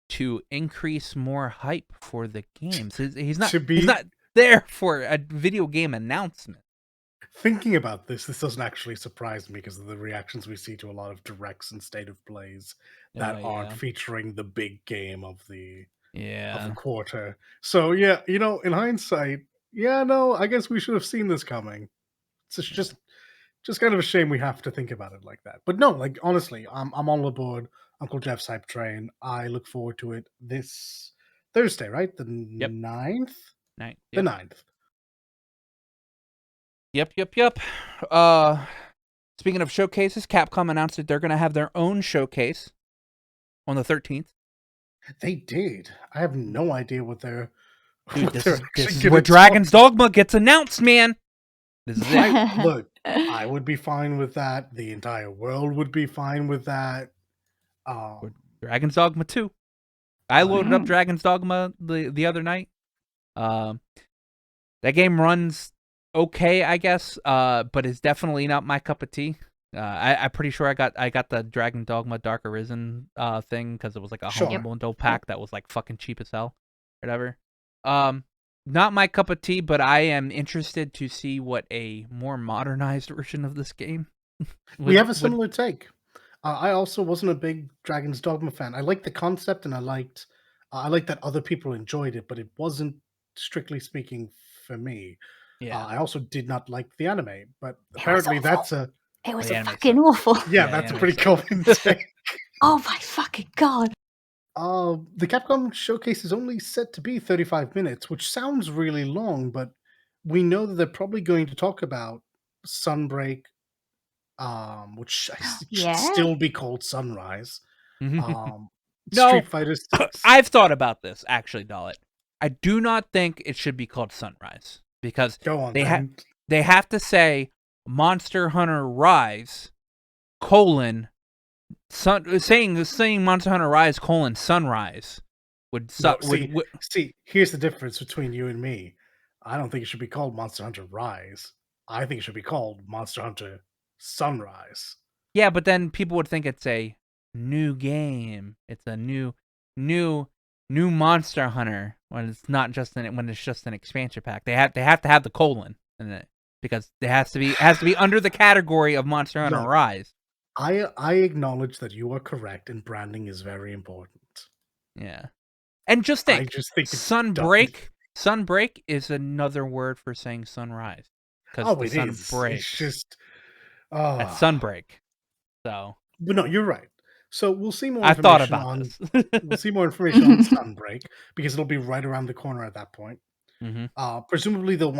to increase more hype for the games. He's not there for a video game announcement. Thinking about this doesn't actually surprise me because of the reactions we see to a lot of directs and state of plays that aren't featuring the big game of the quarter. So yeah, in hindsight, I guess we should have seen this coming. It's just kind of a shame we have to think about it like that. But no, like honestly, I'm all aboard Uncle Jeff's hype train. I look forward to it this Thursday, right? The 9th? The 9th. Yep. Speaking of showcases, Capcom announced that they're going to have their own showcase on the 13th. They did. I have no idea what they're. This is where Dragon's Dogma gets announced, man. This is it. Look, I would be fine with that. The entire world would be fine with that. Dragon's Dogma 2. I loaded up Dragon's Dogma the other night. That game runs okay, I guess, but it's definitely not my cup of tea. I'm pretty sure I got the Dragon Dogma Dark Arisen thing because it was like a Humble Bundle pack that was like fucking cheap as hell, whatever. Not my cup of tea, but I am interested to see what a more modernized version of this game. We have a similar take. I also wasn't a big Dragon's Dogma fan. I liked the concept, and I liked that other people enjoyed it, but it wasn't, strictly speaking, for me. Yeah. I also did not like the anime, but apparently it was fucking awful. Yeah, that's a pretty common take. Oh my fucking god. The Capcom showcase is only set to be 35 minutes, which sounds really long, but we know that they're probably going to talk about Sunbreak, which should still be called Sunrise. Street Fighter 6. I've thought about this, actually, Dalit. I do not think it should be called Sunrise because they have to say Monster Hunter Rise, saying Monster Hunter Rise, Sunrise would suck. See, here's the difference between you and me. I don't think it should be called Monster Hunter Rise. I think it should be called Monster Hunter Sunrise. Yeah, but then people would think it's a new game. It's a new Monster Hunter when it's not just when it's just an expansion pack. They have to have the colon in it because it has to be under the category of Monster Hunter Rise. I acknowledge that you are correct, and branding is very important. Yeah, and just think Sunbreak. Sunbreak is another word for saying sunrise. Oh, it is. It's just at Sunbreak. So, but no, you're right. So we'll see more. I thought about this. We'll see more information on Sunbreak because it'll be right around the corner at that point. Presumably, they'll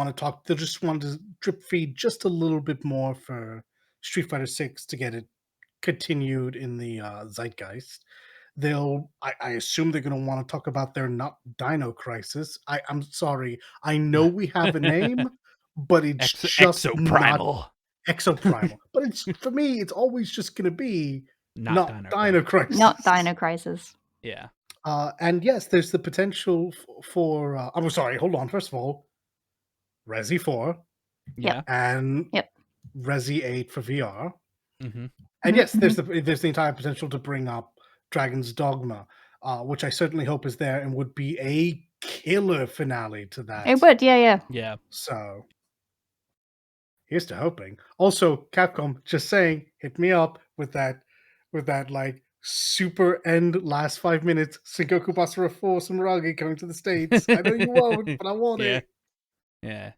just want to drip feed just a little bit more for Street Fighter 6 to get it continued in the zeitgeist. I assume they're going to want to talk about their not Dino Crisis. I'm sorry. I know we have a name, but it's just Exoprimal. Exoprimal. But for me, it's always just going to be not Dino Crisis. Not Dino Crisis. Yeah. And yes, there's the potential for. I'm sorry. Hold on. First of all, Resi 4. Yeah. And Resi 8 for VR. And yes, there's the entire potential to bring up Dragon's Dogma, which I certainly hope is there and would be a killer finale to that. It would, yeah. So here's to hoping. Also, Capcom, just saying, hit me up with that like super end last 5 minutes Sengoku Basara 4 Samaragi coming to the States. I know you won't, but I want it. Yeah.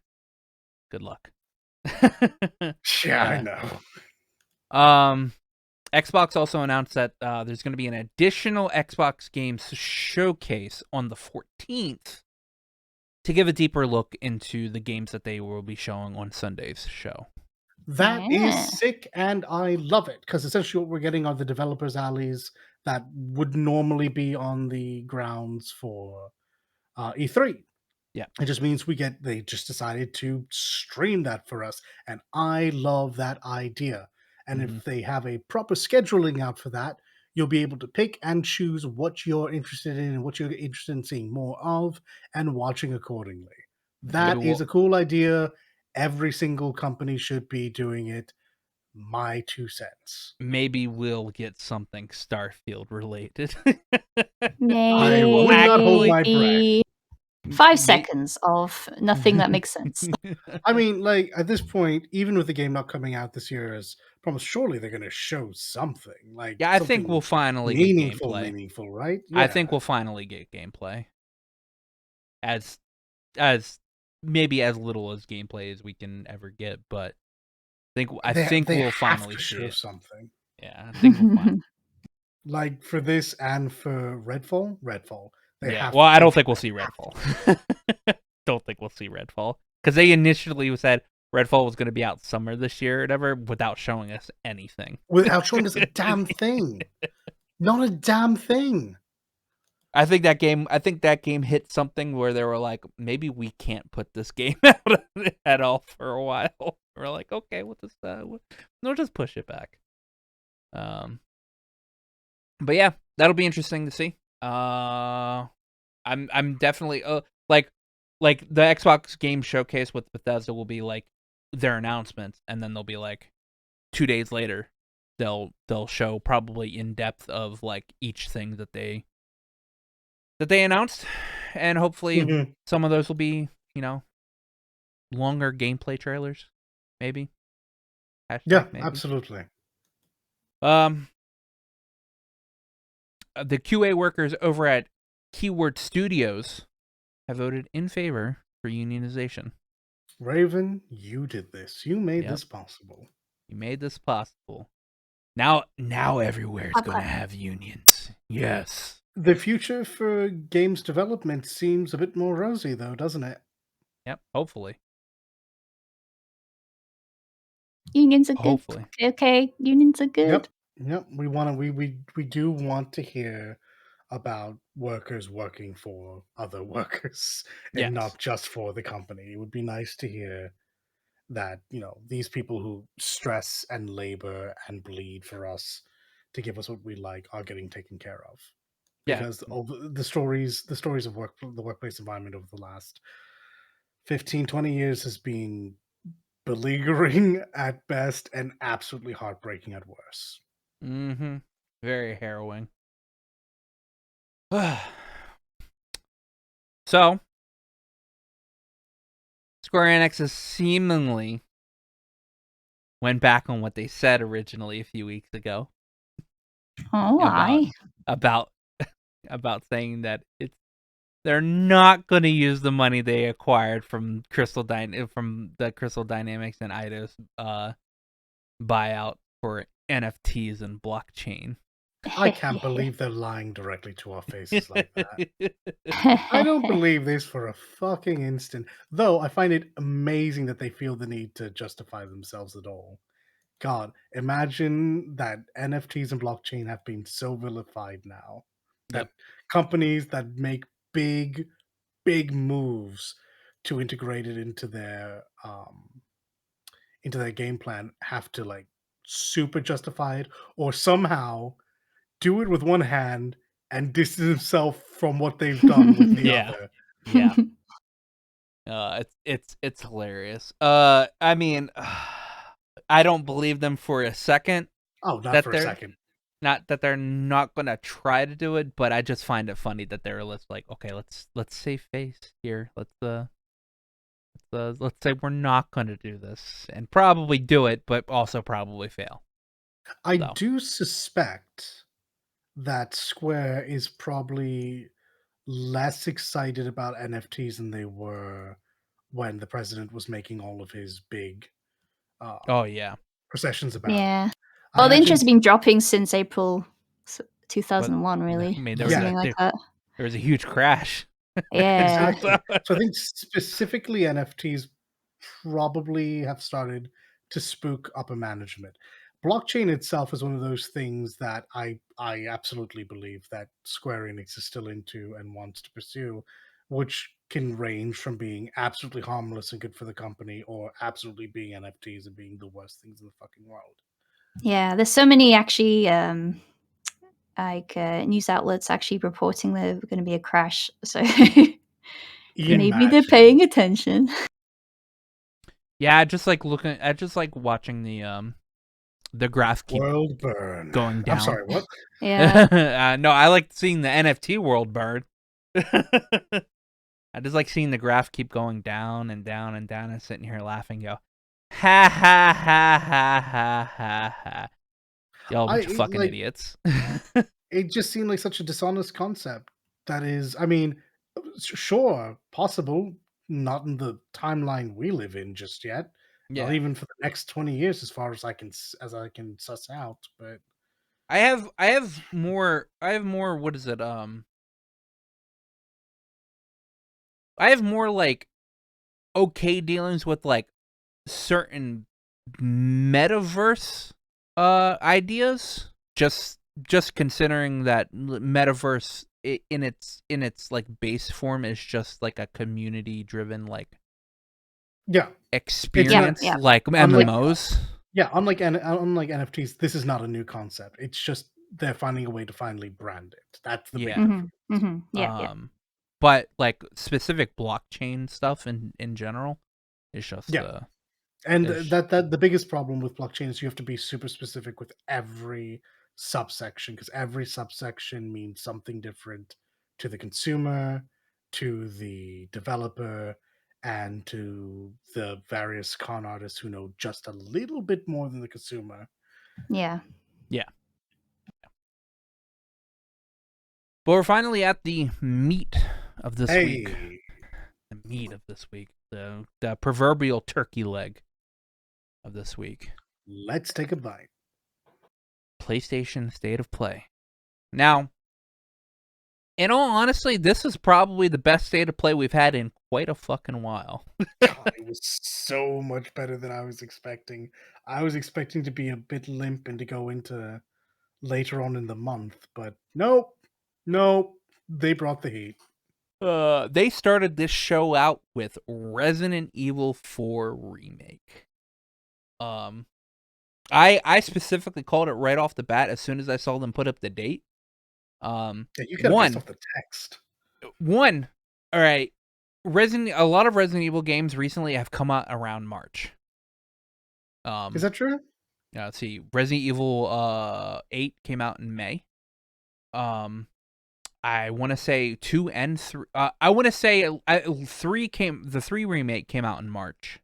Good luck. Yeah, I know. Xbox also announced that there's going to be an additional Xbox games showcase on the 14th to give a deeper look into the games that they will be showing on Sunday's show. That is sick, and I love it, because essentially what we're getting are the developers' alleys that would normally be on the grounds for E3. Yeah. It just means they just decided to stream that for us, and I love that idea. And if they have a proper scheduling out for that, you'll be able to pick and choose what you're interested in and what you're interested in seeing more of and watching accordingly. That is a cool idea. Every single company should be doing it. My 2 cents. Maybe we'll get something Starfield related. I would not hold my breath. 5 seconds of nothing that makes sense. I mean, like, at this point, even with the game not coming out this year as promised, surely they're going to show something. Like, yeah, I think we'll finally meaningful, get gameplay. Meaningful, right? Yeah. I think we'll finally get gameplay. As maybe as little as gameplay as we can ever get, but I think we'll finally show something. Yeah, I think we'll finally. Like for this and for Redfall. Well, I don't think we'll see Redfall. Don't think we'll see Redfall, because they initially said Redfall was going to be out summer this year or whatever, without showing us anything. Without showing us a damn thing. Not a damn thing. I think that game hit something where they were like, maybe we can't put this game out at all for a while. We're like, okay, we'll just push it back. But yeah, that'll be interesting to see. I'm definitely like the Xbox game showcase with Bethesda will be like their announcements, and then they'll be like 2 days later they'll show probably in depth of like each thing that they announced, and hopefully some of those will be, longer gameplay trailers, maybe. Yeah, maybe. Absolutely. The QA workers over at Keyword Studios have voted in favor for unionization. Raven, you did this. You made this possible. You made this possible. Now everywhere is going to have unions. Yes. The future for games development seems a bit more rosy, though, doesn't it? Yep, hopefully. Unions are good. Okay, unions are good. Yep. We do want to hear about workers working for other workers and not just for the company. It would be nice to hear that, these people who stress and labor and bleed for us to give us what we like are getting taken care of. Because the stories of the workplace environment over the last 15, 20 years has been beleaguering at best and absolutely heartbreaking at worst. Very harrowing. So, Square Enix has seemingly went back on what they said originally a few weeks ago. Oh, why? About saying that they're not going to use the money they acquired from the Crystal Dynamics and Eidos buyout for NFTs and blockchain. I can't believe they're lying directly to our faces like that. I don't believe this for a fucking instant. Though I find it amazing that they feel the need to justify themselves at all. God, imagine that NFTs and blockchain have been so vilified now that companies that make big moves to integrate it into their game plan have to like super justify it or somehow do it with one hand and distance himself from what they've done with the other. Yeah. It's hilarious. I mean, I don't believe them for a second. Oh, not for a second. Not that they're not gonna try to do it, but I just find it funny that they're like, okay, let's save face here. Let's say we're not gonna do this, and probably do it, but also probably fail. I do suspect that Square is probably less excited about NFTs than they were when the president was making all of his big Oh yeah. processions about Yeah. it. Well, I the actually, interest has been dropping since April But 2001, I really, mean, or something like that. there was a huge crash. Yeah. exactly. So I think specifically NFTs probably have started to spook upper management. Blockchain itself is one of those things that I absolutely believe that Square Enix is still into and wants to pursue, which can range from being absolutely harmless and good for the company, or absolutely being NFTs and being the worst things in the fucking world. Yeah, there's so many actually news outlets actually reporting there's going to be a crash. So maybe they're paying attention. Yeah, I just like watching the graph keep World burn. going down. I'm sorry, what? Yeah. No, I like seeing the NFT world burn. I just like seeing the graph keep going down and down and down, and sitting here laughing, go, ha ha ha ha ha ha ha. Y'all bunch of fucking idiots. It just seemed like such a dishonest concept. That is, I mean, sure, possible, not in the timeline we live in just yet. Not even for the next 20 years, as far as I can suss out. But I have more. What is it? I have more like okay dealings with like certain metaverse ideas. Just considering that metaverse in its like base form is just like a community driven like experience, like MMOs. Unlike NFTs, this is not a new concept. It's just they're finding a way to finally brand it. That's the big difference. But like specific blockchain stuff in general is just and that the biggest problem with blockchain is you have to be super specific with every subsection, because every subsection means something different to the consumer, to the developer, and to the various con artists who know just a little bit more than the consumer. Yeah. But we're finally at the meat of this week. The meat of this week. The proverbial turkey leg of this week. Let's take a bite. PlayStation State of Play. Now, in all honesty, this is probably the best state of play we've had in quite a fucking while. It was so much better than I was expecting. I was expecting to be a bit limp and to go into later on in the month, but nope, they brought the heat. They started this show out with Resident Evil 4 Remake. I specifically called it right off the bat as soon as I saw them put up the date. You could have based off the text. All right. A lot of Resident Evil games recently have come out around March. Is that true? Yeah, let's see. Resident Evil 8 came out in May. I want to say 2 and 3. I want to say 3 the 3 remake came out in March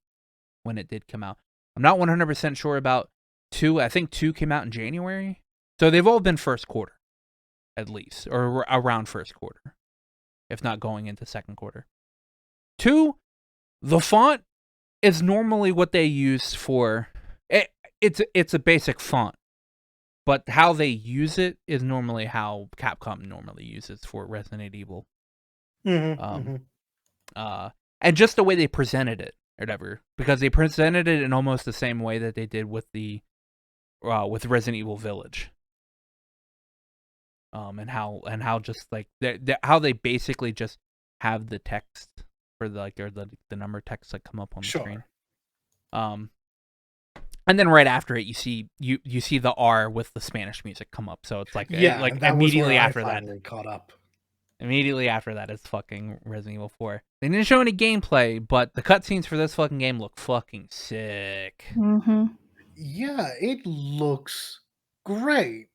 when it did come out. I'm not 100% sure about 2. I think 2 came out in January. So they've all been first quarter, at least, or around first quarter, if not going into second quarter. 2, the font is normally what they use for it. It's a basic font, but how they use it is normally how Capcom normally uses for Resident Evil. And just the way they presented it, or whatever, because they presented it in almost the same way that they did with with Resident Evil Village. And how just like how they basically just have the text for the number text that come up on the screen. And then right after it, you see the R with the Spanish music come up. So it's like immediately after that, caught up. Immediately after that, it's fucking Resident Evil 4. They didn't show any gameplay, but the cutscenes for this fucking game look fucking sick. Mm-hmm. Yeah, it looks great.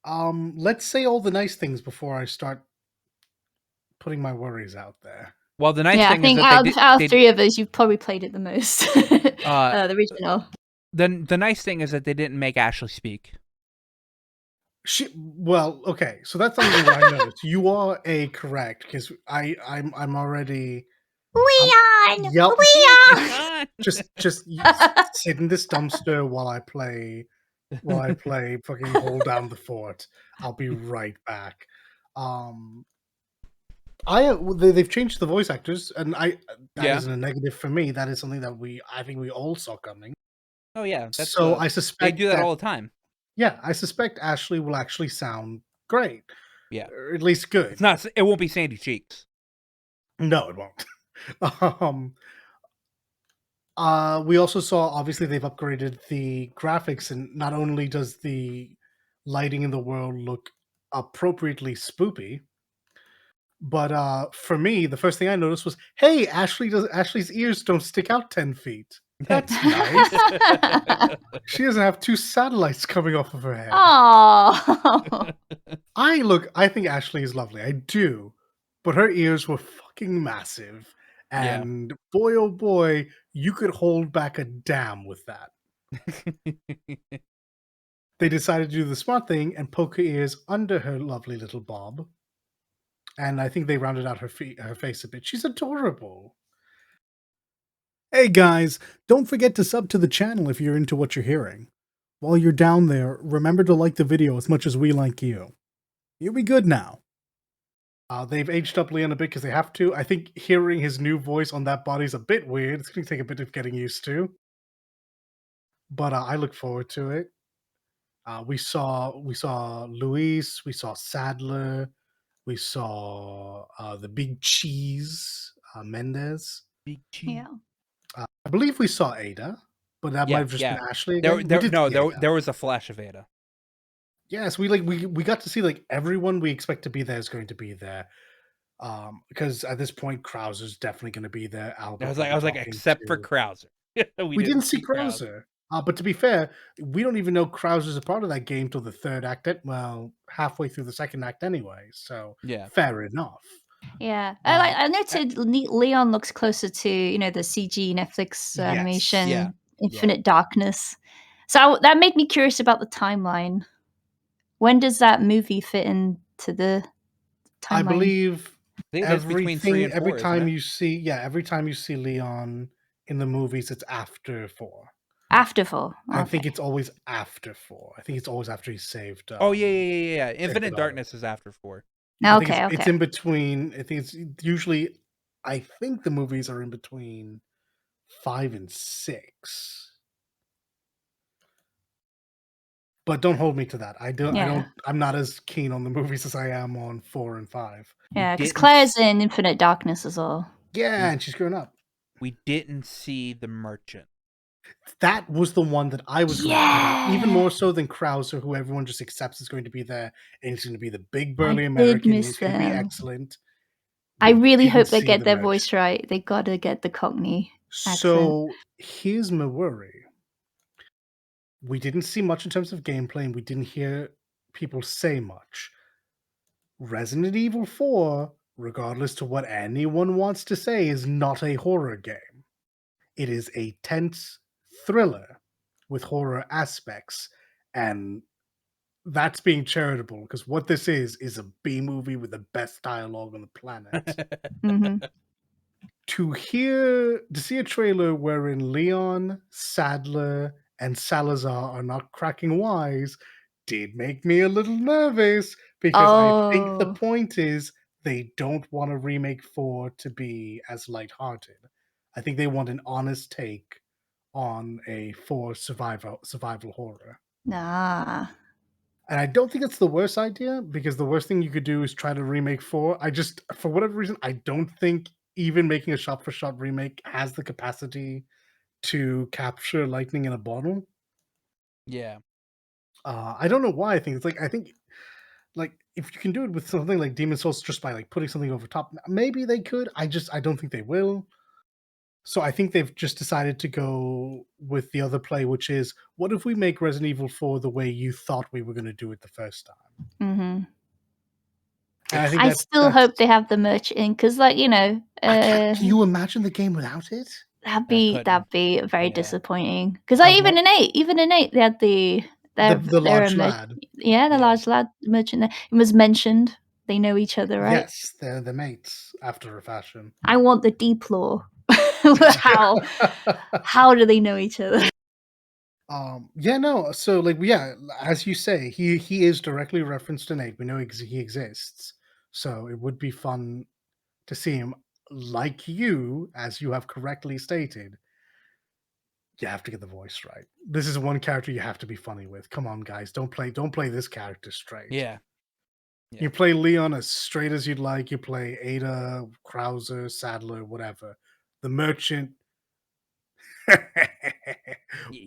Let's say all the nice things before I start putting my worries out there. Well, the nice thing is that out of 3 of us, you've probably played it the most. The original. The nice thing is that they didn't make Ashley speak. Well, okay, so that's something that I noticed. You are correct, because I'm already Leon! Yep. Leon! Just sit in this dumpster while I play fucking Hold Down the Fort. I'll be right back. They've changed the voice actors, and that isn't a negative for me. That is something that I think we all saw coming. Oh yeah, So I suspect they do that all the time. Yeah, I suspect Ashley will actually sound great. Yeah, or at least good. It won't be Sandy Cheeks. No, it won't. We also saw, obviously, they've upgraded the graphics, and not only does the lighting in the world look appropriately spoopy, but for me, the first thing I noticed was, hey, Ashley's ears don't stick out 10 feet. That's nice. She doesn't have 2 satellites coming off of her head. Oh. I think Ashley is lovely. I do. But her ears were fucking massive. And boy, oh boy, you could hold back a dam with that. They decided to do the smart thing and poke her ears under her lovely little bob. And I think they rounded out her face a bit. She's adorable. Hey guys, don't forget to sub to the channel if you're into what you're hearing. While you're down there, remember to like the video as much as we like you. You'll be good now. They've aged up Leon a bit because they have to. I think hearing his new voice on that body is a bit weird. It's going to take a bit of getting used to. But I look forward to it. We saw Luis, we saw Sadler, we saw the Big Cheese, Mendez. Big Cheese. Yeah. I believe we saw Ada, but that might have just been Ashley again. There was a flash of Ada. Yes, we got to see like everyone we expect to be there is going to be there. Because at this point, Krauser's definitely going to be there. Albert, I was like, except for Krauser. we didn't see Krauser. But to be fair, we don't even know Krauser's a part of that game till the third act. Well, halfway through the second act anyway. So yeah, fair enough. Yeah, I noted Leon looks closer to the CG Netflix animation, Infinite Darkness. So that made me curious about the timeline. When does that movie fit into the timeline? I believe everything. Every time you see Leon in the movies, it's after 4. After 4. Okay. I think it's always after 4. I think it's always after he's saved. Yeah. Infinite Darkness is after 4. Okay. It's in between. I think it's usually. I think the movies are in between 5 and 6. But don't hold me to that. I'm not as keen on the movies as I am on 4 and 5. Yeah, because Claire's in Infinite Darkness as well. Yeah, and she's grown up. We didn't see the Merchant. That was the one that I was going to point out, even more so than Krauser, who everyone just accepts is going to be there, and he's going to be the big burly American. He's going to be excellent. I really hope they get their voice right. They got to get the Cockney accent. So here's my worry. We didn't see much in terms of gameplay, and we didn't hear people say much. Resident Evil 4, regardless to what anyone wants to say, is not a horror game. It is a tense thriller with horror aspects, and that's being charitable, because what this is a B movie with the best dialogue on the planet. Mm-hmm. To see a trailer wherein Leon, Sadler, and Salazar are not cracking wise did make me a little nervous, because I think the point is they don't want to remake 4 to be as lighthearted. I think they want an honest take on a 4 survival horror. Nah. And I don't think it's the worst idea, because the worst thing you could do is try to remake 4. For whatever reason, I don't think even making a shot-for-shot remake has the capacity to capture lightning in a bottle. Yeah. I don't know why. I think if you can do it with something like Demon's Souls just by like putting something over top, maybe they could. I don't think they will. So I think they've just decided to go with the other play, which is, what if we make Resident Evil 4 the way you thought we were going to do it the first time? Mm-hmm. And I still hope they have the merch in, because can you imagine the game without it? That'd be very disappointing. Because even in 8, they had the large lad. Yeah, the large lad merchant there. It was mentioned. They know each other, right? Yes, they're the mates after a fashion. I want the deep lore. How do they know each other? Yeah, no. So, like, yeah, as you say, he is directly referenced in 8. We know he exists, so it would be fun to see him. Like you, as you have correctly stated, you have to get the voice right. This is one character you have to be funny with. Come on, guys, don't play this character straight. Yeah. You play Leon as straight as you'd like. You play Ada, Krauser, Sadler, whatever. The merchant.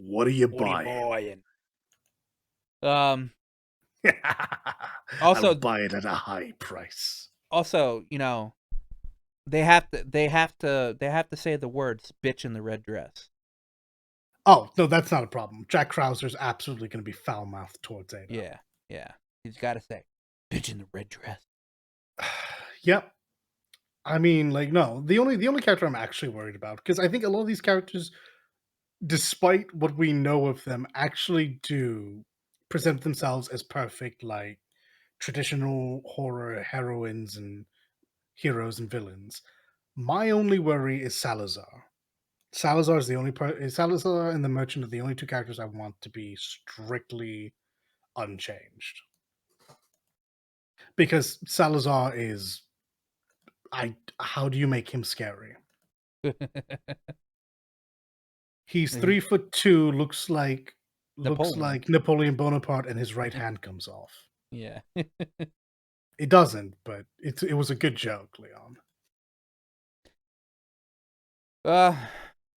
What are you buying? Also, I'll buy it at a high price. Also, they have to say the words "bitch in the red dress." Oh no, that's not a problem. Jack Krauser's absolutely going to be foul mouthed towards Ada. Yeah. He's got to say "bitch in the red dress." Yep. I mean, like, no. The only character I'm actually worried about, because I think a lot of these characters, despite what we know of them, actually do present themselves as perfect, like, traditional horror heroines and heroes and villains. My only worry is Salazar. Salazar and the Merchant are the only two characters I want to be strictly unchanged. Because Salazar is, how do you make him scary? He's 3'2", looks like Napoleon Bonaparte, and his right hand comes off. Yeah. It doesn't, but it was a good joke, Leon.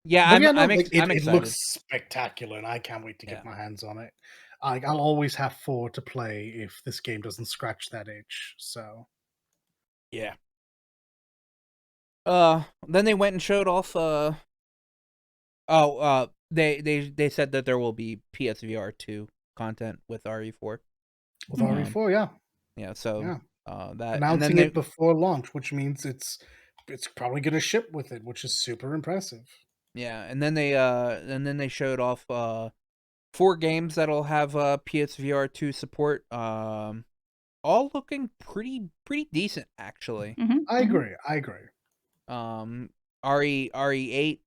Yeah, I'm excited. It looks spectacular, and I can't wait to get my hands on it. I'll always have 4 to play if this game doesn't scratch that itch. So, yeah. Then they went and showed off. They said that there will be PSVR 2 content with RE4. With RE4, yeah. Yeah. So that announcing it before launch, which means it's probably going to ship with it, which is super impressive. Yeah, and then they showed off 4 games that'll have PSVR 2 support. All looking pretty decent, actually. Mm-hmm. I agree. RE8.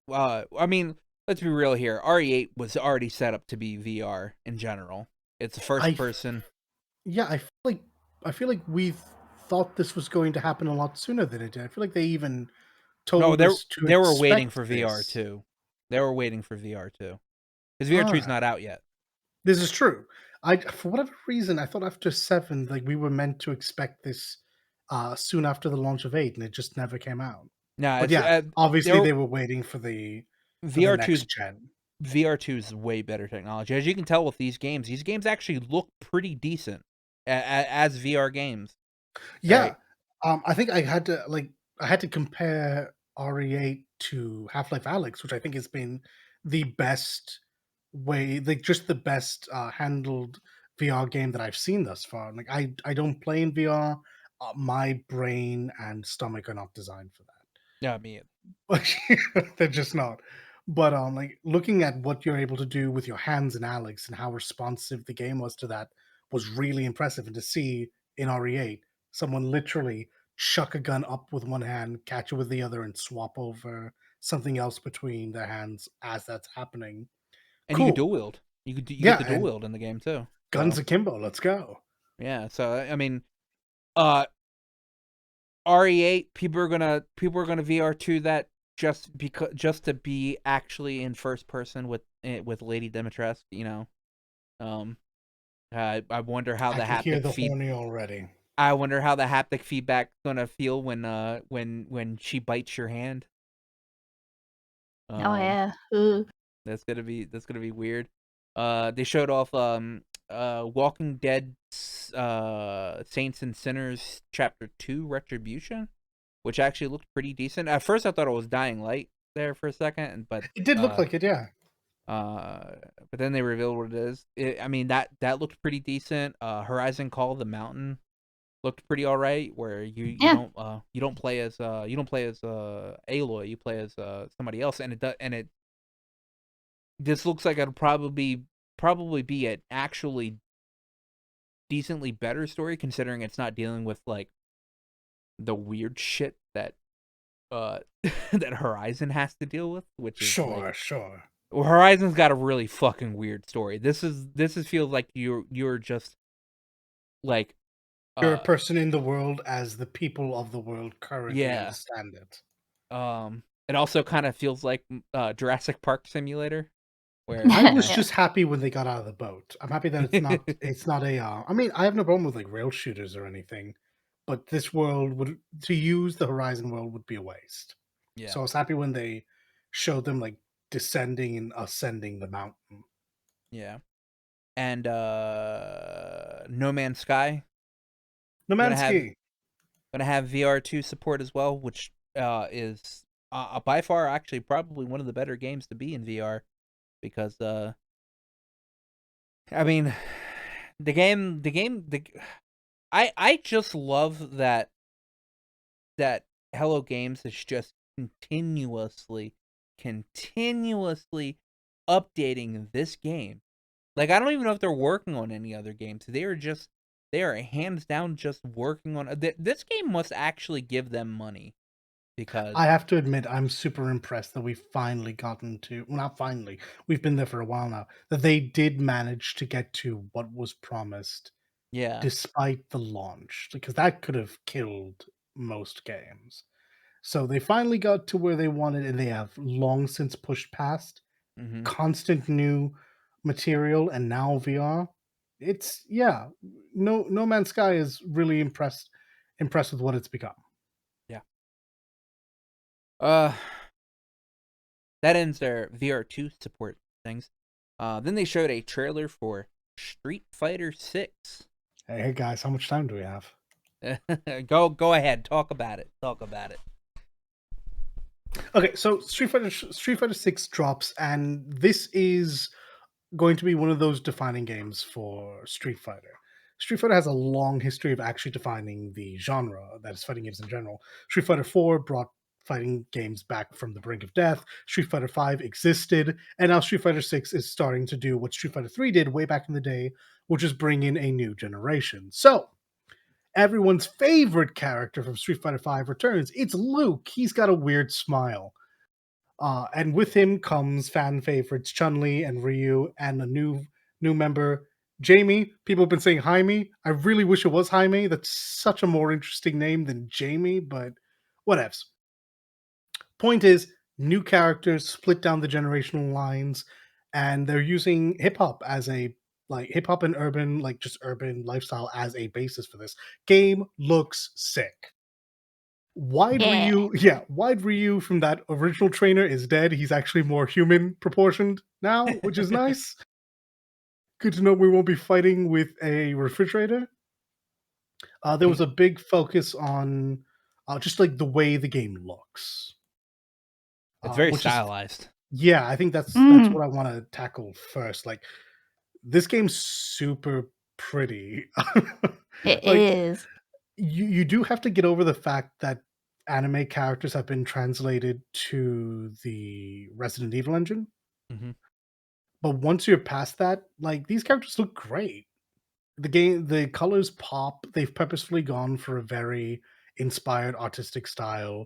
I mean, let's be real here. RE8 was already set up to be VR in general. It's a first person. Yeah, I feel like we thought this was going to happen a lot sooner than it did. I feel like they even told us to. They were waiting for VR 2. They were waiting for VR 2 because VR 2 is not out yet. This is true. For whatever reason, I thought after 7, like, we were meant to expect this soon after the launch of 8, and it just never came out. No, but yeah, obviously they were waiting for the VR 2's gen. VR 2 is way better technology. As you can tell with these games actually look pretty decent as VR games. Yeah, right? I think I had to compare RE8 to Half-Life Alyx, which I think has been the best way, like, just the best handled VR game that I've seen thus far. Like, I don't play in VR. My brain and stomach are not designed for that. Yeah, me either. They're just not. But like, looking at what you're able to do with your hands in Alyx and how responsive the game was to that was really impressive. And to see in RE8 someone literally chuck a gun up with one hand, catch it with the other, and swap over something else between their hands as that's happening. And cool. You can dual wield. You get the dual wield in the game too. Guns akimbo, let's go. Yeah, so I mean, RE8, people are gonna VR 2 that just to be actually in first person with Lady Dimitrescu. I wonder how the haptic feedback already. I wonder how the haptic feedback gonna feel when she bites your hand. Oh yeah. That's gonna be weird. They showed off Walking Dead Saints and Sinners Chapter 2 Retribution, which actually looked pretty decent. At first I thought it was Dying Light there for a second, but it did look like it, yeah. But then they revealed what it is. I mean, that looked pretty decent. Horizon Call of the Mountain looked pretty all right, where you don't play as Aloy, you play as somebody else, and it this looks like it'll probably be an actually decently better story, considering it's not dealing with like the weird shit that that Horizon has to deal with, which is sure. Well, Horizon's got a really fucking weird story. This feels like you're just like You're a person in the world as the people of the world currently understand it. It also kind of feels like Jurassic Park Simulator, where I was just happy when they got out of the boat. I'm happy that it's not a. I mean, I have no problem with like rail shooters or anything, but this world would to use the Horizon world would be a waste. yeah. So I was happy when they showed them like descending and ascending the mountain. Yeah. And No Man's Sky. No Man's Sky. Gonna have VR2 support as well, which is by far actually probably one of the better games to be in VR, because I mean, I just love that Hello Games is just continuously updating this game. Like, I don't even know if they're working on any other games. They are hands down just working on this game. Must actually give them money, because I have to admit, I'm super impressed that we've finally gotten to, well, not finally, we've been there for a while now, that they did manage to get to what was promised yeah, despite the launch, because that could have killed most games. So they finally got to where they wanted, and they have long since pushed past constant new material and now VR. It's No Man's Sky is really impressed with what it's become. yeah. That ends their VR2 support things. Then they showed a trailer for Street Fighter 6. Hey guys, how much time do we have? Go ahead, talk about it. Okay, so Street Fighter 6 drops, and this is going to be one of those defining games for Street Fighter. Street Fighter has a long history of actually defining the genre that is fighting games in general. Street Fighter 4 brought fighting games back from the brink of death. Street Fighter 5 existed, and now Street Fighter 6 is starting to do what Street Fighter 3 did way back in the day, which is bring in a new generation. So, everyone's favorite character from Street Fighter 5 returns. It's Luke. He's got a weird smile. And with him comes fan favorites Chun-Li and Ryu, and a new member, Jamie. People have been saying Jaime. I really wish it was Jaime. That's such a more interesting name than Jamie, but whatevs. Point is, new characters split down the generational lines, and they're using hip hop as a hip hop and urban, just urban lifestyle as a basis for this. Game looks sick. Wide Ryu from that original trainer is dead. He's actually more human proportioned now, which is nice. Good to know we won't be fighting with a refrigerator. There was a big focus on just like the way the game looks. It's very stylized. I think that's what I want to tackle first. Like, this game's super pretty. It is. You do have to get over the fact that anime characters have been translated to the Resident Evil engine. But once you're past that, like, these characters look great. The colors pop. They've purposefully gone for a very inspired artistic style.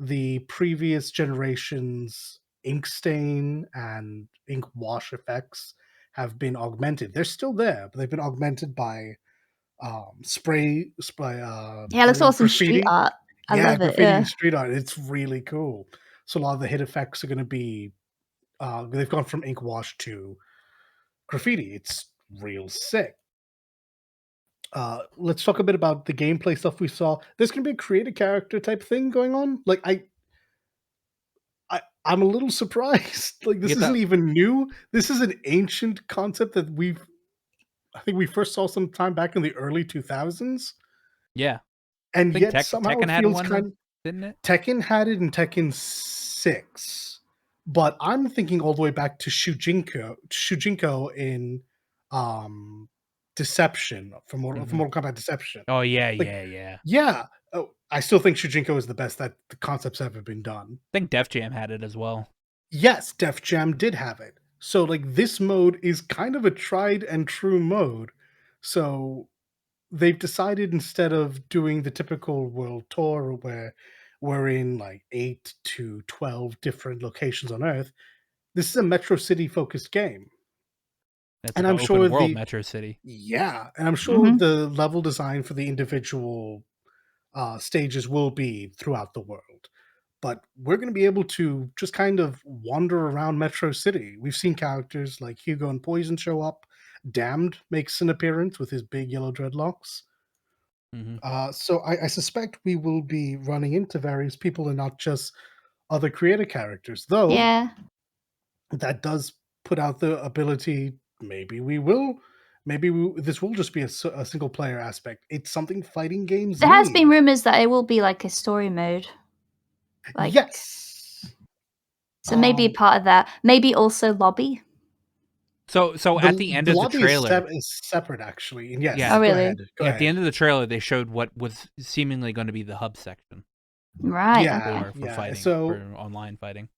The previous generation's ink stain and ink wash effects have been augmented. They're still there, but they've been augmented by spray it looks awesome. Graffiti. Street art. I love it. Graffiti and street art. It's really cool. So a lot of the hit effects are going to be they've gone from ink wash to graffiti. It's real sick. Let's talk a bit about the gameplay stuff we saw. There's going to be a create a character type thing going on. Like, I'm a little surprised. Like, this isn't even new. This is an ancient concept that I think we first saw sometime back in the early 2000s. Yeah. And yet somehow Tekken it feels had one, didn't it? Tekken had it in Tekken 6. But I'm thinking all the way back to Shujinko in Deception, from Mortal Kombat Deception. Oh, yeah, Yeah. Oh, I still think Shujinko is the best that the concept's ever been done. I think Def Jam had it as well. Yes, Def Jam did have it. So, like, this mode is kind of a tried and true mode. So, they've decided, instead of doing the typical world tour where we're in like 8 to 12 different locations on Earth, this is a Metro City focused game. It's And like I'm an open sure world Metro City. and I'm sure the level design for the individual stages will be throughout the world. But we're going to be able to just kind of wander around Metro City. We've seen characters like Hugo and Poison show up. Damned makes an appearance with his big yellow dreadlocks. So I suspect we will be running into various people and not just other creator characters. Though that does put out the ability, maybe this will just be a single player aspect. It's something fighting games There has been need. rumors that it will be like a story mode. Like, Yes. So maybe part of that. Maybe also lobby. So at the end of the trailer, is separate, actually. And yes, Yeah. Oh, go really? ahead. Go at the ahead. end of the trailer, they showed what was seemingly going to be the hub section Right. Yeah, Okay. for fighting, So for online fighting.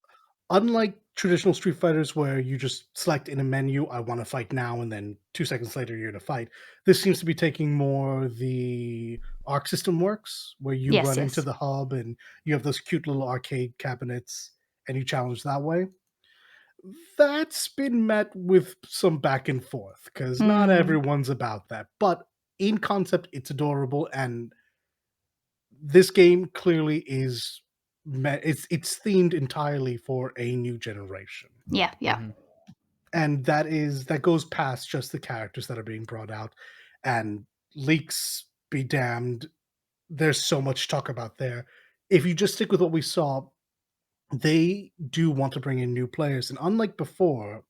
unlike traditional Street Fighters where you just select in a menu, I want to fight now, and then 2 seconds later you're in a fight, this seems to be taking more the Arc system works, where you Yes, run into yes. the hub and you have those cute little arcade cabinets and you challenge that way. That's been met with some back and forth because not everyone's about that. But in concept, it's adorable, and this game clearly is it's themed entirely for a new generation. Yeah, yeah. And that goes past just the characters that are being brought out. And leaks be damned, there's so much talk about there. If you just stick with what we saw, they do want to bring in new players, and unlike before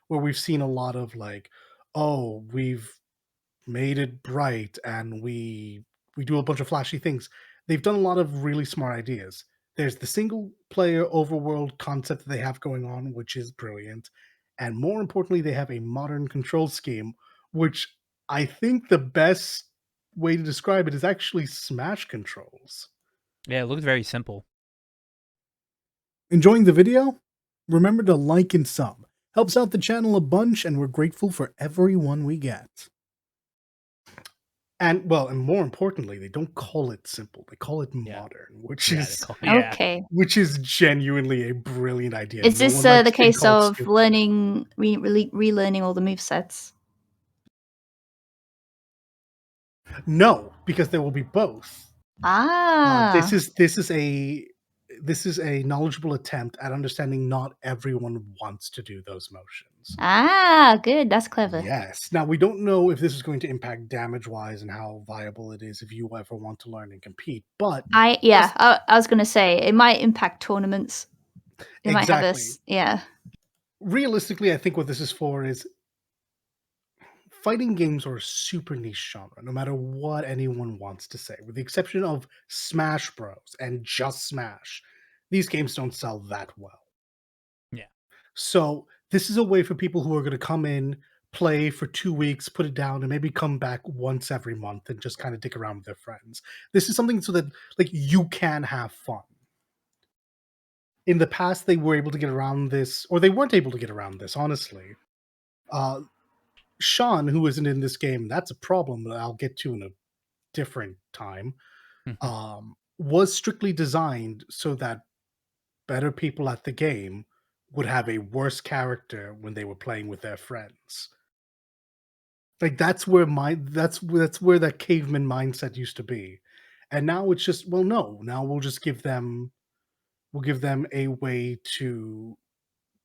where we've seen a lot of like, oh, we've made it bright and we do a bunch of flashy things. They've done a lot of really smart ideas. There's the single player overworld concept that they have going on, which is brilliant. And more importantly, they have a modern control scheme, which I think the best way to describe it is actually Smash controls. Yeah, it looked very simple. Enjoying the video? Remember to like and sub. Helps out the channel a bunch, and we're grateful for everyone we get. And more importantly, they don't call it simple. They call it modern, which which is genuinely a brilliant idea. Is this the case of relearning all the movesets? No, because there will be both. This is a knowledgeable attempt at understanding not everyone wants to do those motions. Good. That's clever. Yes. Now, we don't know if this is going to impact damage-wise and how viable it is if you ever want to learn and compete, but I was going to say, it might impact tournaments. It might have Realistically, I think what this is for is fighting games are a super niche genre, no matter what anyone wants to say. With the exception of Smash Bros. And just Smash, these games don't sell that well. Yeah. So this is a way for people who are going to come in, play for 2 weeks, put it down, and maybe come back once every month and just kind of dick around with their friends. This is something so that you can have fun. In the past, they were able to get around this, or they weren't able to get around this, honestly. Sean, who isn't in this game, that's a problem that I'll get to in a different time, was strictly designed so that better people at the game would have a worse character when they were playing with their friends. That's where that caveman mindset used to be. And now it's just, no, now we'll give them a way to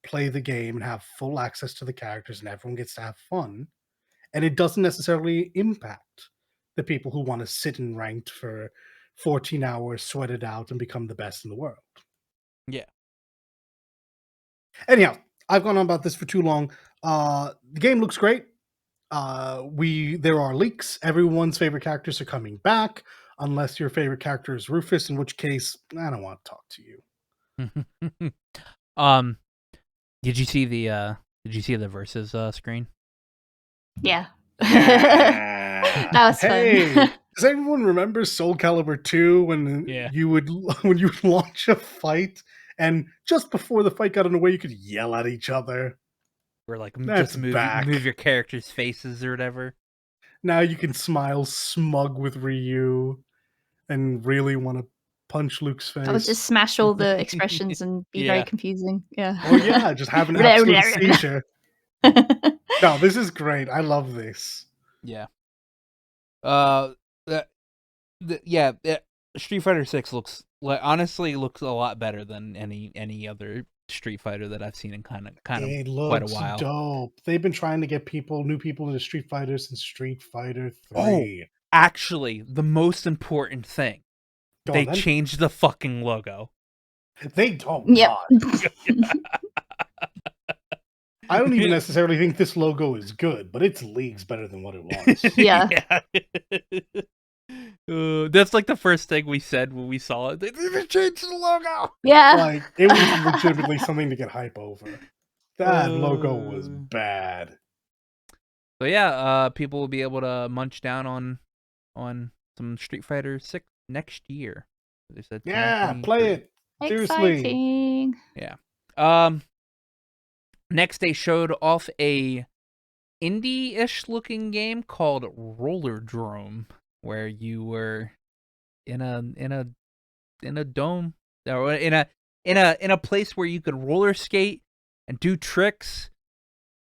play the game and have full access to the characters, and everyone gets to have fun. And it doesn't necessarily impact the people who want to sit in ranked for 14 hours, sweat it out, and become the best in the world. Yeah. Anyhow, I've gone on about this for too long. The game looks great. There are leaks. Everyone's favorite characters are coming back, unless your favorite character is Rufus, in which case I don't want to talk to you. Did you see the versus screen? Yeah. That was fun. Does everyone remember Soul Calibur 2 when you would launch a fight and just before the fight got underway you could yell at each other? Or just move your characters' faces or whatever. Now you can smile smug with Ryu and really want to punch Luke's face. Or just smash all the expressions and be very confusing. Yeah. Or yeah, just have an absolute seizure. No, this is great. I love this. Yeah. Street Fighter 6 looks honestly looks a lot better than any other Street Fighter that I've seen in kind of quite a while. Dope. They've been trying to get new people into Street Fighter since Street Fighter 3. Oh, actually, the most important thing. They changed the fucking logo. They don't. Yep. I don't even necessarily think this logo is good, but it's leagues better than what it was. Yeah. That's like the first thing we said when we saw it. They changed the logo. Yeah. Like, it was legitimately something to get hype over. That logo was bad. So yeah, people will be able to munch down on some Street Fighter 6 next year. They said, yeah, play it. Seriously. Exciting. Yeah. Next, they showed off a indie-ish looking game called Roller Drome, where you were in a dome or in a place where you could roller skate and do tricks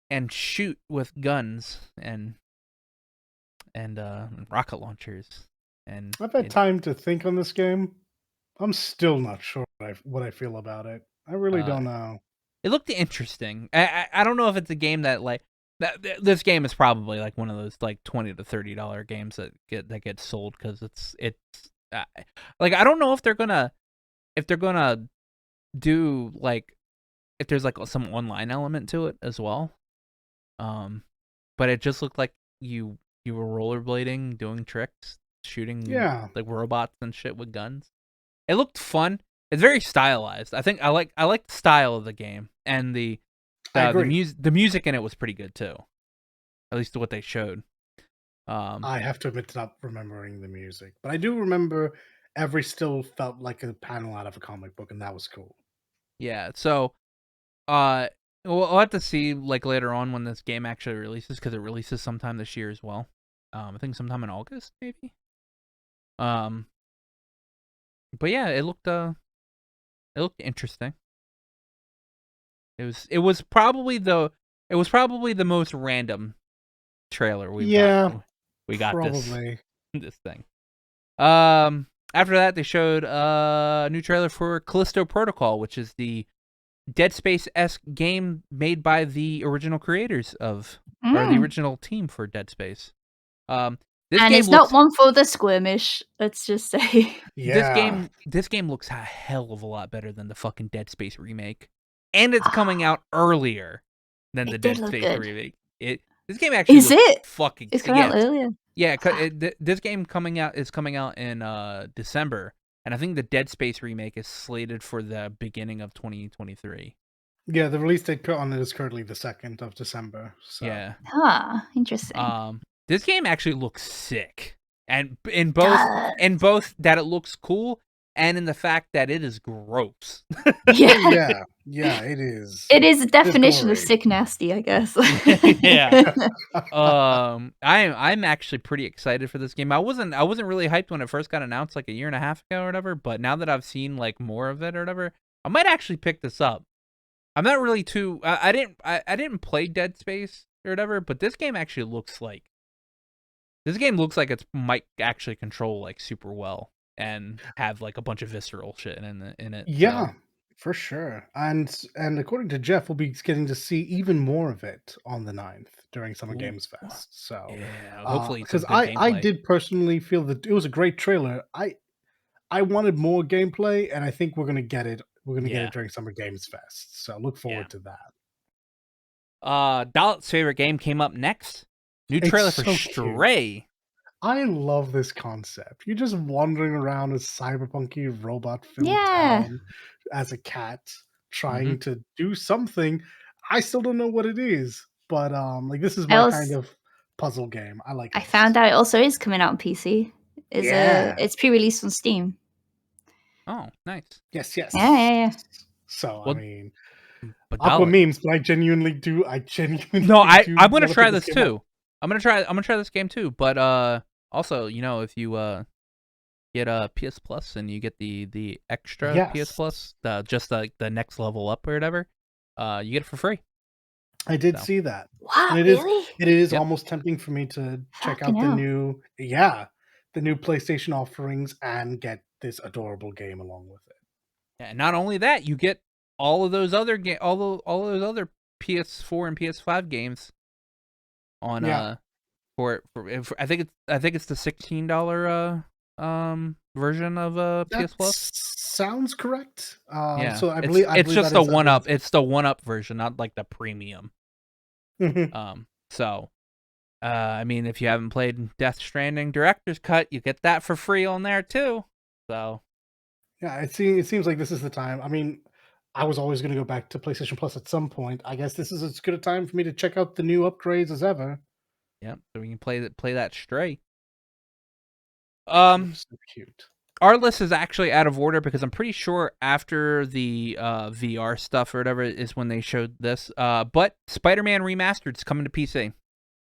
and shoot with guns and rocket launchers. And I've had time to think on this game. I'm still not sure what I feel about it. I really don't know. It looked interesting. I don't know if it's a game that like this game is probably like one of those like $20 to $30 games that get sold because it's like I don't know if they're gonna do like if there's like some online element to it as well. But it just looked like you were rollerblading, doing tricks, shooting like robots and shit with guns. It looked fun. It's very stylized. I think I like the style of the game, and the music in it was pretty good too. At least what they showed. I have to admit to not remembering the music, but I do remember every still felt like a panel out of a comic book, and that was cool. Yeah. So, we'll have to see like later on when this game actually releases, because it releases sometime this year as well. I think sometime in August, maybe. But yeah, it looked interesting. It was probably the most random trailer we got probably. this thing. After that, they showed a new trailer for Callisto Protocol, which is the Dead Space-esque game made by the original creators of or the original team for Dead Space. It's not one for the squirmish, let's just say. Yeah. This game looks a hell of a lot better than the fucking Dead Space remake. And it's coming out earlier than the Dead Space remake. This game actually fucking it's coming out earlier. Yeah, this game is coming out in December, and I think the Dead Space remake is slated for the beginning of 2023. Yeah, the release date on it is currently the 2nd of December. So. Yeah. Interesting. This game actually looks sick, and in both that it looks cool, and in the fact that it is gross. Yeah, it is. It is a definition of sick nasty, I guess. Yeah. I'm actually pretty excited for this game. I wasn't really hyped when it first got announced like a year and a half ago or whatever, but now that I've seen like more of it or whatever, I might actually pick this up. I'm not really too I didn't play Dead Space or whatever, but this game actually looks like it might actually control like super well and have like a bunch of visceral shit in it. Yeah, for sure. And according to Jeff, we'll be getting to see even more of it on the 9th during Summer Games Fest. So yeah, hopefully, because I did personally feel that it was a great trailer. I wanted more gameplay, and I think we're gonna get it. We're gonna get it during Summer Games Fest. So look forward to that. Dalet's favorite game came up next. New trailer for Stray. Cute. I love this concept. You're just wandering around a cyberpunky robot-filled town as a cat, trying to do something. I still don't know what it is, but like this is my kind of puzzle game. I like it. I found out it also is coming out on PC. It's pre-released on Steam. Oh, nice. Yes. Yeah. So I mean, but Aqua memes, but I genuinely do. No, I'm gonna try this too. I'm gonna try this game too. But also, if you get a PS Plus and you get the extra PS Yes, Plus, the next level up or whatever, you get it for free. I did So see that, and What? Really? it is yep. almost tempting for me to check Fucking out the hell. new PlayStation offerings and get this adorable game along with it. Yeah, and not only that, you get all of those other all those other PS4 and PS5 games on Yeah, I think it's the $16 version of that PS Plus. sounds correct. Yeah, So I it's believe just that the is one up. unlimited. It's the one up version, not like the premium. So I mean, if you haven't played Death Stranding Director's Cut, you get that for free on there too. So Yeah, it seems like this is the time. I mean, I was always going to go back to PlayStation Plus at some point. I guess this is as good a time for me to check out the new upgrades as ever. yeah, so we can play that Stray. It looks so cute. Our list is actually out of order because I'm pretty sure after the VR stuff or whatever is when they showed this. But Spider-Man Remastered is coming to PC.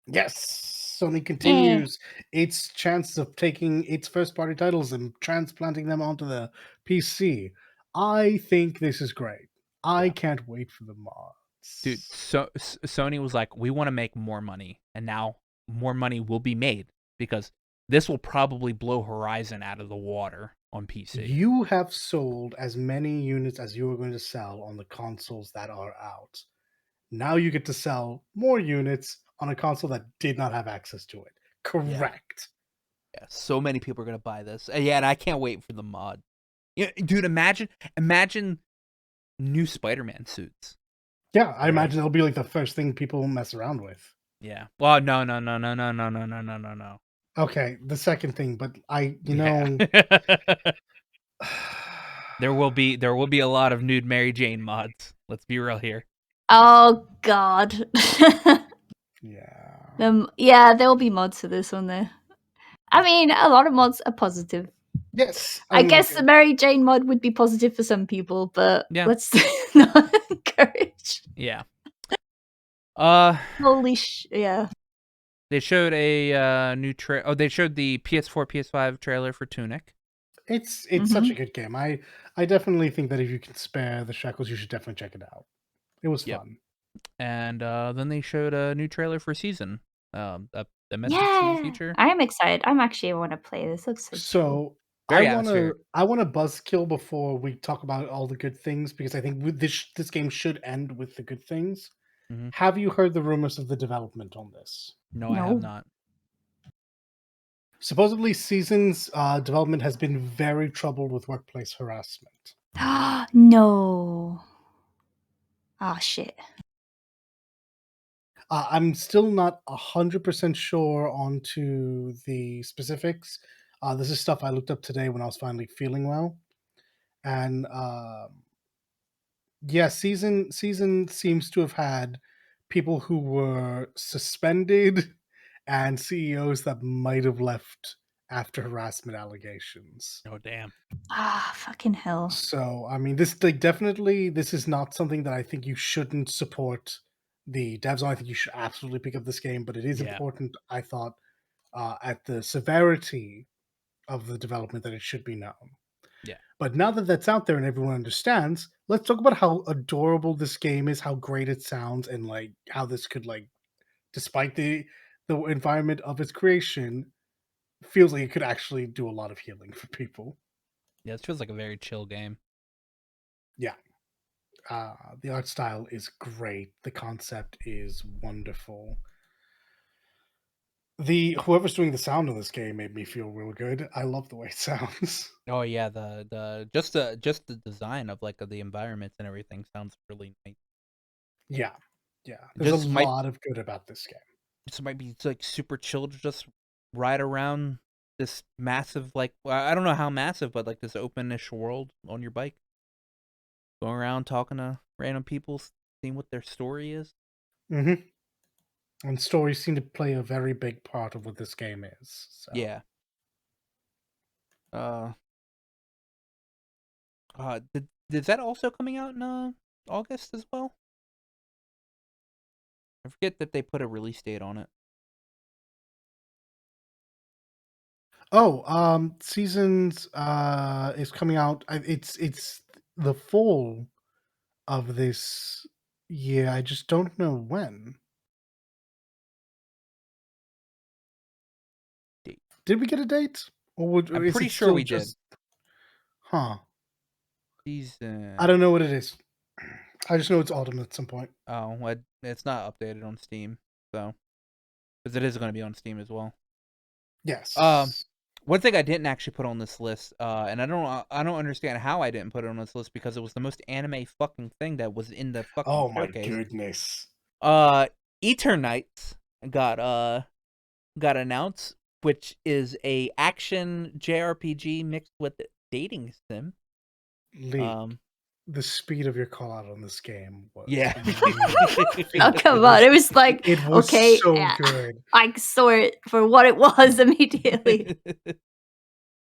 Yes, Sony Yeah. continues its chance of taking its first-party titles and transplanting them onto the PC. I think this is great. I Yeah, can't wait for the dude. mods. So Sony was like, we want to make more money, and now more money will be made because this will probably blow Horizon out of the water on PC. You have sold as many units as you are going to sell on the consoles that are out. Now you get to sell more units on a console that did not have access to it. Yeah, Correct. yeah. So many people are gonna buy this. Yeah, and I can't wait for the mod. Yeah, dude. Imagine new Spider-Man suits. Yeah, I Right. imagine it'll be like the first thing people mess around with. Yeah. Well, no, no, no, no, no, no, no, no, no, no, no. Okay, the second thing, but Yeah. There will be a lot of nude Mary Jane mods. Let's be real here. Oh god. yeah. Yeah, there will be mods for this one there. I mean, a lot of mods are positive. Yes, I and guess the Mary Jane mod would be positive for some people, but Yeah. let's not encourage. Yeah. Yeah. They showed a new they showed the PS4, PS5 trailer for Tunic. it's such a Mhm. good game. I definitely think that if you can spare the shekels, you should definitely check it out. It was Yep. fun. And then they showed a new trailer for Season. A message to the Yeah. future. I am excited. I'm actually wanna play this. Looks so cool. So Very atmospheric. I wanna buzzkill before we talk about all the good things because I think with this game should end with the good things. Hmm. Have you heard the rumors of the development on this? No, I have No. not. Supposedly, Season's development has been very troubled with workplace harassment. No. Ah, shit. I'm still not 100% sure onto the specifics. This is stuff I looked up today when I was finally feeling well, and yeah, season seems to have had people who were suspended and CEOs that might have left after harassment allegations. Oh, damn. Ah, fucking hell. So, I mean, this like definitely this is not something that I think you shouldn't support the devs on. I think you should absolutely pick up this game, but it is Yeah. important, I thought, at the severity of the development that it should be known. Yeah. But now that that's out there and everyone understands, let's talk about how adorable this game is, how great it sounds, and like how this could like, despite the environment of its creation, feels like it could actually do a lot of healing for people. Yeah, this feels like a very chill game. Yeah. The art style is great. The concept is wonderful. The whoever's doing the sound of this game made me feel real good. I love the way it sounds. Oh yeah, just the design of like the environments and everything sounds really nice. Yeah, yeah. There's a Just might lot of good about this game. This might be like super chill to just ride around this massive I don't know how massive, but like this openish world on your bike, going around talking to random people, seeing what their story is. hmm And stories seem to play a very big part of what this game is. So Yeah. Uh. Did that also coming out in August as well? I forget that they put a release date on it. Seasons is coming out. It's the fall of this year. I just don't know when. Did we get a date? I'm Is pretty it sure still we just... did. Huh. Season. I don't know what it is. I just know it's autumn at some point. Oh, it's not updated on Steam, so because it is going to be on Steam as well. Yes. One thing I didn't actually put on this list, and I don't understand how I didn't put it on this list because it was the most anime fucking thing that was in the fucking showcase. My goodness. Eternights got announced, which is a action JRPG mixed with dating sim. Lee, the speed of your call out on this game was... Yeah. Oh, come on. It was like, it was okay, so good. I saw it for what it was immediately.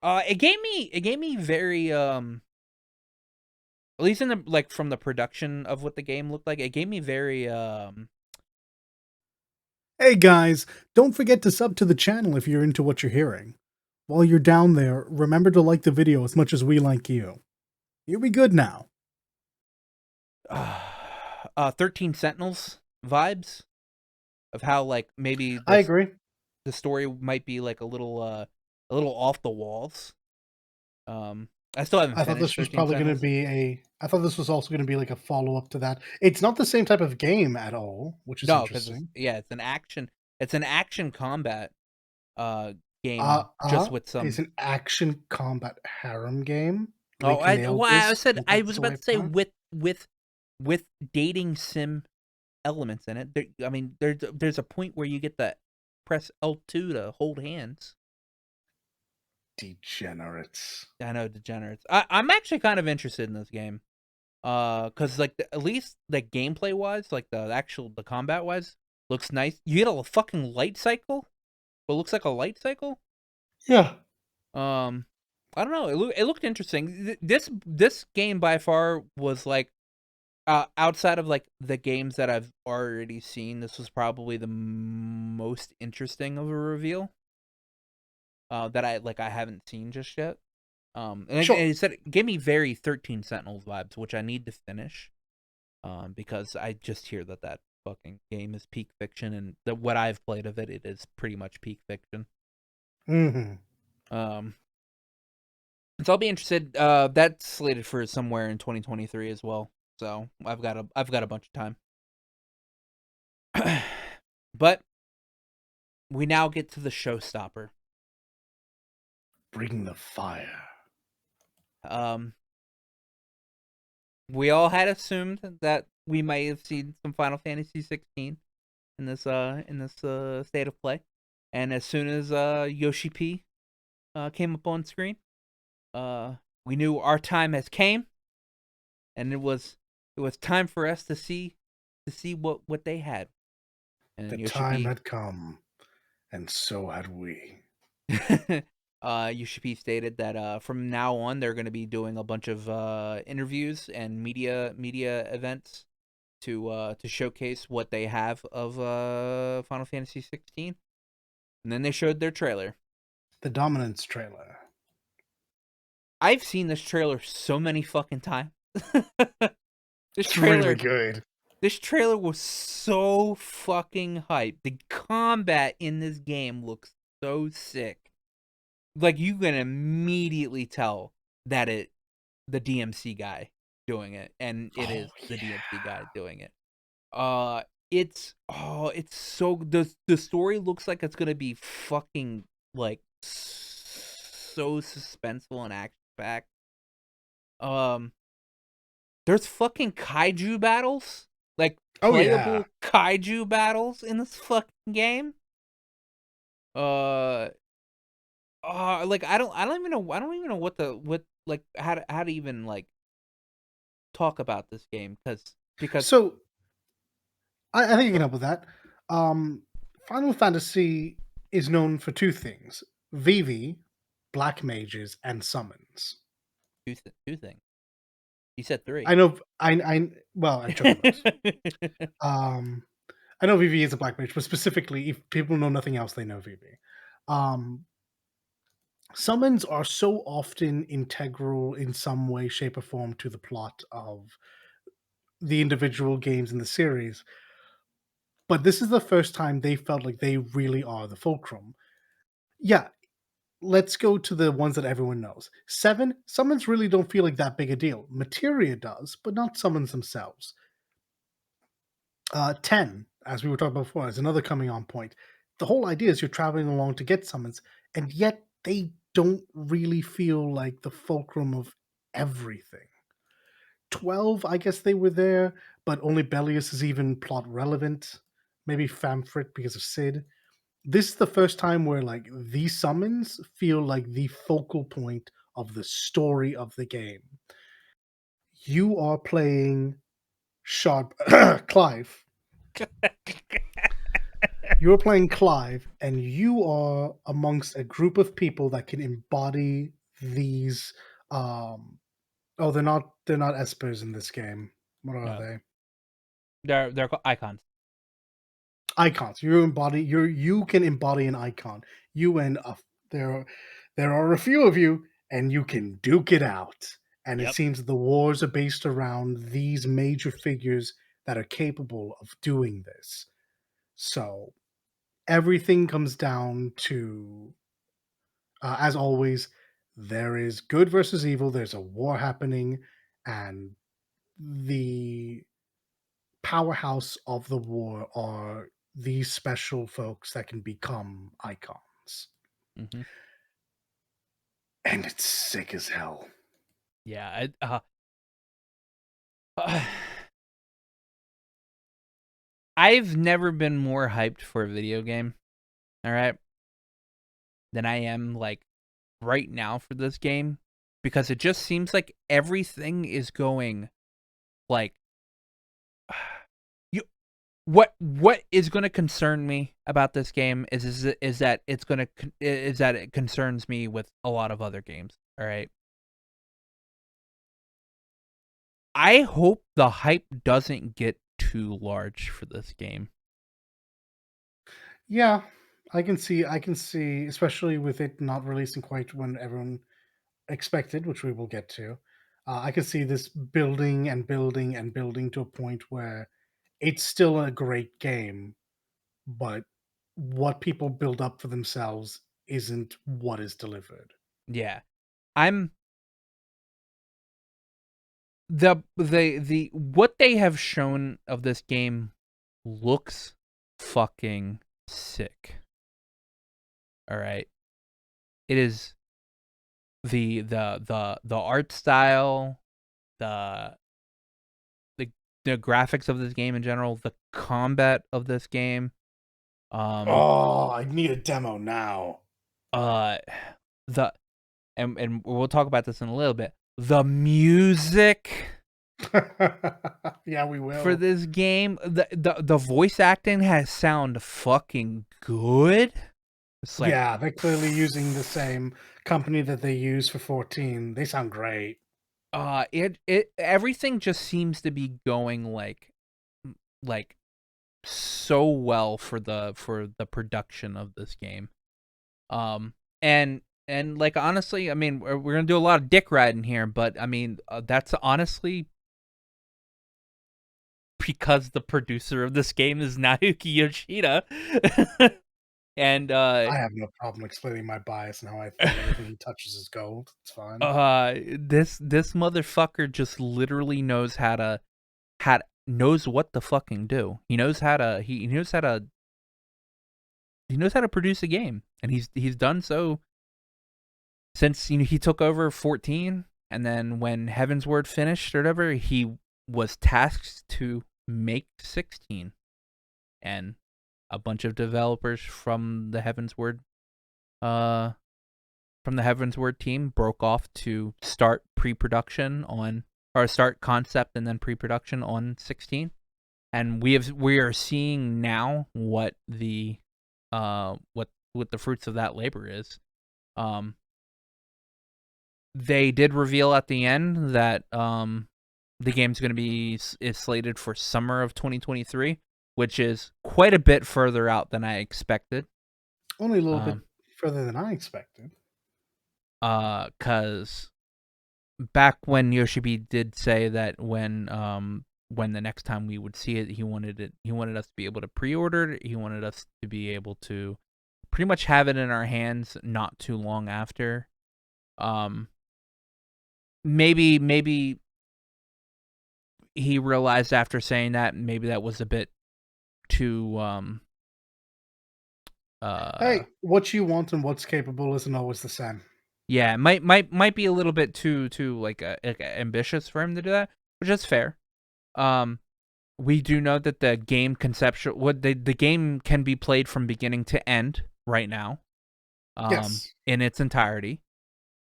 It gave me very at least in the from the production of what the game looked like, it gave me very Hey guys, don't forget to sub to the channel if you're into what you're hearing. While you're down there, remember to like the video as much as we like you. You'll be good now. 13 Sentinels vibes of how like maybe I agree. The story might be like a little off the walls. I still haven't. I thought this was probably going to be I thought this was also going to be like a follow up to that. It's not the same type of game at all, which is interesting. It's an action. It's an action combat game just with some. It's an action combat harem game. I was about to say with dating sim elements in it. I mean, there's a point where you get to press L2 to hold hands. Degenerates. I know, degenerates. I'm actually kind of interested in this game, cause like at least like gameplay wise, like the combat wise, looks nice. You get a fucking light cycle, what looks like a light cycle. Yeah. I don't know. It looked interesting. This game by far was like, outside of like the games that I've already seen, this was probably the most interesting of a reveal. That I haven't seen just yet. And sure. it said it gave me very 13 Sentinels vibes, which I need to finish. Because I just hear that fucking game is peak fiction, and what I've played of it is pretty much peak fiction. Mm-hmm. So I'll be interested. That's slated for somewhere in 2023 as well. So I've got a bunch of time. But we now get to the showstopper. Bring the fire. We all had assumed that we might have seen some Final Fantasy 16 in this state of play, and as soon as Yoshi P came up on screen, we knew our time has came, and it was time for us to see what they had. And the Yoshi time P had come, and so had we. Yoshi P stated that from now on they're going to be doing a bunch of interviews and media events to showcase what they have of Final Fantasy 16. And then they showed their trailer. The Dominance trailer. I've seen this trailer so many fucking times. It's really good. This trailer was so fucking hype. The combat in this game looks so sick. Like, you can immediately tell that the DMC guy doing it, and it is the DMC guy doing it. It's so the story looks like it's gonna be fucking like so suspenseful and action packed. There's fucking kaiju battles, like playable kaiju battles in this fucking game. Like I don't even know how to even like talk about this game because so I think you can help with that. Final Fantasy is known for two things: VV, black mages, and summons. Two things. You said three. I know. Well, I chose those. I know VV is a black mage, but specifically, if people know nothing else, they know VV. summons are so often integral in some way, shape, or form to the plot of the individual games in the series. But this is the first time they felt like they really are the fulcrum. Yeah, let's go to the ones that everyone knows. 7, summons really don't feel like that big a deal. Materia does, but not summons themselves. 10, as we were talking about before, is another coming on point. The whole idea is you're traveling along to get summons, and yet they don't really feel like the fulcrum of everything. 12, I guess they were there, but only Bellius is even plot relevant. Maybe Famfrit because of Sid. This is the first time where like these summons feel like the focal point of the story of the game. You are playing Sharp Clive. You're playing Clive, and you are amongst a group of people that can embody these. Oh, they're not espers in this game. What are No. they? They're called icons. Icons. You can embody an icon. You and there are a few of you, and you can duke it out. And it Yep. seems the wars are based around these major figures that are capable of doing this. So everything comes down to, as always, there is good versus evil. There's a war happening, and the powerhouse of the war are these special folks that can become icons. Mm-hmm. And it's sick as hell. Yeah. I've never been more hyped for a video game, all right, than I am like right now for this game, because it just seems like everything is going like what is going to concern me about this game is that it concerns me with a lot of other games, all right? I hope the hype doesn't get too large for this game. Yeah, I can see, especially with it not releasing quite when everyone expected, which we will get to. I can see this building and building and building to a point where it's still a great game, but what people build up for themselves isn't what is delivered. Yeah. I'm the what they have shown of this game looks fucking sick. All right. It is the art style, the the graphics of this game in general, the combat of this game. Oh, I need a demo now. The and we'll talk about this in a little bit. The music Yeah, we will. for this game, the voice acting has sound fucking good. It's like, Yeah, they're clearly using the same company that they use for 14. They sound great. it everything just seems to be going like so well for the production of this game. And like honestly, I mean, we're gonna do a lot of dick riding here, but I mean, that's honestly because the producer of this game is Naoki Yoshida. And I have no problem explaining my bias and how I think everything he touches is gold. It's fine. this motherfucker just literally knows knows what to fucking do. He knows how to produce a game, and he's done so since he took over 14, and then when Heaven's Word finished or whatever, he was tasked to make 16, and a bunch of developers from the Heaven's Word team broke off to start pre-production on, or start concept and then pre-production on 16, and we are seeing now what the fruits of that labor is. They did reveal at the end that the game's going to is slated for summer of 2023, which is quite a bit further out than I expected. Only a little bit further than I expected. Cause back when Yoshibi did say that when the next time we would see it, he wanted us to be able to pre-order it. He wanted us to be able to pretty much have it in our hands not too long after. Maybe he realized after saying that maybe that was a bit too Hey, what you want and what's capable isn't always the same. yeah, might be a little bit too like ambitious for him to do that, which is fair. We do know that the game the game can be played from beginning to end right now, Yes. in its entirety,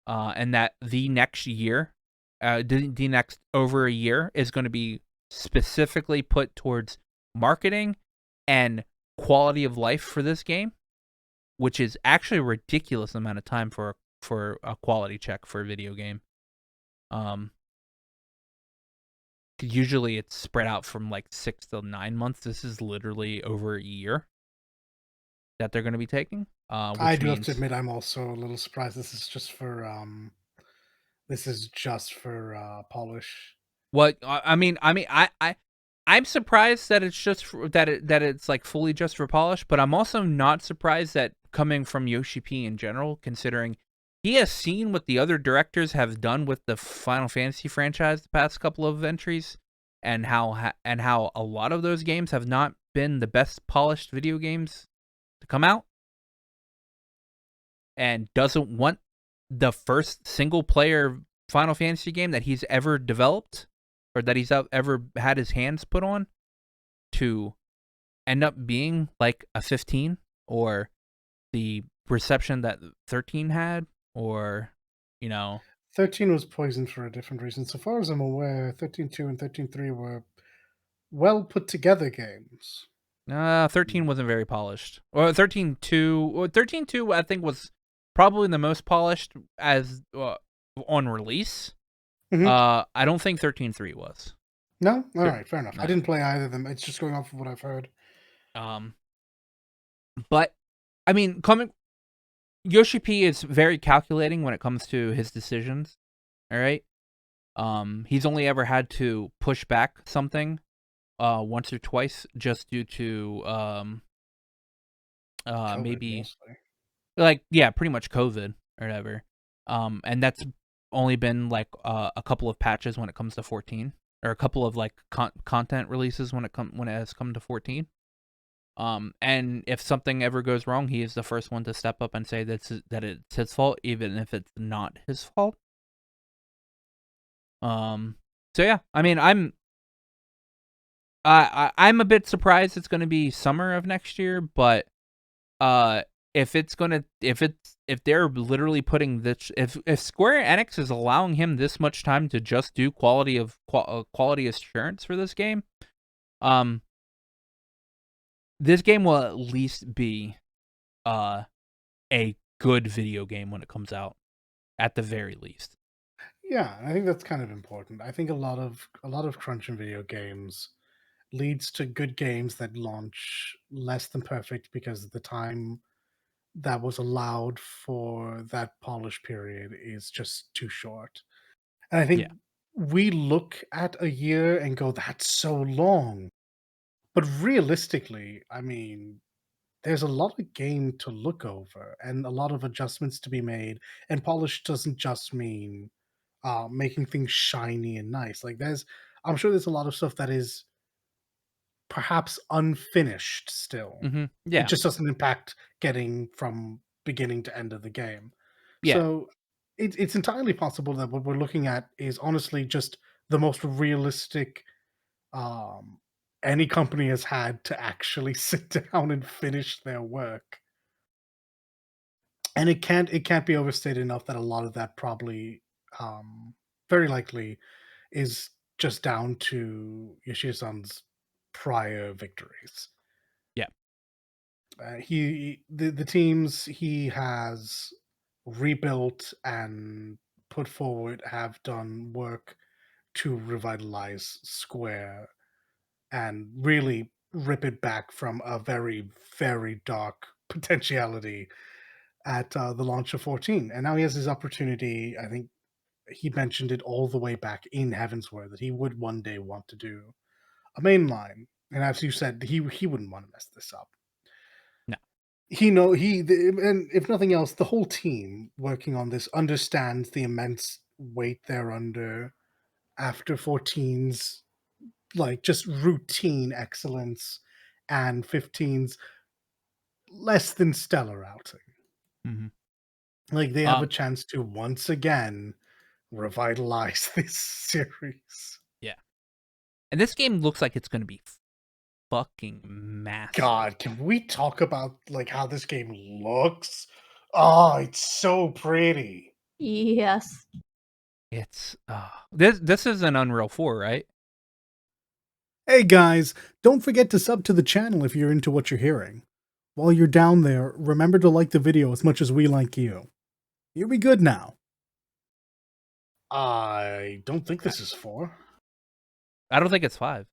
and that the next year, the next over a year is going to be specifically put towards marketing and quality of life for this game, which is actually a ridiculous amount of time for a quality check for a video game. Usually it's spread out from like 6 to 9 months. This is literally over a year that they're going to be taking. I do have to admit, I'm also a little surprised. This is just for polish. What I'm surprised that it's just that it's like fully just for polish, but I'm also not surprised that coming from Yoshi P in general, considering he has seen what the other directors have done with the Final Fantasy franchise the past couple of entries, and how a lot of those games have not been the best polished video games to come out, and doesn't want the first single player Final Fantasy game that he's ever developed or that he's ever had his hands put on to end up being like a 15 or the reception that 13 had, or 13 was poisoned for a different reason. So far as I'm aware, 13.2 and 13.3 were well put together games. 13 wasn't very polished. Or 13.2 I think was probably the most polished as on release. Mm-hmm. I don't think 13.3 was. No? All right, fair enough. No. I didn't play either of them. It's just going off of what I've heard. But I mean, Yoshi P is very calculating when it comes to his decisions. All right. He's only ever had to push back something once or twice just due to COVID, maybe mostly. like, yeah, pretty much COVID or whatever. And that's only been like a couple of patches when it comes to 14, or a couple of like content releases when it has come to 14. And if something ever goes wrong, he is the first one to step up and say that it's his fault, even if it's not his fault. So yeah, I mean, I'm a bit surprised it's going to be summer of next year, but if they're literally putting this, if Square Enix is allowing him this much time to just do quality assurance for this game, this game will at least be a good video game when it comes out, at the very least. Yeah, I think that's kind of important. I think a lot of crunch in video games leads to good games that launch less than perfect because the time that was allowed for that polish period is just too short. And I think we look at a year and go, that's so long. But realistically, I mean, there's a lot of game to look over and a lot of adjustments to be made. And polish doesn't just mean making things shiny and nice. Like I'm sure there's a lot of stuff that is perhaps unfinished still. Mm-hmm. It Yeah. just doesn't impact getting from beginning to end of the game. Yeah. So it's entirely possible that what we're looking at is honestly just the most realistic any company has had to actually sit down and finish their work. And it can't be overstated enough that a lot of that probably very likely is just down to Yoshida-san's prior victories. Yeah. The teams he has rebuilt and put forward have done work to revitalize Square and really rip it back from a very, very dark potentiality. at the launch of 14, and now he has his opportunity. I think he mentioned it all the way back in Heavensward that he would one day want to do a mainline, and as you said, he wouldn't want to mess this up. No, and if nothing else, the whole team working on this understands the immense weight they're under after 14's like just routine excellence and 15's less than stellar outing. mm-hmm. Like they have a chance to once again revitalize this series. Yeah, and this game looks like it's going to be fucking massive. God, can we talk about like how this game looks? Oh, it's so pretty. Yes. It's this is an Unreal 4, right? Hey guys, don't forget to sub to the channel if you're into what you're hearing. While you're down there, remember to like the video as much as we like you. You'll be good now. I don't think this is 4. I don't think it's 5. I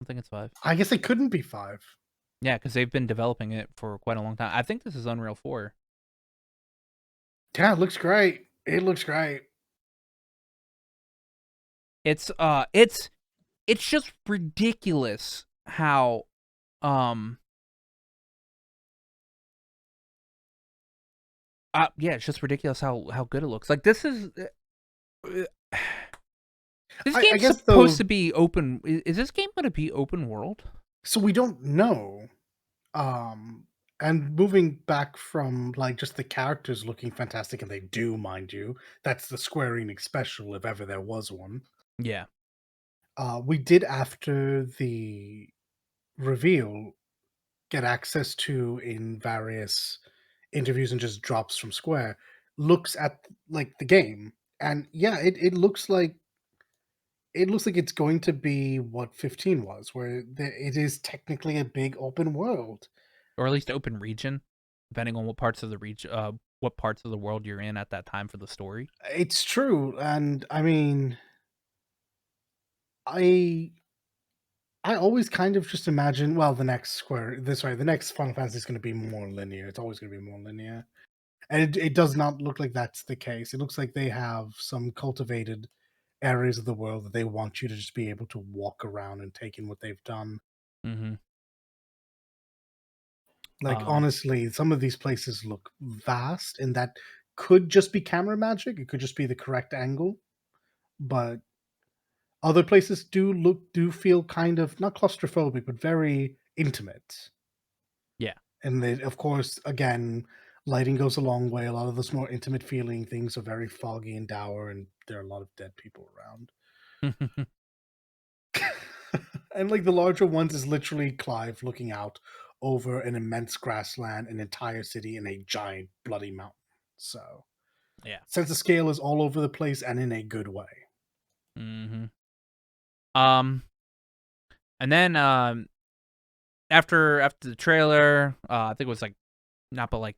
don't think it's 5. I guess it couldn't be 5. Yeah, because they've been developing it for quite a long time. I think this is Unreal 4. Yeah, it looks great. It looks great. It's just ridiculous how yeah, it's just ridiculous how good it looks. Like this is this game's supposed to be open. Is this game going to be open world? So we don't know. And moving back from like just the characters looking fantastic, and they do, mind you, that's the Square Enix special if ever there was one. Yeah. We did, after the reveal, get access to, in various interviews and just drops from Square, looks at like the game, and yeah, it looks like it's going to be what 15 was, where it is technically a big open world, or at least open region, depending on what parts of the region, what parts of the world you're in at that time for the story. It's true, and I mean, I always kind of just imagine, well, the next Final Fantasy is going to be more linear. It's always going to be more linear. And it does not look like that's the case. It looks like they have some cultivated areas of the world that they want you to just be able to walk around and take in what they've done. Mm-hmm. Like, honestly, some of these places look vast, and that could just be camera magic. It could just be the correct angle. But other places do feel kind of, not claustrophobic, but very intimate. Yeah. And they, of course, again, lighting goes a long way. A lot of those more intimate feeling things are very foggy and dour, and there are a lot of dead people around. And like the larger ones is literally Clive looking out over an immense grassland, an entire city, and a giant bloody mountain. So yeah, sense of scale is all over the place, and in a good way. Mm-hmm. And then after the trailer, I think it was like not but like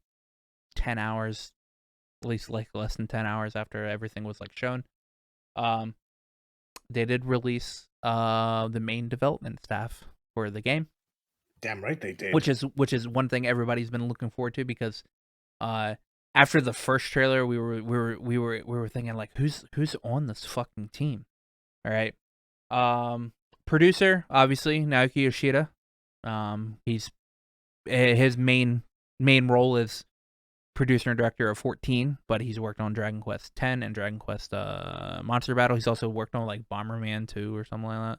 10 hours, at least like less than 10 hours after everything was like shown, they did release the main development staff for the game. Damn right they did. Which is one thing everybody's been looking forward to, because after the first trailer we were thinking like, who's on this fucking team? All right. Producer, obviously, Naoki Yoshida. He's his main role is producer and director of 14, but he's worked on Dragon Quest X and Dragon Quest Monster Battle. He's also worked on like Bomberman 2 or something like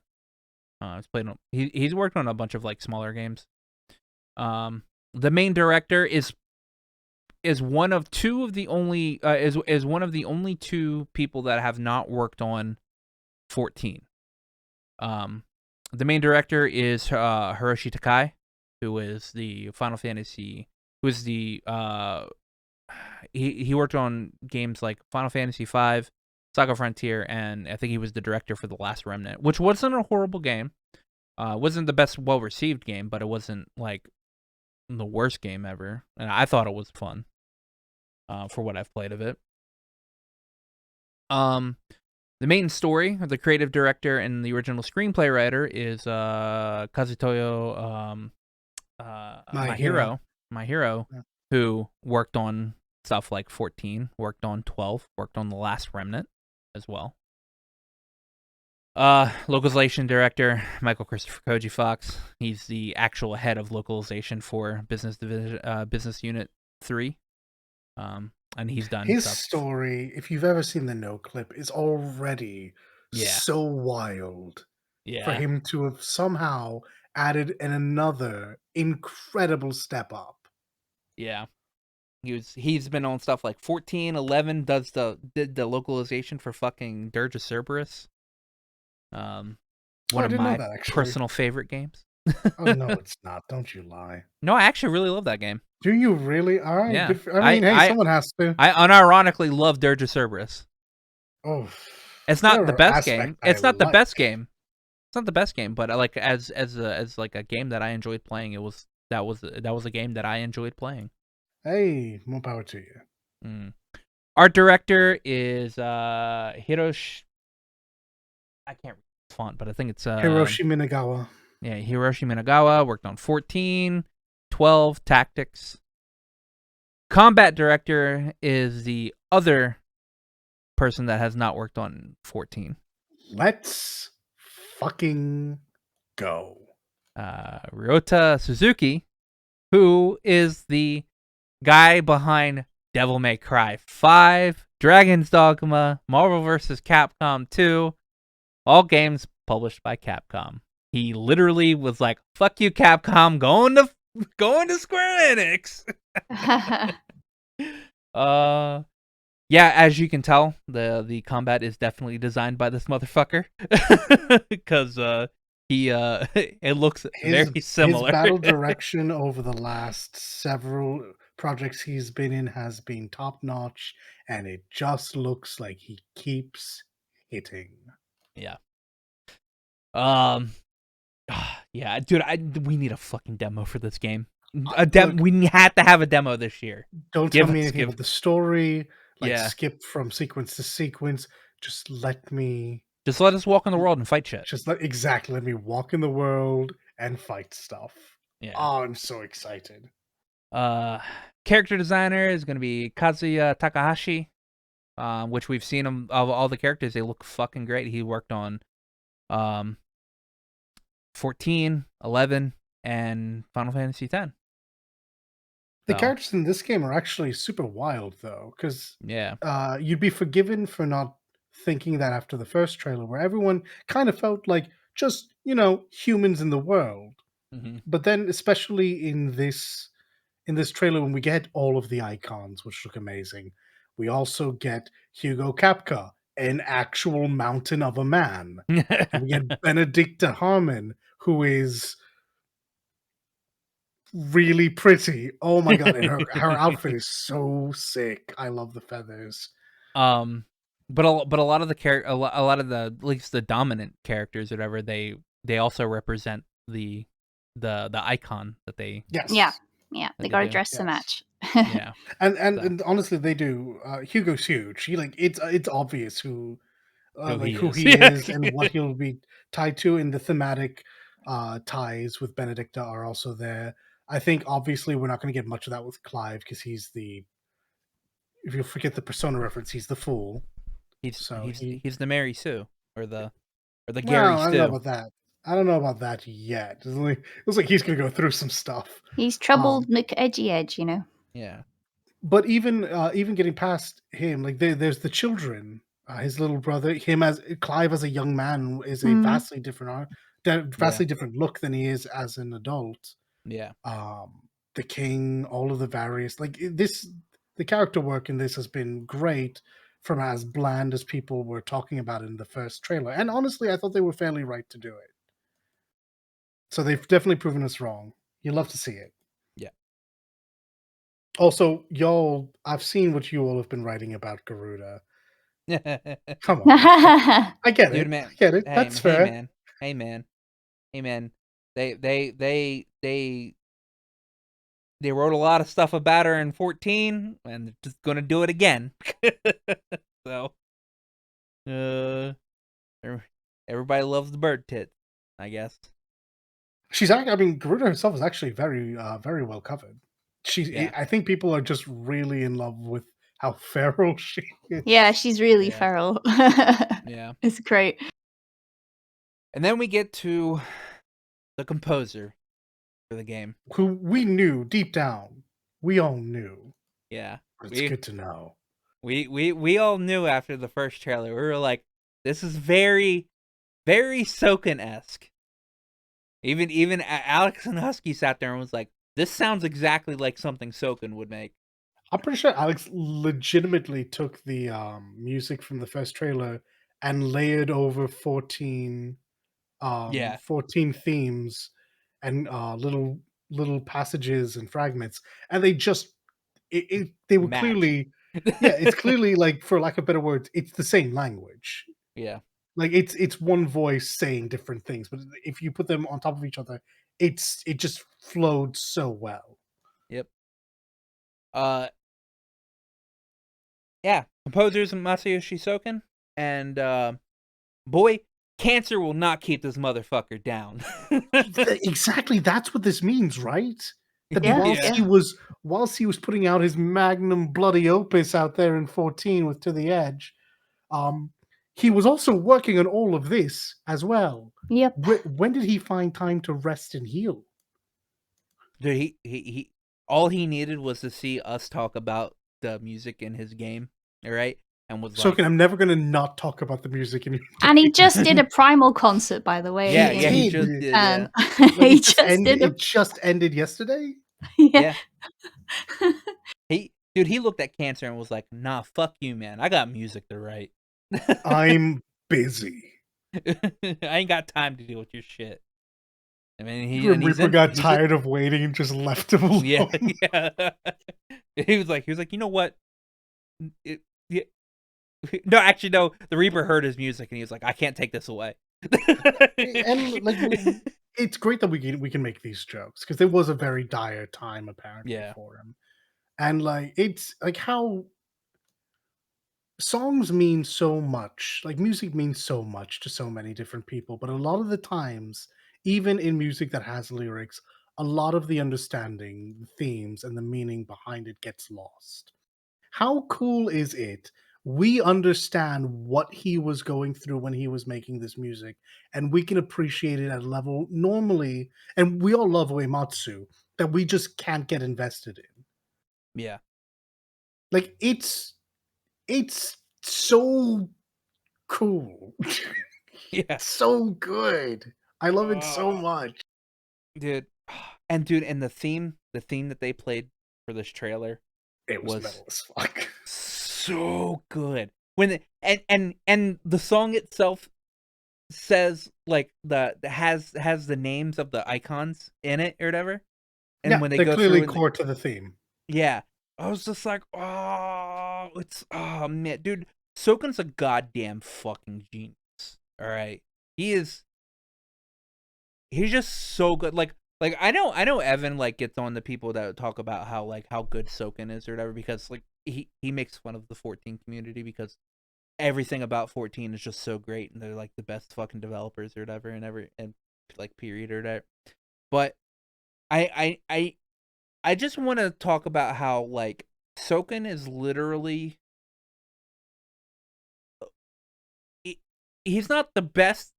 that. He's worked on a bunch of like smaller games. The main director is one of the only two people that have not worked on 14. The main director is Hiroshi Takai, who is the Final Fantasy, he worked on games like Final Fantasy V, Saga Frontier, and I think he was the director for The Last Remnant, which wasn't a horrible game. Wasn't the best well-received game, but it wasn't like the worst game ever, and I thought it was fun for what I've played of it. The main story, the creative director and the original screenplay writer is Kazutoyo My Hero, yeah. who worked on stuff like 14, worked on 12, worked on The Last Remnant as well. Localization director Michael Christopher Koji Fox. He's the actual head of localization for Business Unit 3. And he's done his stuff. story. If you've ever seen the No clip, is already so wild. Yeah. For him to have somehow added another incredible step up. Yeah. He's been on stuff like 14, 11, did the localization for fucking Dirge of Cerberus. One of my personal favorite games. Oh no, it's not. Don't you lie. No, I actually really love that game. Do you really? All right. Yeah. Hey, someone has to. I unironically love Dirge of Cerberus. Oh, it's not the best game. It's not the best game. It's not the best game, but like as like a game that I enjoyed playing, that was a game that I enjoyed playing. Hey, more power to you. Art director is Hiroshi. I can't read the font, but I think it's Hiroshi Minagawa. Yeah, Hiroshi Minagawa worked on 14, 12, Tactics. Combat director is the other person that has not worked on 14. Let's fucking go. Ryota Suzuki, who is the guy behind Devil May Cry 5, Dragon's Dogma, Marvel vs. Capcom 2, all games published by Capcom. He literally was like, "Fuck you, Capcom, going to Square Enix." Yeah, as you can tell, the combat is definitely designed by this motherfucker because it looks very similar. His battle direction over the last several projects he's been in has been top notch, and it just looks like he keeps hitting. Yeah. Yeah, dude, we need a fucking demo for this game. We had to have a demo this year. Don't tell me anything about the story. Skip from sequence to sequence. Just let us walk in the world and fight shit. Let me walk in the world and fight stuff. Yeah. Oh, I'm so excited. Character designer is going to be Kazuya Takahashi, which we've seen him of all the characters. They look fucking great. He worked on 14, 11, and Final Fantasy X. The characters in this game are actually super wild, though, because yeah, you'd be forgiven for not thinking that after the first trailer, where everyone kind of felt like just, humans in the world. Mm-hmm. But then, especially in this trailer, when we get all of the icons, which look amazing, we also get Hugo Kapka, an actual mountain of a man. And we get Benedicta Harmon, who is really pretty. Oh my god, and her outfit is so sick. I love the feathers. But a lot of the a lot of the, at least the dominant characters, or whatever, they also represent the icon that they. Yes. Yeah. They gotta dress to match. Yeah. And honestly, they do. Hugo's huge. It's obvious who he is and what he'll be tied to, and the thematic ties with Benedicta are also there. I think obviously we're not going to get much of that with Clive, because he's if you forget the Persona reference, he's the fool. He's the Mary Sue or the Gary Stu. I don't know about that. I don't know about that yet. It looks like he's going to go through some stuff. He's troubled McEdgy Edge, Yeah. But even getting past him, like there's the children. His little brother, Clive as a young man is a vastly different different look than he is as an adult. Yeah. The king, all of the various the character work in this has been great, from as bland as people were talking about in the first trailer. And honestly, I thought they were fairly right to do it. So they've definitely proven us wrong. You love to see it. Yeah. Also, y'all, I've seen what you all have been writing about Garuda. Come on. I get it. Man. I get it. That's fair. Hey man. They wrote a lot of stuff about her in 14, and they're just gonna do it again. So, everybody loves the bird tits, I guess. Garuda herself is actually very, very well covered. I think people are just really in love with how feral she is. Yeah, she's really Yeah. feral. Yeah. It's great. And then we get to the composer for the game. Who we knew deep down. We all knew. Yeah. But it's good to know. We all knew after the first trailer. We were like, this is very, very Soken-esque. Even Alex and Husky sat there and was like, this sounds exactly like something Soken would make. I'm pretty sure Alex legitimately took the music from the first trailer and layered over 14 14 themes and little passages and fragments, and they were Match. clearly it's clearly, like, for lack of better words, it's the same language. Yeah. Like, it's one voice saying different things, but if you put them on top of each other, it just flowed so well. Yep. Yeah, composer's Masayoshi Soken, and boy, cancer will not keep this motherfucker down. Exactly, that's what this means, right? That Yeah, whilst he was putting out his magnum bloody opus out there in 14 with To the Edge, he was also working on all of this as well. Yep. When did he find time to rest and heal? Dude, he all he needed was to see us talk about the music in his game, all right? And was like, I'm never gonna not talk about the music in your and he just did a Primal concert, by the way. yeah, He he did. just did, yeah. He just did It just ended yesterday? Yeah. He looked at cancer and was like, nah, fuck you, man. I got music to write. I'm busy. I ain't got time to deal with your shit. I mean, Grim Reaper got tired of waiting and just left him alone. Yeah. He was like, you know what? No, actually, no. The Reaper heard his music and he was like, I can't take this away. And like, it's great that we can make these jokes because there was a very dire time apparently for him, and like it's like how songs mean so much. Like music means so much to so many different people, but a lot of the times, even in music that has lyrics, a lot of the understanding, the themes, and the meaning behind it gets lost. How cool is it? We understand what he was going through when he was making this music, and we can appreciate it at a level normally, and we all love Uematsu, that we just can't get invested in. Yeah. Like it's so cool. Yeah. So good. I love it so much. Dude. And the theme that they played for this trailer, it was metal as fuck. So good. When and the song itself says like has the names of the icons in it or whatever. And yeah, when they they're go clearly through core to the theme. Yeah. I was just like, oh man, dude, Soken's a goddamn fucking genius. All right. He's just so good. Like I know Evan like gets on the people that talk about how good Soken is or whatever because like he makes fun of the 14 community because everything about 14 is just so great and they're like the best fucking developers or whatever and like period or whatever. But I just want to talk about how like Soken is literally he's not the best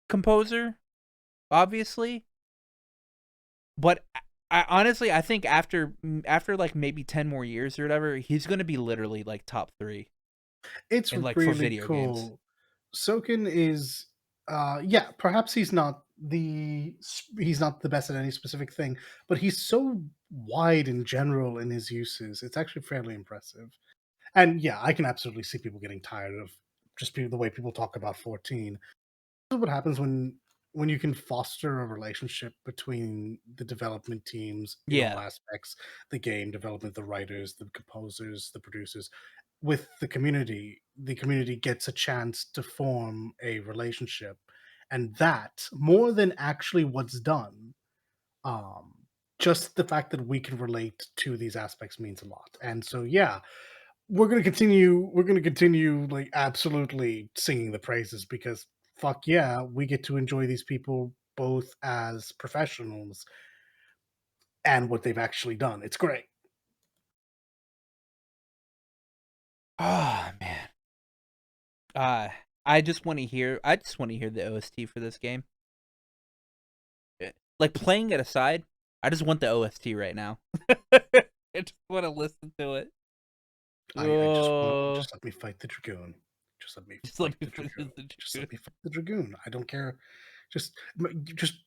composer, obviously, but I honestly I think after like maybe 10 more years or whatever, he's gonna be literally like top 3. It's like really for video cool. games. Soken is yeah, perhaps he's not the best at any specific thing, but he's so wide in general in his uses. It's actually fairly impressive. And yeah, I can absolutely see people getting tired of just the way people talk about 14. This is what happens when you can foster a relationship between the development teams in all aspects, the game development, the writers, the composers, the producers, with the community gets a chance to form a relationship, and that more than actually what's done, um just the fact that we can relate to these aspects means a lot. And so yeah, we're gonna continue like absolutely singing the praises because fuck yeah, we get to enjoy these people both as professionals and what they've actually done. It's great. Oh man. I just want to hear the OST for this game. Like, playing it aside, I just want the OST right now. I just want to listen to it. I just want, just let me fight the Dragoon. Just let me fight the Dragoon. Just let me fight the Dragoon. I don't care. Just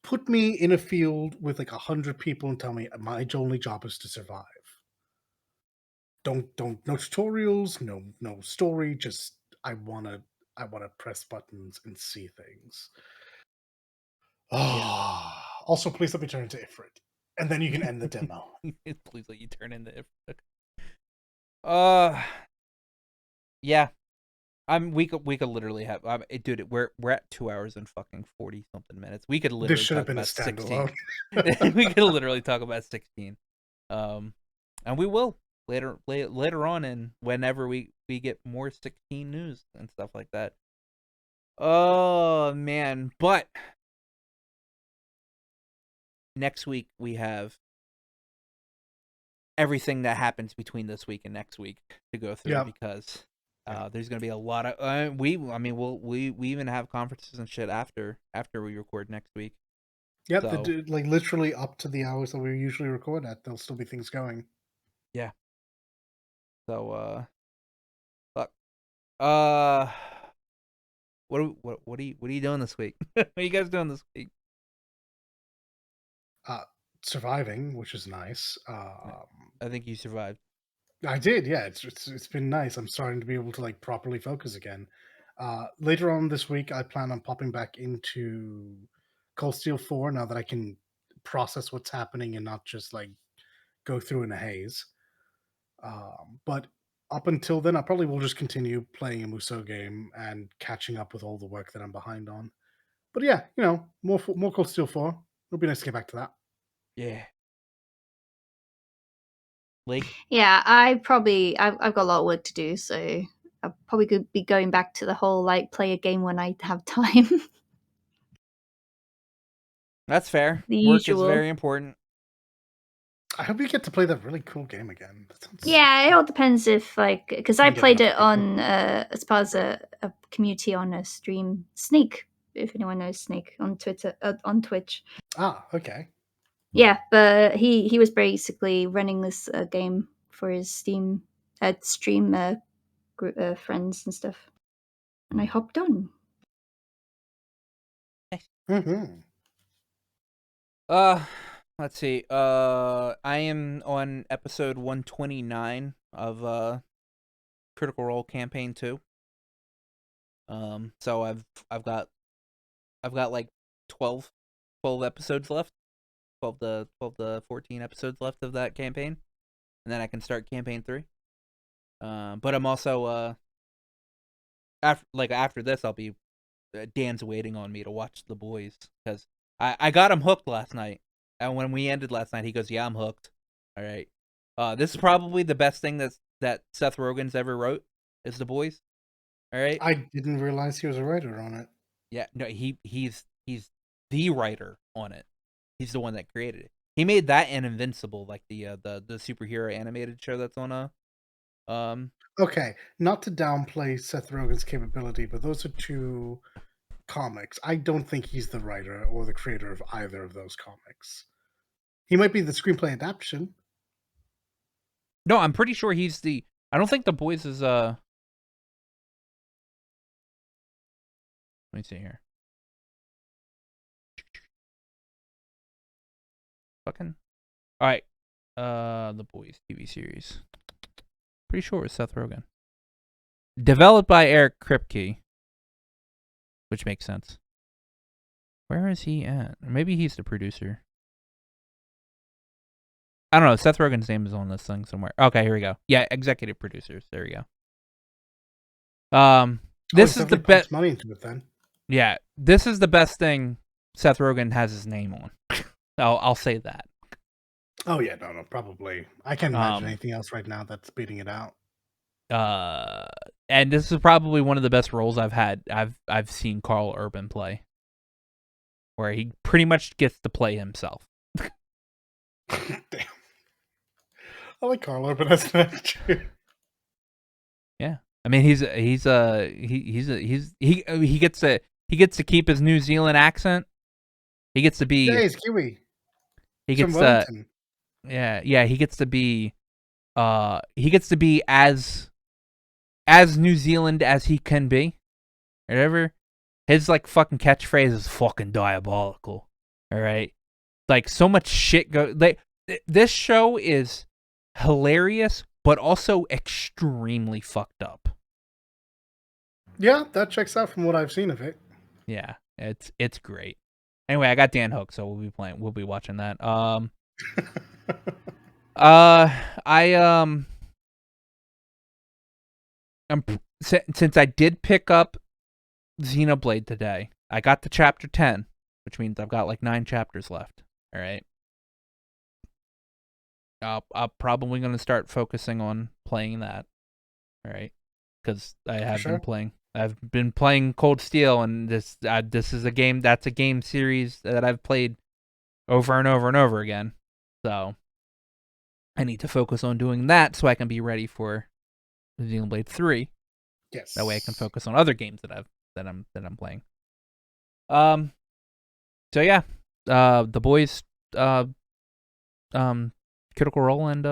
put me in a field with like 100 people and tell me my only job is to survive. Don't no tutorials, no story. Just I wanna press buttons and see things. Oh, also, please let me turn into Ifrit, and then you can end the demo. Please let you turn into Ifrit. Yeah. We could literally have. Dude, we're at 2 hours and fucking 40 something minutes. We could literally. This should have been a standalone. We could literally talk about 16. And we will later on, and whenever we get more 16 news and stuff like that. Oh man, but next week we have everything that happens between this week and next week to go through, because there's gonna be a lot of we even have conferences and shit after we record next week. Yep, so, like literally up to the hours that we usually record at, there'll still be things going. Yeah. So fuck. What are you doing this week? What are you guys doing this week? Surviving, which is nice. I think you survived. I did, yeah. It's been nice. I'm starting to be able to like properly focus again. Later on this week, I plan on popping back into Cold Steel 4 now that I can process what's happening and not just like go through in a haze. But up until then, I probably will just continue playing a Musou game and catching up with all the work that I'm behind on. But yeah, more Cold Steel 4. It'll be nice to get back to that. Yeah. Lake? Yeah, I've got a lot of work to do, so I probably could be going back to the whole like play a game when I have time. That's fair. The Work usual. is very important. I hope you get to play that really cool game again. Yeah, it all depends if because I played it on as part of a community on a stream. Snake, if anyone knows Snake on Twitter, on Twitch. Ah, okay. Yeah, but he was basically running this game for his stream group, friends and stuff, and I hopped on. Mm-hmm. Let's see. I am on episode 129 of Critical Role Campaign 2. So I've got like 12 episodes left. 12 to 14 episodes left of that campaign, and then I can start campaign 3. But I'm also after this, I'll be Dan's waiting on me to watch The Boys, because I got him hooked last night, and when we ended last night, he goes, "Yeah, I'm hooked." All right. This is probably the best thing that Seth Rogen's ever wrote, is The Boys. All right. I didn't realize he was a writer on it. Yeah, no, he's the writer on it. He's the one that created it. He made that and Invincible, like the superhero animated show that's on Okay, not to downplay Seth Rogen's capability, but those are two comics. I don't think he's the writer or the creator of either of those comics. He might be the screenplay adaptation. No, I'm pretty sure he's the. I don't think The Boys is Let me see here. Fucking. All right. The Boys TV series. Pretty sure it was Seth Rogen. Developed by Eric Kripke, which makes sense. Where is he at? Or maybe he's the producer. I don't know. Seth Rogen's name is on this thing somewhere. Okay, here we go. Yeah, executive producers. There we go. This is the best. Money into it then. Yeah, this is the best thing Seth Rogen has his name on. I'll say that. Oh yeah, no, probably. I can't imagine anything else right now that's beating it out. And this is probably one of the best roles I've seen Carl Urban play, where he pretty much gets to play himself. Damn. I like Carl Urban as an actor. Yeah, I mean he gets to keep his New Zealand accent. He gets to be. Yeah, he's Kiwi. He gets to. Yeah. He gets to be. He gets to be as New Zealand as he can be. Whatever. His like fucking catchphrase is fucking diabolical. All right, like so much shit go. Like this show is hilarious, but also extremely fucked up. Yeah, that checks out from what I've seen of it. Yeah, it's great. Anyway, I got Dan hooked, so we'll be watching that. Since I did pick up Xenoblade today, I got to chapter 10, which means I've got like 9 chapters left. All right. I'm probably going to start focusing on playing that. All right. Because I have been playing. I've been playing Cold Steel, and this is a game that's a game series that I've played over and over and over again. So I need to focus on doing that so I can be ready for Xenoblade 3. Yes. That way I can focus on other games that I'm playing. So yeah, the boys Critical Role and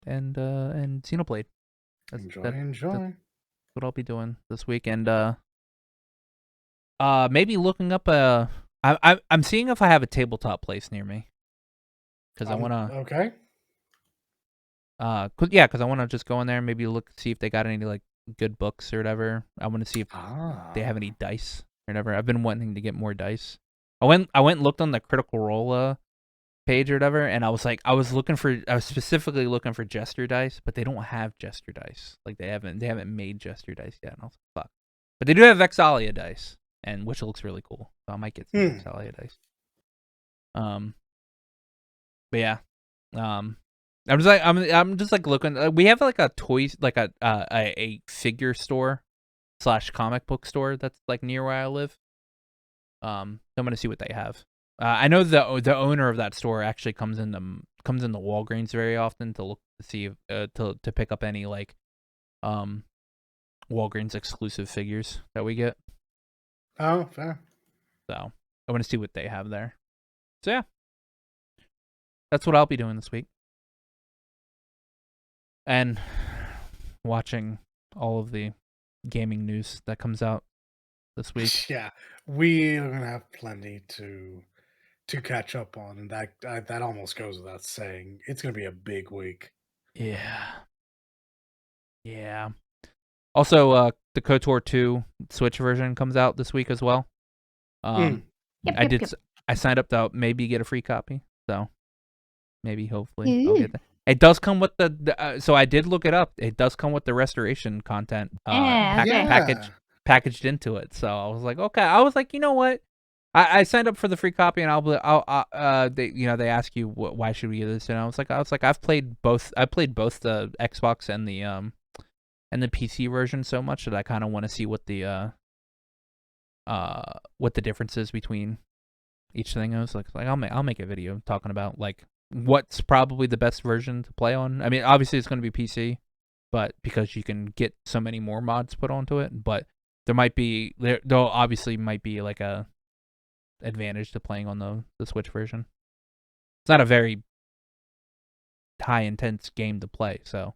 Xenoblade. Enjoy. What I'll be doing this week, and maybe looking up I'm seeing if I have a tabletop place near me, because I want to. Okay. Because I want to just go in there and maybe see if they got any like good books or whatever. I want to see if they have any dice or whatever. I've been wanting to get more dice. I went and looked on the Critical Role page or whatever, and I was specifically looking for Jester dice, but they don't have Jester dice. Like they haven't made Jester dice yet. And I was like, fuck. But they do have Vexalia dice, and which looks really cool. So I might get some Vexalia dice. But yeah. I'm just looking. We have like a toys, like a figure store / comic book store that's like near where I live. So I'm gonna see what they have. I know the owner of that store actually comes in the Walgreens very often to look to see to pick up any like Walgreens exclusive figures that we get. Oh, fair. So I want to see what they have there. So yeah, that's what I'll be doing this week. And watching all of the gaming news that comes out this week. Yeah, we are gonna have plenty to catch up on, and that almost goes without saying. It's gonna be a big week. Yeah. Also, the KOTOR 2 Switch version comes out this week as well. I signed up to maybe get a free copy, so maybe hopefully I'll get that. It does come with so I did look it up. It does come with the restoration content packaged into it. So I was like, okay. I was like, you know what? I signed up for the free copy, and they ask you why should we do this, and I was like I've played both. I played both the Xbox and the PC version so much that I kind of want to see what the differences between each thing is. Like I'll make a video talking about like what's probably the best version to play on. I mean, obviously it's going to be PC, but because you can get so many more mods put onto it, but there obviously might be like a advantage to playing on the Switch version. It's not a very high intense game to play, to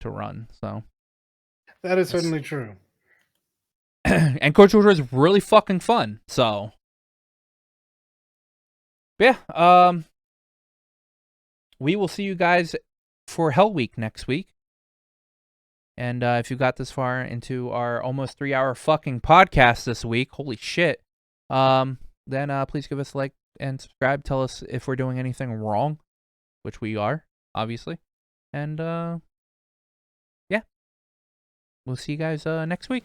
run. So that is certainly true. And KOTOR is really fucking fun. So yeah, we will see you guys for Hell Week next week. And if you got this far into our almost 3-hour fucking podcast this week, holy shit, then please give us a like and subscribe. Tell us if we're doing anything wrong, which we are, obviously. And yeah, we'll see you guys next week.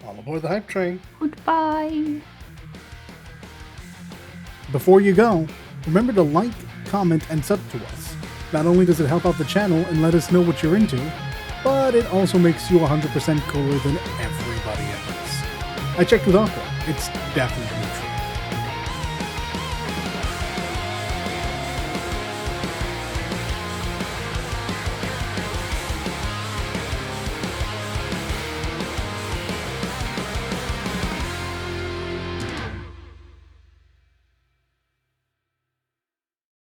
All aboard the hype train. Goodbye. Before you go, remember to like, comment, and sub to us. Not only does it help out the channel and let us know what you're into, but it also makes you 100% cooler than everybody else. I checked with Aqua. It's definitely